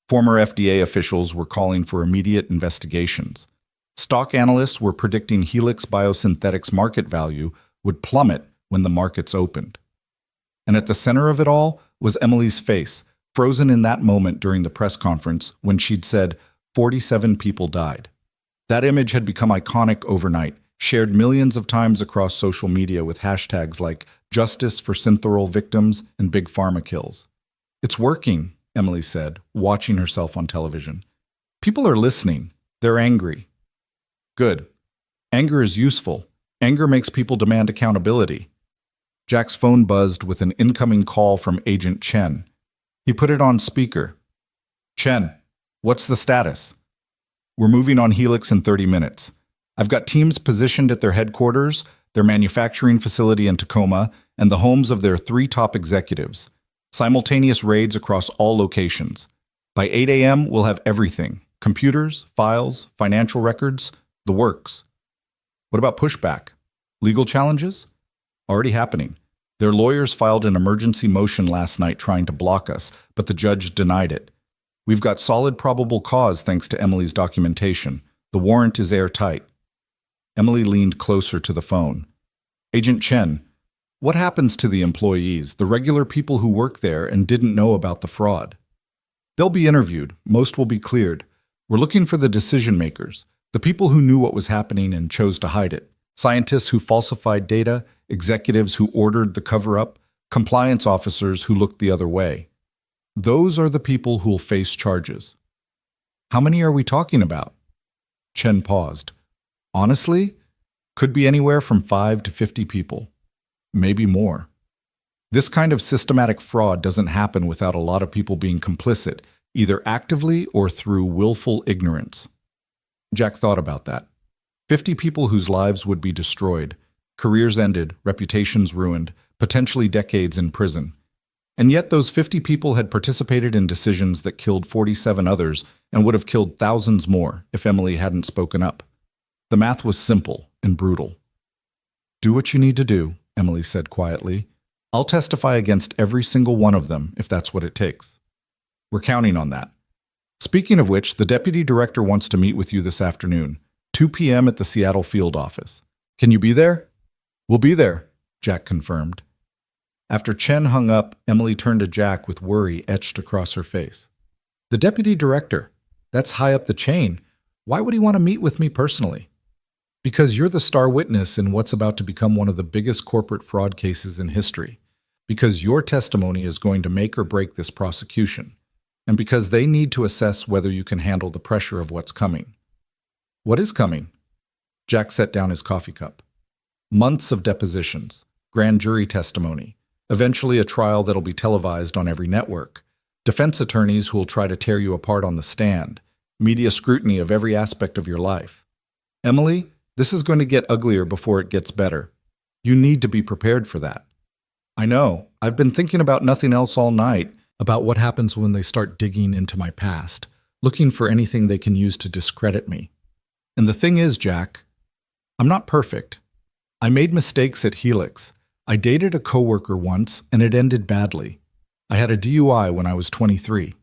Former FDA officials were calling for immediate investigations. Stock analysts were predicting Helix Biosynthetics' market value would plummet when the markets opened. And at the center of it all was Emily's face, frozen in that moment during the press conference when she'd said 47 people died. That image had become iconic overnight, shared millions of times across social media with hashtags like "Justice for Synthroid Victims" and "Big Pharma Kills." "It's working," Emily said, watching herself on television. "People are listening. They're angry." "Good. Anger is useful. Anger makes people demand accountability." Jack's phone buzzed with an incoming call from Agent Chen. He put it on speaker. "Chen, what's the status?" "We're moving on Helix in 30 minutes. I've got teams positioned at their headquarters, their manufacturing facility in Tacoma, and the homes of their 3 top executives. Simultaneous raids across all locations. By 8 a.m., we'll have everything: computers, files, financial records, the works." "What about pushback? Legal challenges?" "Already happening. Their lawyers filed an emergency motion last night trying to block us, but the judge denied it. We've got solid probable cause thanks to Emily's documentation. The warrant is airtight." Emily leaned closer to the phone. "Agent Chen, what happens to the employees, the regular people who work there and didn't know about the fraud?" "They'll be interviewed. Most will be cleared. We're looking for the decision makers, the people who knew what was happening and chose to hide it. Scientists who falsified data, executives who ordered the cover-up, compliance officers who looked the other way. Those are the people who'll face charges." "How many are we talking about?" Chen paused. "Honestly, could be anywhere from 5 to 50 people. Maybe more. This kind of systematic fraud doesn't happen without a lot of people being complicit, either actively or through willful ignorance." Jack thought about that. 50 people whose lives would be destroyed, careers ended, reputations ruined, potentially decades in prison. And yet those 50 people had participated in decisions that killed 47 others and would have killed thousands more if Emily hadn't spoken up. The math was simple and brutal. "Do what you need to do," Emily said quietly. "I'll testify against every single one of them if that's what it takes." "We're counting on that. Speaking of which, the deputy director wants to meet with you this afternoon, 2 p.m. at the Seattle field office. Can you be there?" "We'll be there," Jack confirmed. After Chen hung up, Emily turned to Jack with worry etched across her face. "The deputy director? That's high up the chain. Why would he want to meet with me personally?" "Because you're the star witness in what's about to become one of the biggest corporate fraud cases in history. Because your testimony is going to make or break this prosecution. And because they need to assess whether you can handle the pressure of what's coming." "What is coming?" Jack set down his coffee cup. "Months of depositions, grand jury testimony, eventually a trial that'll be televised on every network, defense attorneys who will try to tear you apart on the stand, media scrutiny of every aspect of your life. Emily, this is going to get uglier before it gets better. You need to be prepared for that." "I know. I've been thinking about nothing else all night, about what happens when they start digging into my past, looking for anything they can use to discredit me. And the thing is, Jack, I'm not perfect. I made mistakes at Helix. I dated a coworker once, and it ended badly. I had a DUI when I was 23.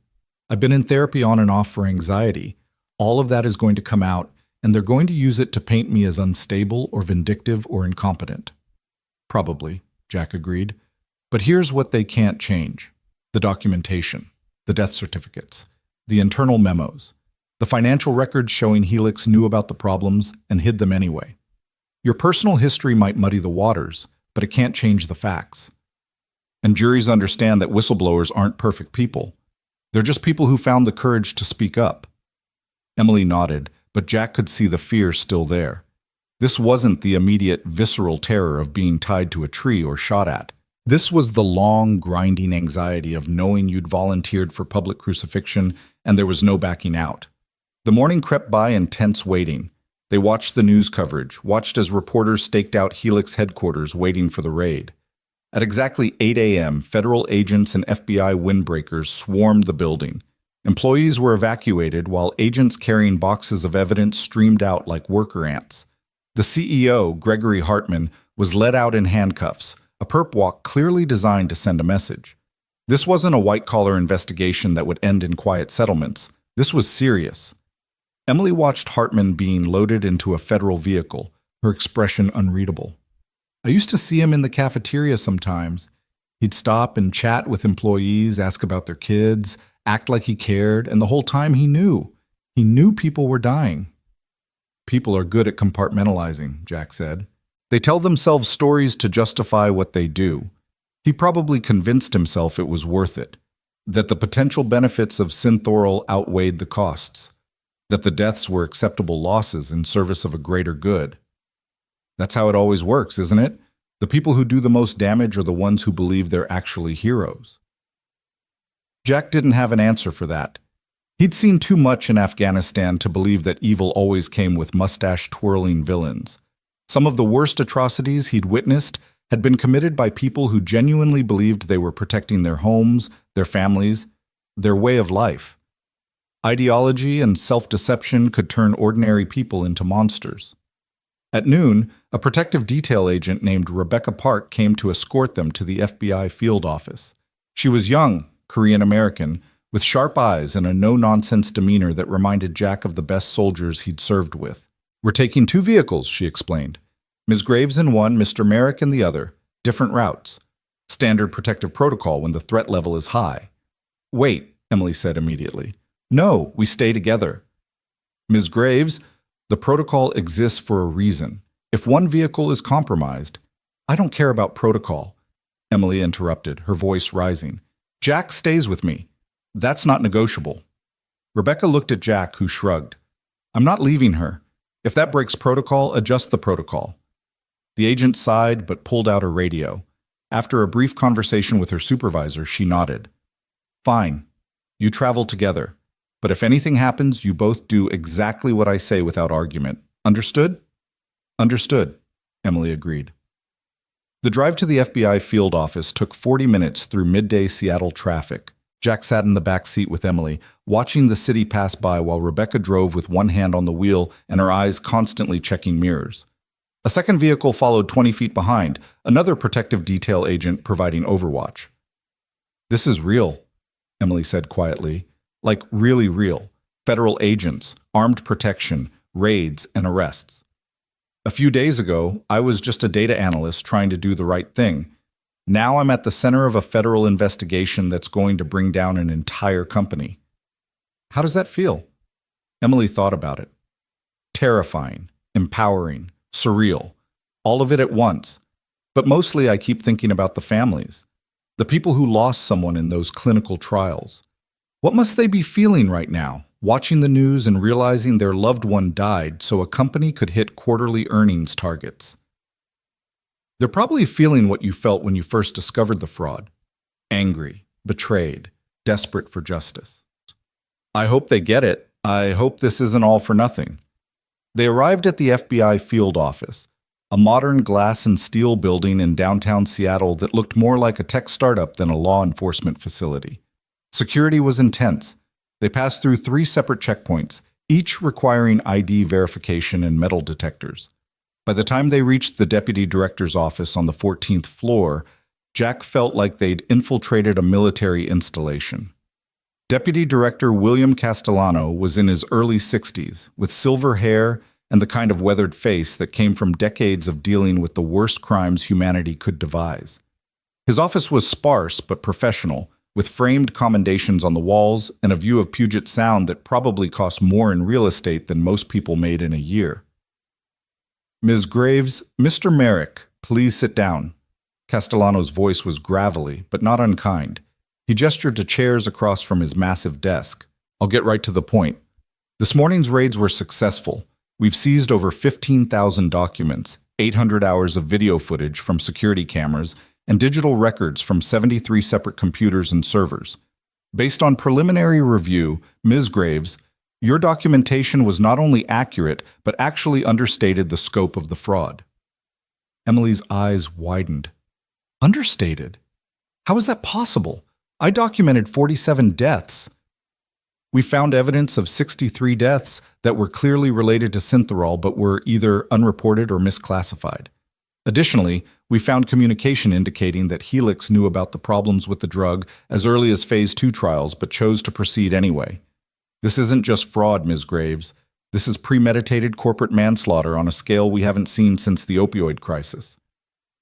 I've been in therapy on and off for anxiety. All of that is going to come out, and they're going to use it to paint me as unstable or vindictive or incompetent. Probably, Jack agreed. But here's what they can't change: the documentation, the death certificates, the internal memos, the financial records showing Helix knew about the problems and hid them anyway. Your personal history might muddy the waters, but it can't change the facts. And juries understand that whistleblowers aren't perfect people. They're just people who found the courage to speak up. Emily nodded, but Jack could see the fear still there. This wasn't the immediate, visceral terror of being tied to a tree or shot at. This was the long, grinding anxiety of knowing you'd volunteered for public crucifixion and there was no backing out. The morning crept by in tense waiting. They watched the news coverage, watched as reporters staked out Helix headquarters waiting for the raid. At exactly 8 a.m., federal agents and FBI windbreakers swarmed the building. Employees were evacuated while agents carrying boxes of evidence streamed out like worker ants. The CEO, Gregory Hartman, was led out in handcuffs, a perp walk clearly designed to send a message. This wasn't a white-collar investigation that would end in quiet settlements. This was serious. Emily watched Hartman being loaded into a federal vehicle, her expression unreadable. I used to see him in the cafeteria sometimes. He'd stop and chat with employees, ask about their kids, act like he cared, and the whole time he knew. He knew people were dying. People are good at compartmentalizing, Jack said. They tell themselves stories to justify what they do. He probably convinced himself it was worth it, that the potential benefits of Synthorol outweighed the costs, that the deaths were acceptable losses in service of a greater good. That's how it always works, isn't it? The people who do the most damage are the ones who believe they're actually heroes. Jack didn't have an answer for that. He'd seen too much in Afghanistan to believe that evil always came with mustache-twirling villains. Some of the worst atrocities he'd witnessed had been committed by people who genuinely believed they were protecting their homes, their families, their way of life. Ideology and self-deception could turn ordinary people into monsters. At noon, a protective detail agent named Rebecca Park came to escort them to the FBI field office. She was young, Korean-American, with sharp eyes and a no-nonsense demeanor that reminded Jack of the best soldiers he'd served with. "We're taking 2 vehicles," she explained. "Ms. Graves in one, Mr. Merrick in the other. Different routes. Standard protective protocol when the threat level is high." "Wait," Emily said immediately. "No, we stay together." "Ms. Graves, the protocol exists for a reason. If one vehicle is compromised—" "I don't care about protocol," Emily interrupted, her voice rising. "Jack stays with me. That's not negotiable." Rebecca looked at Jack, who shrugged. "I'm not leaving her. If that breaks protocol, adjust the protocol." The agent sighed but pulled out her radio. After a brief conversation with her supervisor, she nodded. "Fine. You travel together. But if anything happens, you both do exactly what I say without argument. Understood?" "Understood," Emily agreed. The drive to the FBI field office took 40 minutes through midday Seattle traffic. Jack sat in the back seat with Emily, watching the city pass by while Rebecca drove with one hand on the wheel and her eyes constantly checking mirrors. A second vehicle followed 20 feet behind, another protective detail agent providing overwatch. "This is real," Emily said quietly. "Like really real. Federal agents, armed protection, raids, and arrests. A few days ago, I was just a data analyst trying to do the right thing. Now I'm at the center of a federal investigation that's going to bring down an entire company." "How does that feel?" Emily thought about it. Terrifying, empowering, surreal, all of it at once. But mostly I keep thinking about the families, the people who lost someone in those clinical trials. What must they be feeling right now, watching the news and realizing their loved one died so a company could hit quarterly earnings targets? They're probably feeling what you felt when you first discovered the fraud. Angry, betrayed, desperate for justice. I hope they get it. I hope this isn't all for nothing. They arrived at the FBI field office, a modern glass and steel building in downtown Seattle that looked more like a tech startup than a law enforcement facility. Security was intense. They passed through 3 separate checkpoints, each requiring ID verification and metal detectors. By the time they reached the deputy director's office on the 14th floor, Jack felt like they'd infiltrated a military installation. Deputy Director William Castellano was in his early 60s, with silver hair and the kind of weathered face that came from decades of dealing with the worst crimes humanity could devise. His office was sparse but professional, with framed commendations on the walls and a view of Puget Sound that probably cost more in real estate than most people made in a year. Ms. Graves, Mr. Merrick, please sit down. Castellano's voice was gravelly, but not unkind. He gestured to chairs across from his massive desk. I'll get right to the point. This morning's raids were successful. We've seized over 15,000 documents, 800 hours of video footage from security cameras, and digital records from 73 separate computers and servers. Based on preliminary review, Ms. Graves, your documentation was not only accurate, but actually understated the scope of the fraud. Emily's eyes widened. Understated? How is that possible? I documented 47 deaths. We found evidence of 63 deaths that were clearly related to Synthorol but were either unreported or misclassified. Additionally, we found communication indicating that Helix knew about the problems with the drug as early as Phase 2 trials but chose to proceed anyway. This isn't just fraud, Ms. Graves. This is premeditated corporate manslaughter on a scale we haven't seen since the opioid crisis.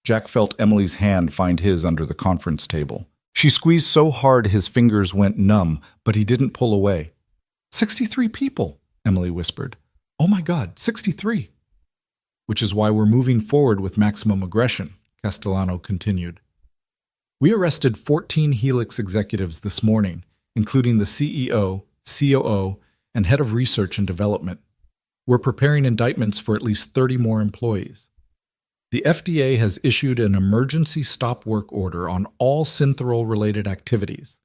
Jack felt Emily's hand find his under the conference table. She squeezed so hard his fingers went numb, but he didn't pull away. 63 people, Emily whispered. Oh my God, 63. Which is why we're moving forward with maximum aggression, Castellano continued. We arrested 14 Helix executives this morning, including the CEO, COO, and head of research and development. We're preparing indictments for at least 30 more employees. The FDA has issued an emergency stop work order on all Synthorol-related activities,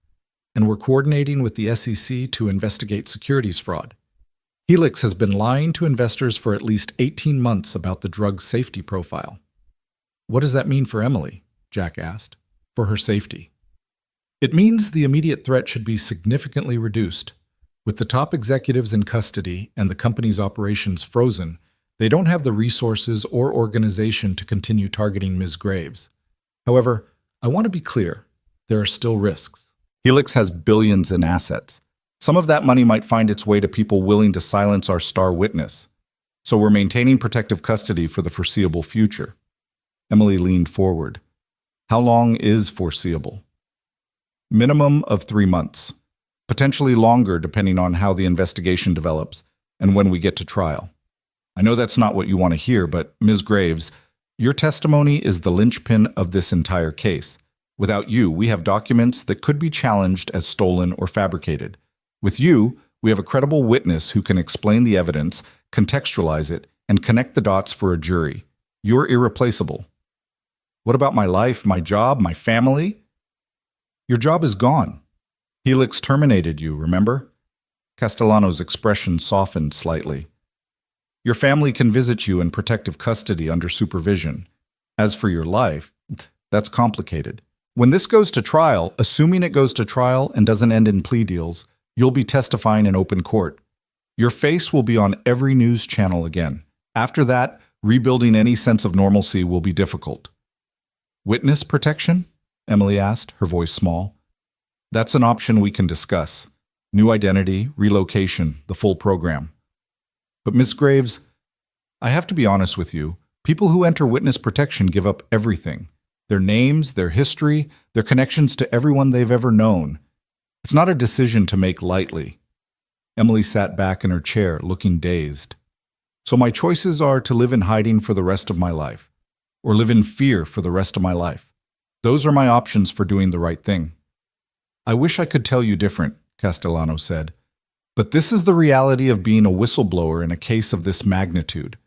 and we're coordinating with the SEC to investigate securities fraud. Helix has been lying to investors for at least 18 months about the drug's safety profile. What does that mean for Emily? Jack asked. For her safety. It means the immediate threat should be significantly reduced. With the top executives in custody and the company's operations frozen, they don't have the resources or organization to continue targeting Ms. Graves. However, I want to be clear, there are still risks. Helix has billions in assets. Some of that money might find its way to people willing to silence our star witness. So we're maintaining protective custody for the foreseeable future. Emily leaned forward. How long is foreseeable? Minimum of 3 months. Potentially longer depending on how the investigation develops and when we get to trial. I know that's not what you want to hear, but Ms. Graves, your testimony is the linchpin of this entire case. Without you, we have documents that could be challenged as stolen or fabricated. With you, we have a credible witness who can explain the evidence, contextualize it, and connect the dots for a jury. You're irreplaceable. What about my life, my job, my family? Your job is gone. Helix terminated you, remember? Castellano's expression softened slightly. Your family can visit you in protective custody under supervision. As for your life, that's complicated. When this goes to trial, assuming it goes to trial and doesn't end in plea deals, you'll be testifying in open court. Your face will be on every news channel again. After that, rebuilding any sense of normalcy will be difficult. Witness protection? Emily asked, her voice small. That's an option we can discuss. New identity, relocation, the full program. But Ms. Graves, I have to be honest with you. People who enter witness protection give up everything. Their names, their history, their connections to everyone they've ever known. It's not a decision to make lightly. Emily sat back in her chair, looking dazed. So my choices are to live in hiding for the rest of my life, or live in fear for the rest of my life. Those are my options for doing the right thing. I wish I could tell you different, Castellano said. But this is the reality of being a whistleblower in a case of this magnitude.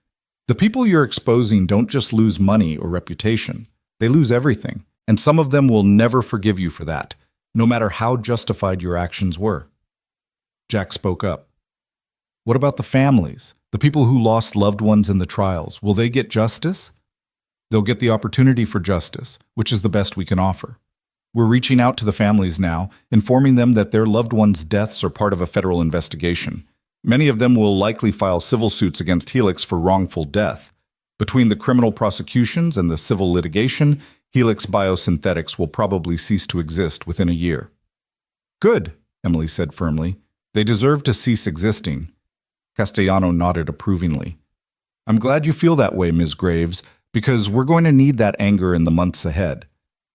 The people you're exposing don't just lose money or reputation. They lose everything, and some of them will never forgive you for that, no matter how justified your actions were. Jack spoke up. What about the families, the people who lost loved ones in the trials? Will they get justice? They'll get the opportunity for justice, which is the best we can offer. We're reaching out to the families now, informing them that their loved ones' deaths are part of a federal investigation. Many of them will likely file civil suits against Helix for wrongful death. Between the criminal prosecutions and the civil litigation, Helix Biosynthetics will probably cease to exist within a year. Good, Emily said firmly. "They deserve to cease existing." Castellano nodded approvingly. "I'm glad you feel that way, Ms. Graves, because we're going to need that anger in the months ahead.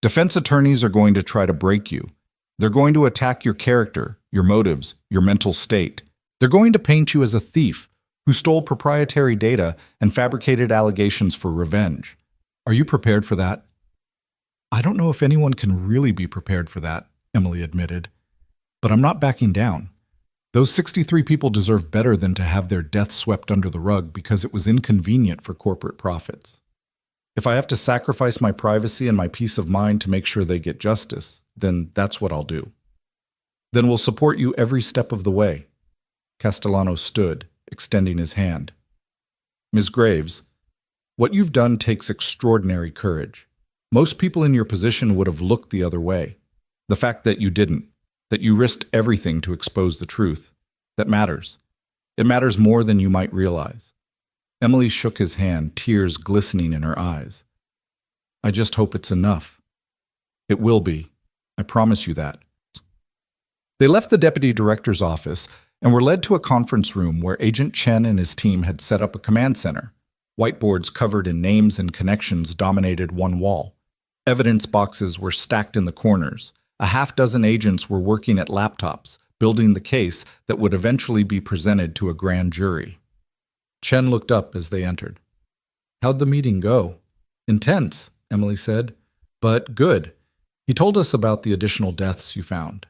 Defense attorneys are going to try to break you. They're going to attack your character, your motives, your mental state. They're going to paint you as a thief who stole proprietary data and fabricated allegations for revenge. Are you prepared for that?" "I don't know if anyone can really be prepared for that," Emily admitted. "But I'm not backing down. Those 63 people deserve better than to have their deaths swept under the rug because it was inconvenient for corporate profits. If I have to sacrifice my privacy and my peace of mind to make sure they get justice, then that's what I'll do. Then we'll support you every step of the way." Castellano stood, extending his hand. "Ms. Graves, what you've done takes extraordinary courage. Most people in your position would have looked the other way. The fact that you didn't, that you risked everything to expose the truth, that matters. It matters more than you might realize." Emily shook his hand, tears glistening in her eyes. "I just hope it's enough." "It will be. I promise you that." They left the deputy director's office and were led to a conference room where Agent Chen and his team had set up a command center. Whiteboards covered in names and connections dominated one wall. Evidence boxes were stacked in the corners. A half-dozen agents were working at laptops, building the case that would eventually be presented to a grand jury. Chen looked up as they entered. "How'd the meeting go?" "Intense," Emily said, "but good. He told us about the additional deaths you found."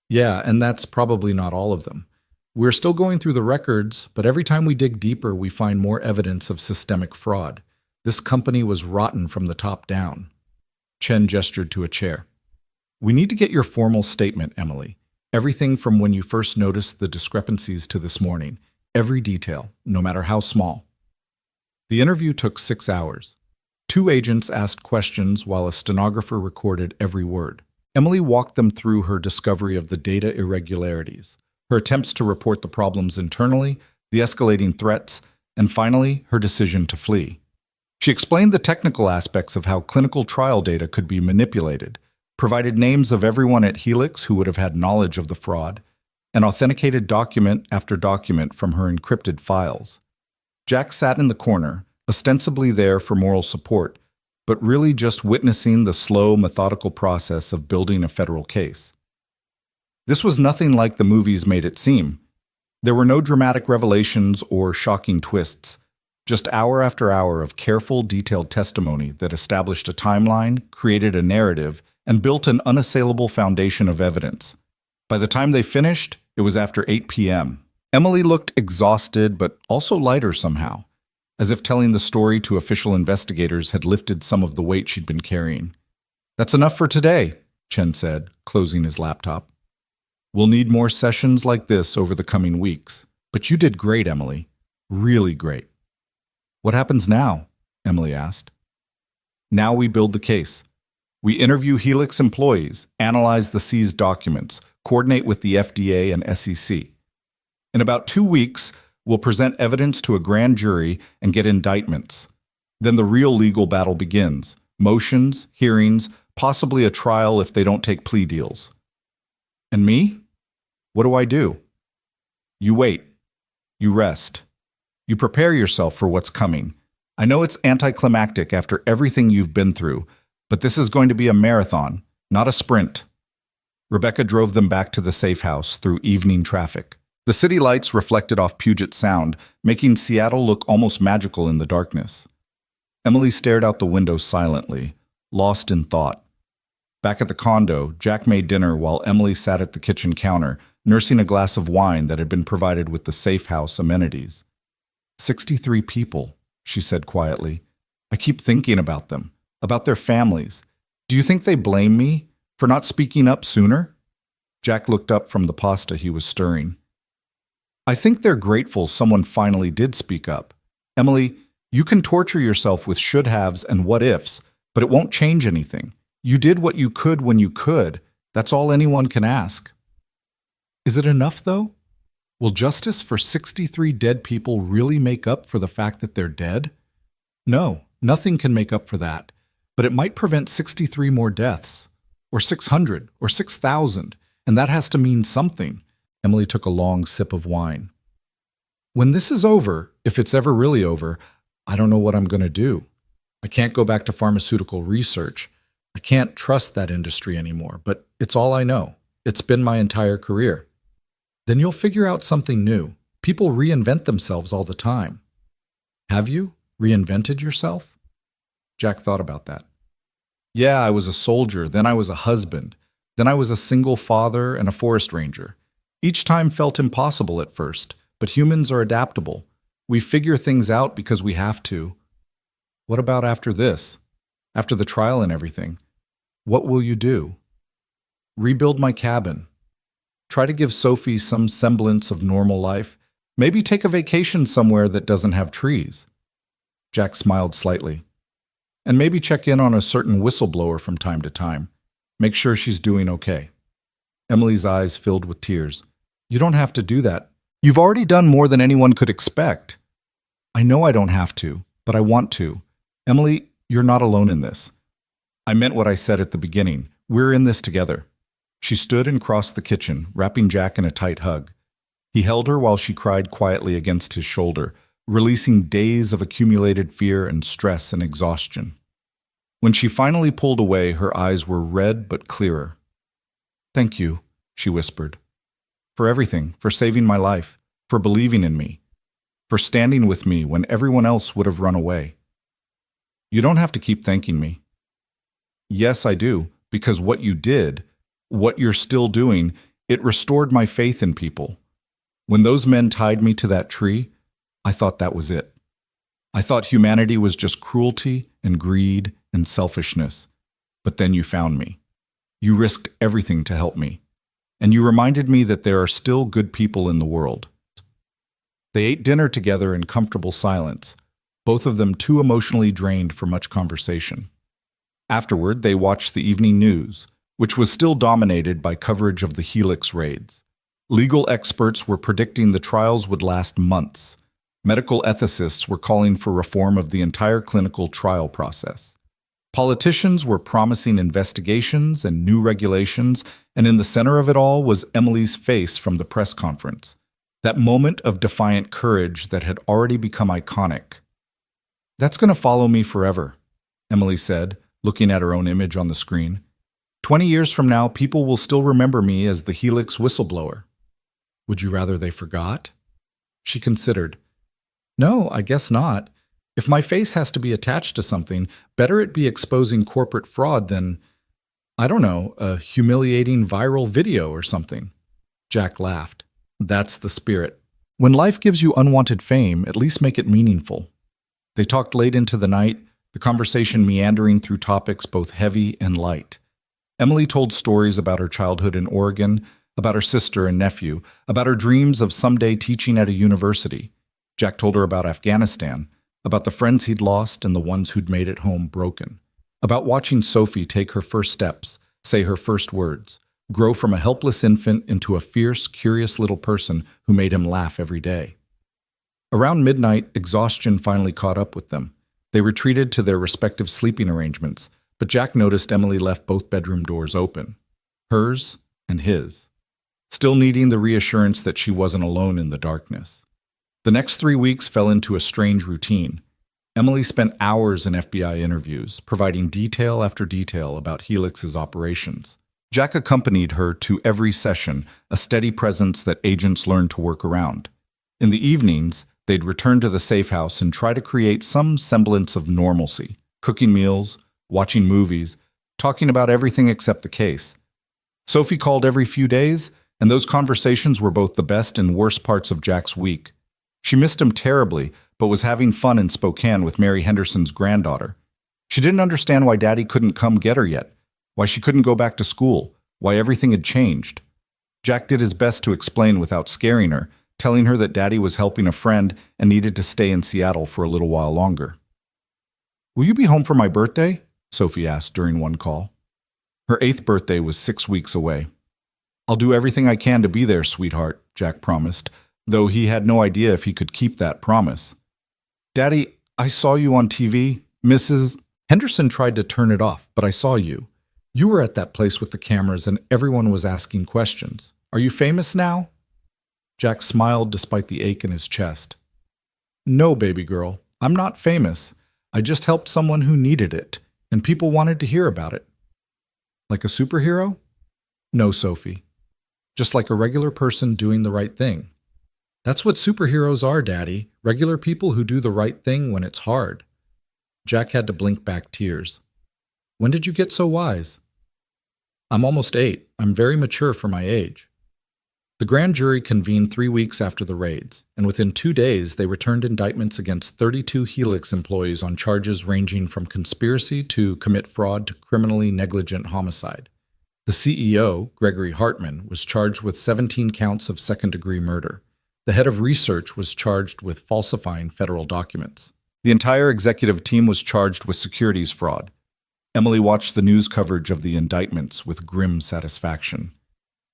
"Yeah, and that's probably not all of them. We're still going through the records, but every time we dig deeper, we find more evidence of systemic fraud. This company was rotten from the top down." Chen gestured to a chair. "We need to get your formal statement, Emily. Everything from when you first noticed the discrepancies to this morning. Every detail, no matter how small." The interview took 6 hours. 2 agents asked questions while a stenographer recorded every word. Emily walked them through her discovery of the data irregularities, her attempts to report the problems internally, the escalating threats, and finally, her decision to flee. She explained the technical aspects of how clinical trial data could be manipulated, provided names of everyone at Helix who would have had knowledge of the fraud, and authenticated document after document from her encrypted files. Jack sat in the corner, ostensibly there for moral support, but really just witnessing the slow, methodical process of building a federal case. This was nothing like the movies made it seem. There were no dramatic revelations or shocking twists, just hour after hour of careful, detailed testimony that established a timeline, created a narrative, and built an unassailable foundation of evidence. By the time they finished, it was after 8 p.m. Emily looked exhausted, but also lighter somehow, as if telling the story to official investigators had lifted some of the weight she'd been carrying. "That's enough for today," Chen said, closing his laptop. "We'll need more sessions like this over the coming weeks. But you did great, Emily. Really great." "What happens now?" Emily asked. "Now we build the case. We interview Helix employees, analyze the seized documents, coordinate with the FDA and SEC. In about 2 weeks, we'll present evidence to a grand jury and get indictments. Then the real legal battle begins. Motions, hearings, possibly a trial if they don't take plea deals." "And me? What do I do?" "You wait. You rest. You prepare yourself for what's coming. I know it's anticlimactic after everything you've been through, but this is going to be a marathon, not a sprint." Rebecca drove them back to the safe house through evening traffic. The city lights reflected off Puget Sound, making Seattle look almost magical in the darkness. Emily stared out the window silently, lost in thought. Back at the condo, Jack made dinner while Emily sat at the kitchen counter, nursing a glass of wine that had been provided with the safe house amenities. 63 people, she said quietly. "I keep thinking about them, about their families. Do you think they blame me for not speaking up sooner?" Jack looked up from the pasta he was stirring. "I think they're grateful someone finally did speak up. Emily, you can torture yourself with should-haves and what-ifs, but it won't change anything. You did what you could when you could. That's all anyone can ask." "Is it enough, though? Will justice for 63 dead people really make up for the fact that they're dead? No, nothing can make up for that, but it might prevent 63 more deaths, or 600, or 6,000. and that has to mean something. Emily took a long sip of wine. When this is over, if it's ever really over, I don't know what I'm going to do. I can't go back to pharmaceutical research. I can't trust that industry anymore, but it's all I know. It's been my entire career. Then you'll figure out something new. People reinvent themselves all the time. Have you reinvented yourself? Jack thought about that. Yeah, I was a soldier, then I was a husband, then I was a single father and a forest ranger. Each time felt impossible at first, but humans are adaptable. We figure things out because we have to. What about after this? After the trial and everything? What will you do? Rebuild my cabin. Try to give Sophie some semblance of normal life. Maybe take a vacation somewhere that doesn't have trees. Jack smiled slightly. And maybe check in on a certain whistleblower from time to time. Make sure she's doing okay. Emily's eyes filled with tears. You don't have to do that. You've already done more than anyone could expect. I know I don't have to, but I want to. Emily, you're not alone in this. I meant what I said at the beginning. We're in this together. She stood and crossed the kitchen, wrapping Jack in a tight hug. He held her while she cried quietly against his shoulder, releasing days of accumulated fear and stress and exhaustion. When she finally pulled away, her eyes were red but clearer. Thank you, she whispered. For everything, for saving my life, for believing in me, for standing with me when everyone else would have run away. You don't have to keep thanking me. Yes, I do, because what you did, what you're still doing, it restored my faith in people. When those men tied me to that tree, I thought that was it. I thought humanity was just cruelty and greed and selfishness. But then you found me. You risked everything to help me. And you reminded me that there are still good people in the world. They ate dinner together in comfortable silence, both of them too emotionally drained for much conversation. Afterward, they watched the evening news, which was still dominated by coverage of the Helix raids. Legal experts were predicting the trials would last months. Medical ethicists were calling for reform of the entire clinical trial process. Politicians were promising investigations and new regulations, and in the center of it all was Emily's face from the press conference, that moment of defiant courage that had already become iconic. That's going to follow me forever, Emily said, looking at her own image on the screen. 20 years from now, people will still remember me as the Helix whistleblower. Would you rather they forgot? She considered. No, I guess not. If my face has to be attached to something, better it be exposing corporate fraud than, I don't know, a humiliating viral video or something. Jack laughed. That's the spirit. When life gives you unwanted fame, at least make it meaningful. They talked late into the night, the conversation meandering through topics both heavy and light. Emily told stories about her childhood in Oregon, about her sister and nephew, about her dreams of someday teaching at a university. Jack told her about Afghanistan, about the friends he'd lost and the ones who'd made it home broken, about watching Sophie take her first steps, say her first words, grow from a helpless infant into a fierce, curious little person who made him laugh every day. Around midnight, exhaustion finally caught up with them. They retreated to their respective sleeping arrangements, but Jack noticed Emily left both bedroom doors open, hers and his, still needing the reassurance that she wasn't alone in the darkness. The next 3 weeks fell into a strange routine. Emily spent hours in FBI interviews, providing detail after detail about Helix's operations. Jack accompanied her to every session, a steady presence that agents learned to work around. In the evenings, they'd return to the safe house and try to create some semblance of normalcy, cooking meals, watching movies, talking about everything except the case. Sophie called every few days, and those conversations were both the best and worst parts of Jack's week. She missed him terribly, but was having fun in Spokane with Mary Henderson's granddaughter. She didn't understand why Daddy couldn't come get her yet, why she couldn't go back to school, why everything had changed. Jack did his best to explain without scaring her, telling her that Daddy was helping a friend and needed to stay in Seattle for a little while longer. Will you be home for my birthday? Sophie asked during one call. Her 8th birthday was 6 weeks away. I'll do everything I can to be there, sweetheart, Jack promised, though he had no idea if he could keep that promise. Daddy, I saw you on TV. Mrs. Henderson tried to turn it off, but I saw you. You were at that place with the cameras and everyone was asking questions. Are you famous now? Jack smiled despite the ache in his chest. No, baby girl, I'm not famous. I just helped someone who needed it, and people wanted to hear about it. Like a superhero? No, Sophie. Just like a regular person doing the right thing. That's what superheroes are, Daddy. Regular people who do the right thing when it's hard. Jack had to blink back tears. When did you get so wise? I'm almost 8. I'm very mature for my age. The grand jury convened 3 weeks after the raids, and within 2 days they returned indictments against 32 Helix employees on charges ranging from conspiracy to commit fraud to criminally negligent homicide. The CEO, Gregory Hartman, was charged with 17 counts of second-degree murder. The head of research was charged with falsifying federal documents. The entire executive team was charged with securities fraud. Emily watched the news coverage of the indictments with grim satisfaction.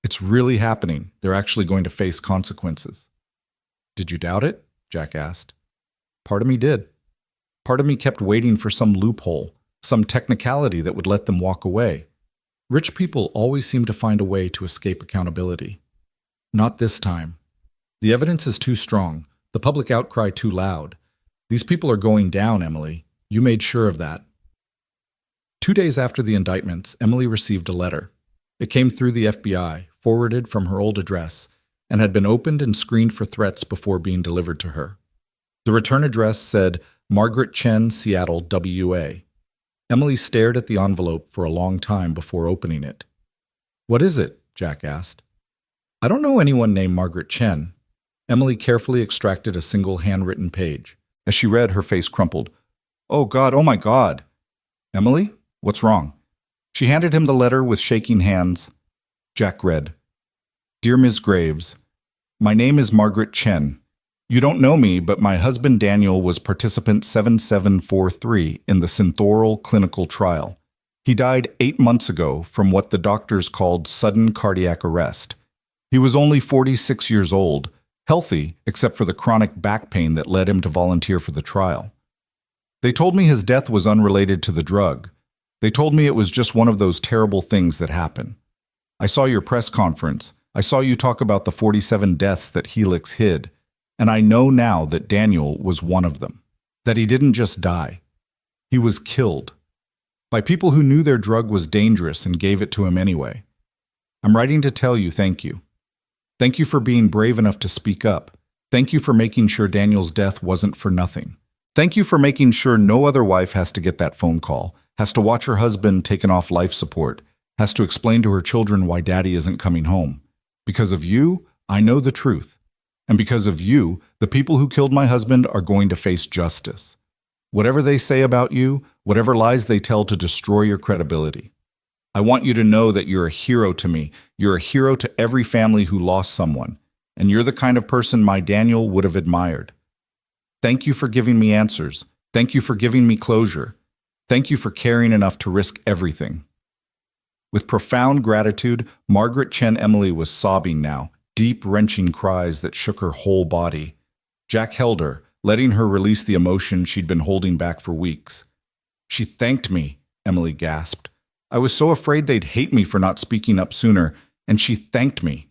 It's really happening. They're actually going to face consequences. Did you doubt it? Jack asked. Part of me did. Part of me kept waiting for some loophole, some technicality that would let them walk away. Rich people always seem to find a way to escape accountability. Not this time. The evidence is too strong, the public outcry too loud. These people are going down, Emily. You made sure of that. 2 days after the indictments, Emily received a letter. It came through the FBI, forwarded from her old address, and had been opened and screened for threats before being delivered to her. The return address said, Margaret Chen, Seattle, WA. Emily stared at the envelope for a long time before opening it. What is it? Jack asked. I don't know anyone named Margaret Chen. Emily carefully extracted a single handwritten page. As she read, her face crumpled. Oh God, oh my God. Emily, what's wrong? She handed him the letter with shaking hands. Jack read, Dear Ms. Graves, my name is Margaret Chen. You don't know me, but my husband Daniel was participant 7743 in the Synthoral clinical trial. He died 8 months ago from what the doctors called sudden cardiac arrest. He was only 46 years old, healthy except for the chronic back pain that led him to volunteer for the trial. They told me his death was unrelated to the drug. They told me it was just one of those terrible things that happen. I saw your press conference. I saw you talk about the 47 deaths that Helix hid, and I know now that Daniel was one of them. That he didn't just die. He was killed. By people who knew their drug was dangerous and gave it to him anyway. I'm writing to tell you thank you. Thank you for being brave enough to speak up. Thank you for making sure Daniel's death wasn't for nothing. Thank you for making sure no other wife has to get that phone call, has to watch her husband taken off life support, has to explain to her children why daddy isn't coming home. Because of you, I know the truth. And because of you, the people who killed my husband are going to face justice. Whatever they say about you, whatever lies they tell to destroy your credibility. I want you to know that you're a hero to me. You're a hero to every family who lost someone. And you're the kind of person my Daniel would have admired. Thank you for giving me answers. Thank you for giving me closure. Thank you for caring enough to risk everything. With profound gratitude, Margaret Chen Emily was sobbing now, deep, wrenching cries that shook her whole body. Jack held her, letting her release the emotion she'd been holding back for weeks. She thanked me, Emily gasped. I was so afraid they'd hate me for not speaking up sooner, and she thanked me.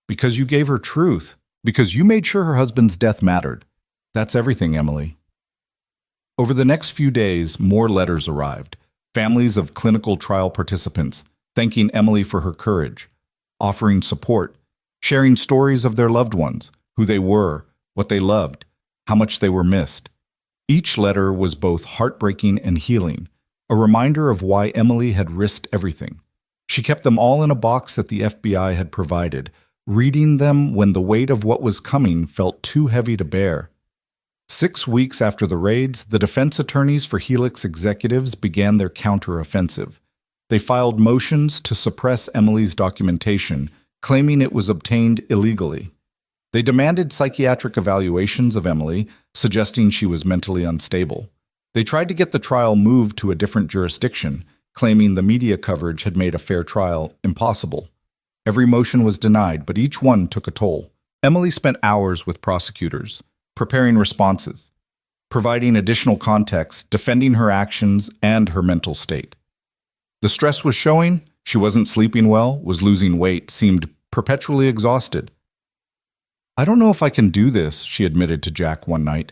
Because you gave her truth. Because you made sure her husband's death mattered. That's everything, Emily. Over the next few days, more letters arrived. Families of clinical trial participants, thanking Emily for her courage, offering support, sharing stories of their loved ones, who they were, what they loved, how much they were missed. Each letter was both heartbreaking and healing, a reminder of why Emily had risked everything. She kept them all in a box that the FBI had provided, reading them when the weight of what was coming felt too heavy to bear. 6 weeks after the raids, the defense attorneys for Helix executives began their counteroffensive. They filed motions to suppress Emily's documentation, claiming it was obtained illegally. They demanded psychiatric evaluations of Emily, suggesting she was mentally unstable. They tried to get the trial moved to a different jurisdiction, claiming the media coverage had made a fair trial impossible. Every motion was denied, but each one took a toll. Emily spent hours with prosecutors, preparing responses, providing additional context, defending her actions and her mental state. The stress was showing. She wasn't sleeping well, was losing weight, seemed perpetually exhausted. I don't know if I can do this, she admitted to Jack one night.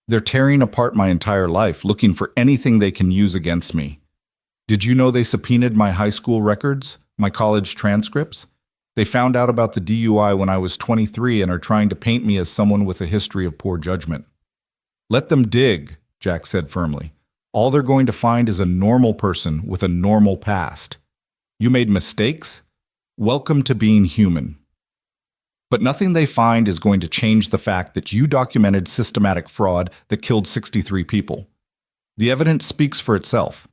They're tearing apart my entire life, looking for anything they can use against me. Did you know they subpoenaed my high school records, my college transcripts? They found out about the DUI when I was 23 and are trying to paint me as someone with a history of poor judgment. Let them dig, Jack said firmly. All they're going to find is a normal person with a normal past. You made mistakes? Welcome to being human. But nothing they find is going to change the fact that you documented systematic fraud that killed 63 people. The evidence speaks for itself.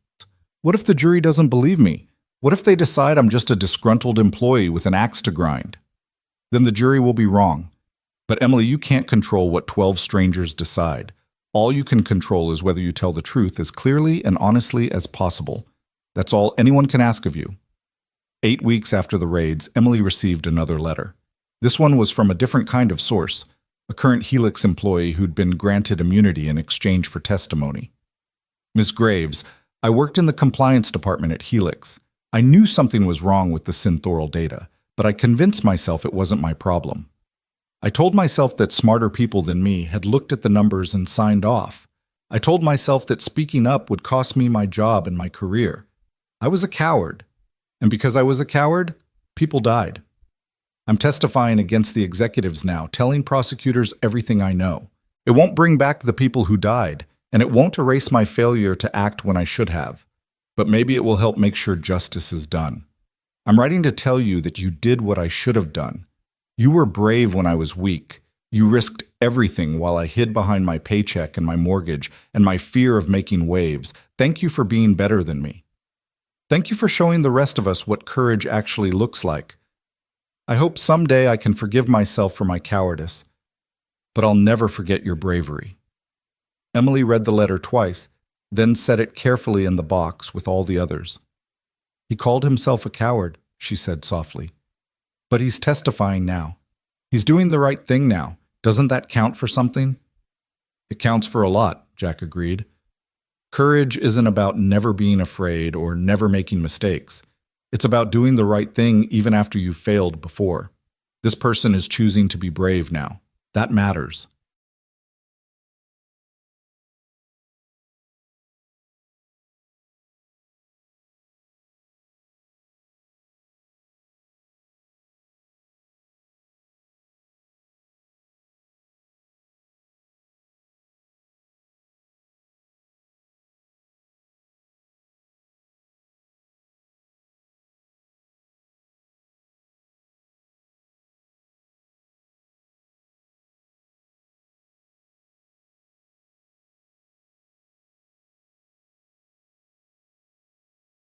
What if the jury doesn't believe me? What if they decide I'm just a disgruntled employee with an axe to grind? Then the jury will be wrong. But Emily, you can't control what 12 strangers decide. All you can control is whether you tell the truth as clearly and honestly as possible. That's all anyone can ask of you. 8 weeks after the raids, Emily received another letter. This one was from a different kind of source, a current Helix employee who'd been granted immunity in exchange for testimony. Ms. Graves, I worked in the compliance department at Helix. I knew something was wrong with the synthaural data, but I convinced myself it wasn't my problem. I told myself that smarter people than me had looked at the numbers and signed off. I told myself that speaking up would cost me my job and my career. I was a coward. And because I was a coward, people died. I'm testifying against the executives now, telling prosecutors everything I know. It won't bring back the people who died, and it won't erase my failure to act when I should have. But maybe it will help make sure justice is done. I'm writing to tell you that you did what I should have done. You were brave when I was weak. You risked everything while I hid behind my paycheck and my mortgage and my fear of making waves. Thank you for being better than me. Thank you for showing the rest of us what courage actually looks like. I hope someday I can forgive myself for my cowardice, but I'll never forget your bravery. Emily read the letter twice, then set it carefully in the box with all the others. He called himself a coward, she said softly. But he's testifying now. He's doing the right thing now. Doesn't that count for something? It counts for a lot, Jack agreed. Courage isn't about never being afraid or never making mistakes. It's about doing the right thing even after you've failed before. This person is choosing to be brave now. That matters.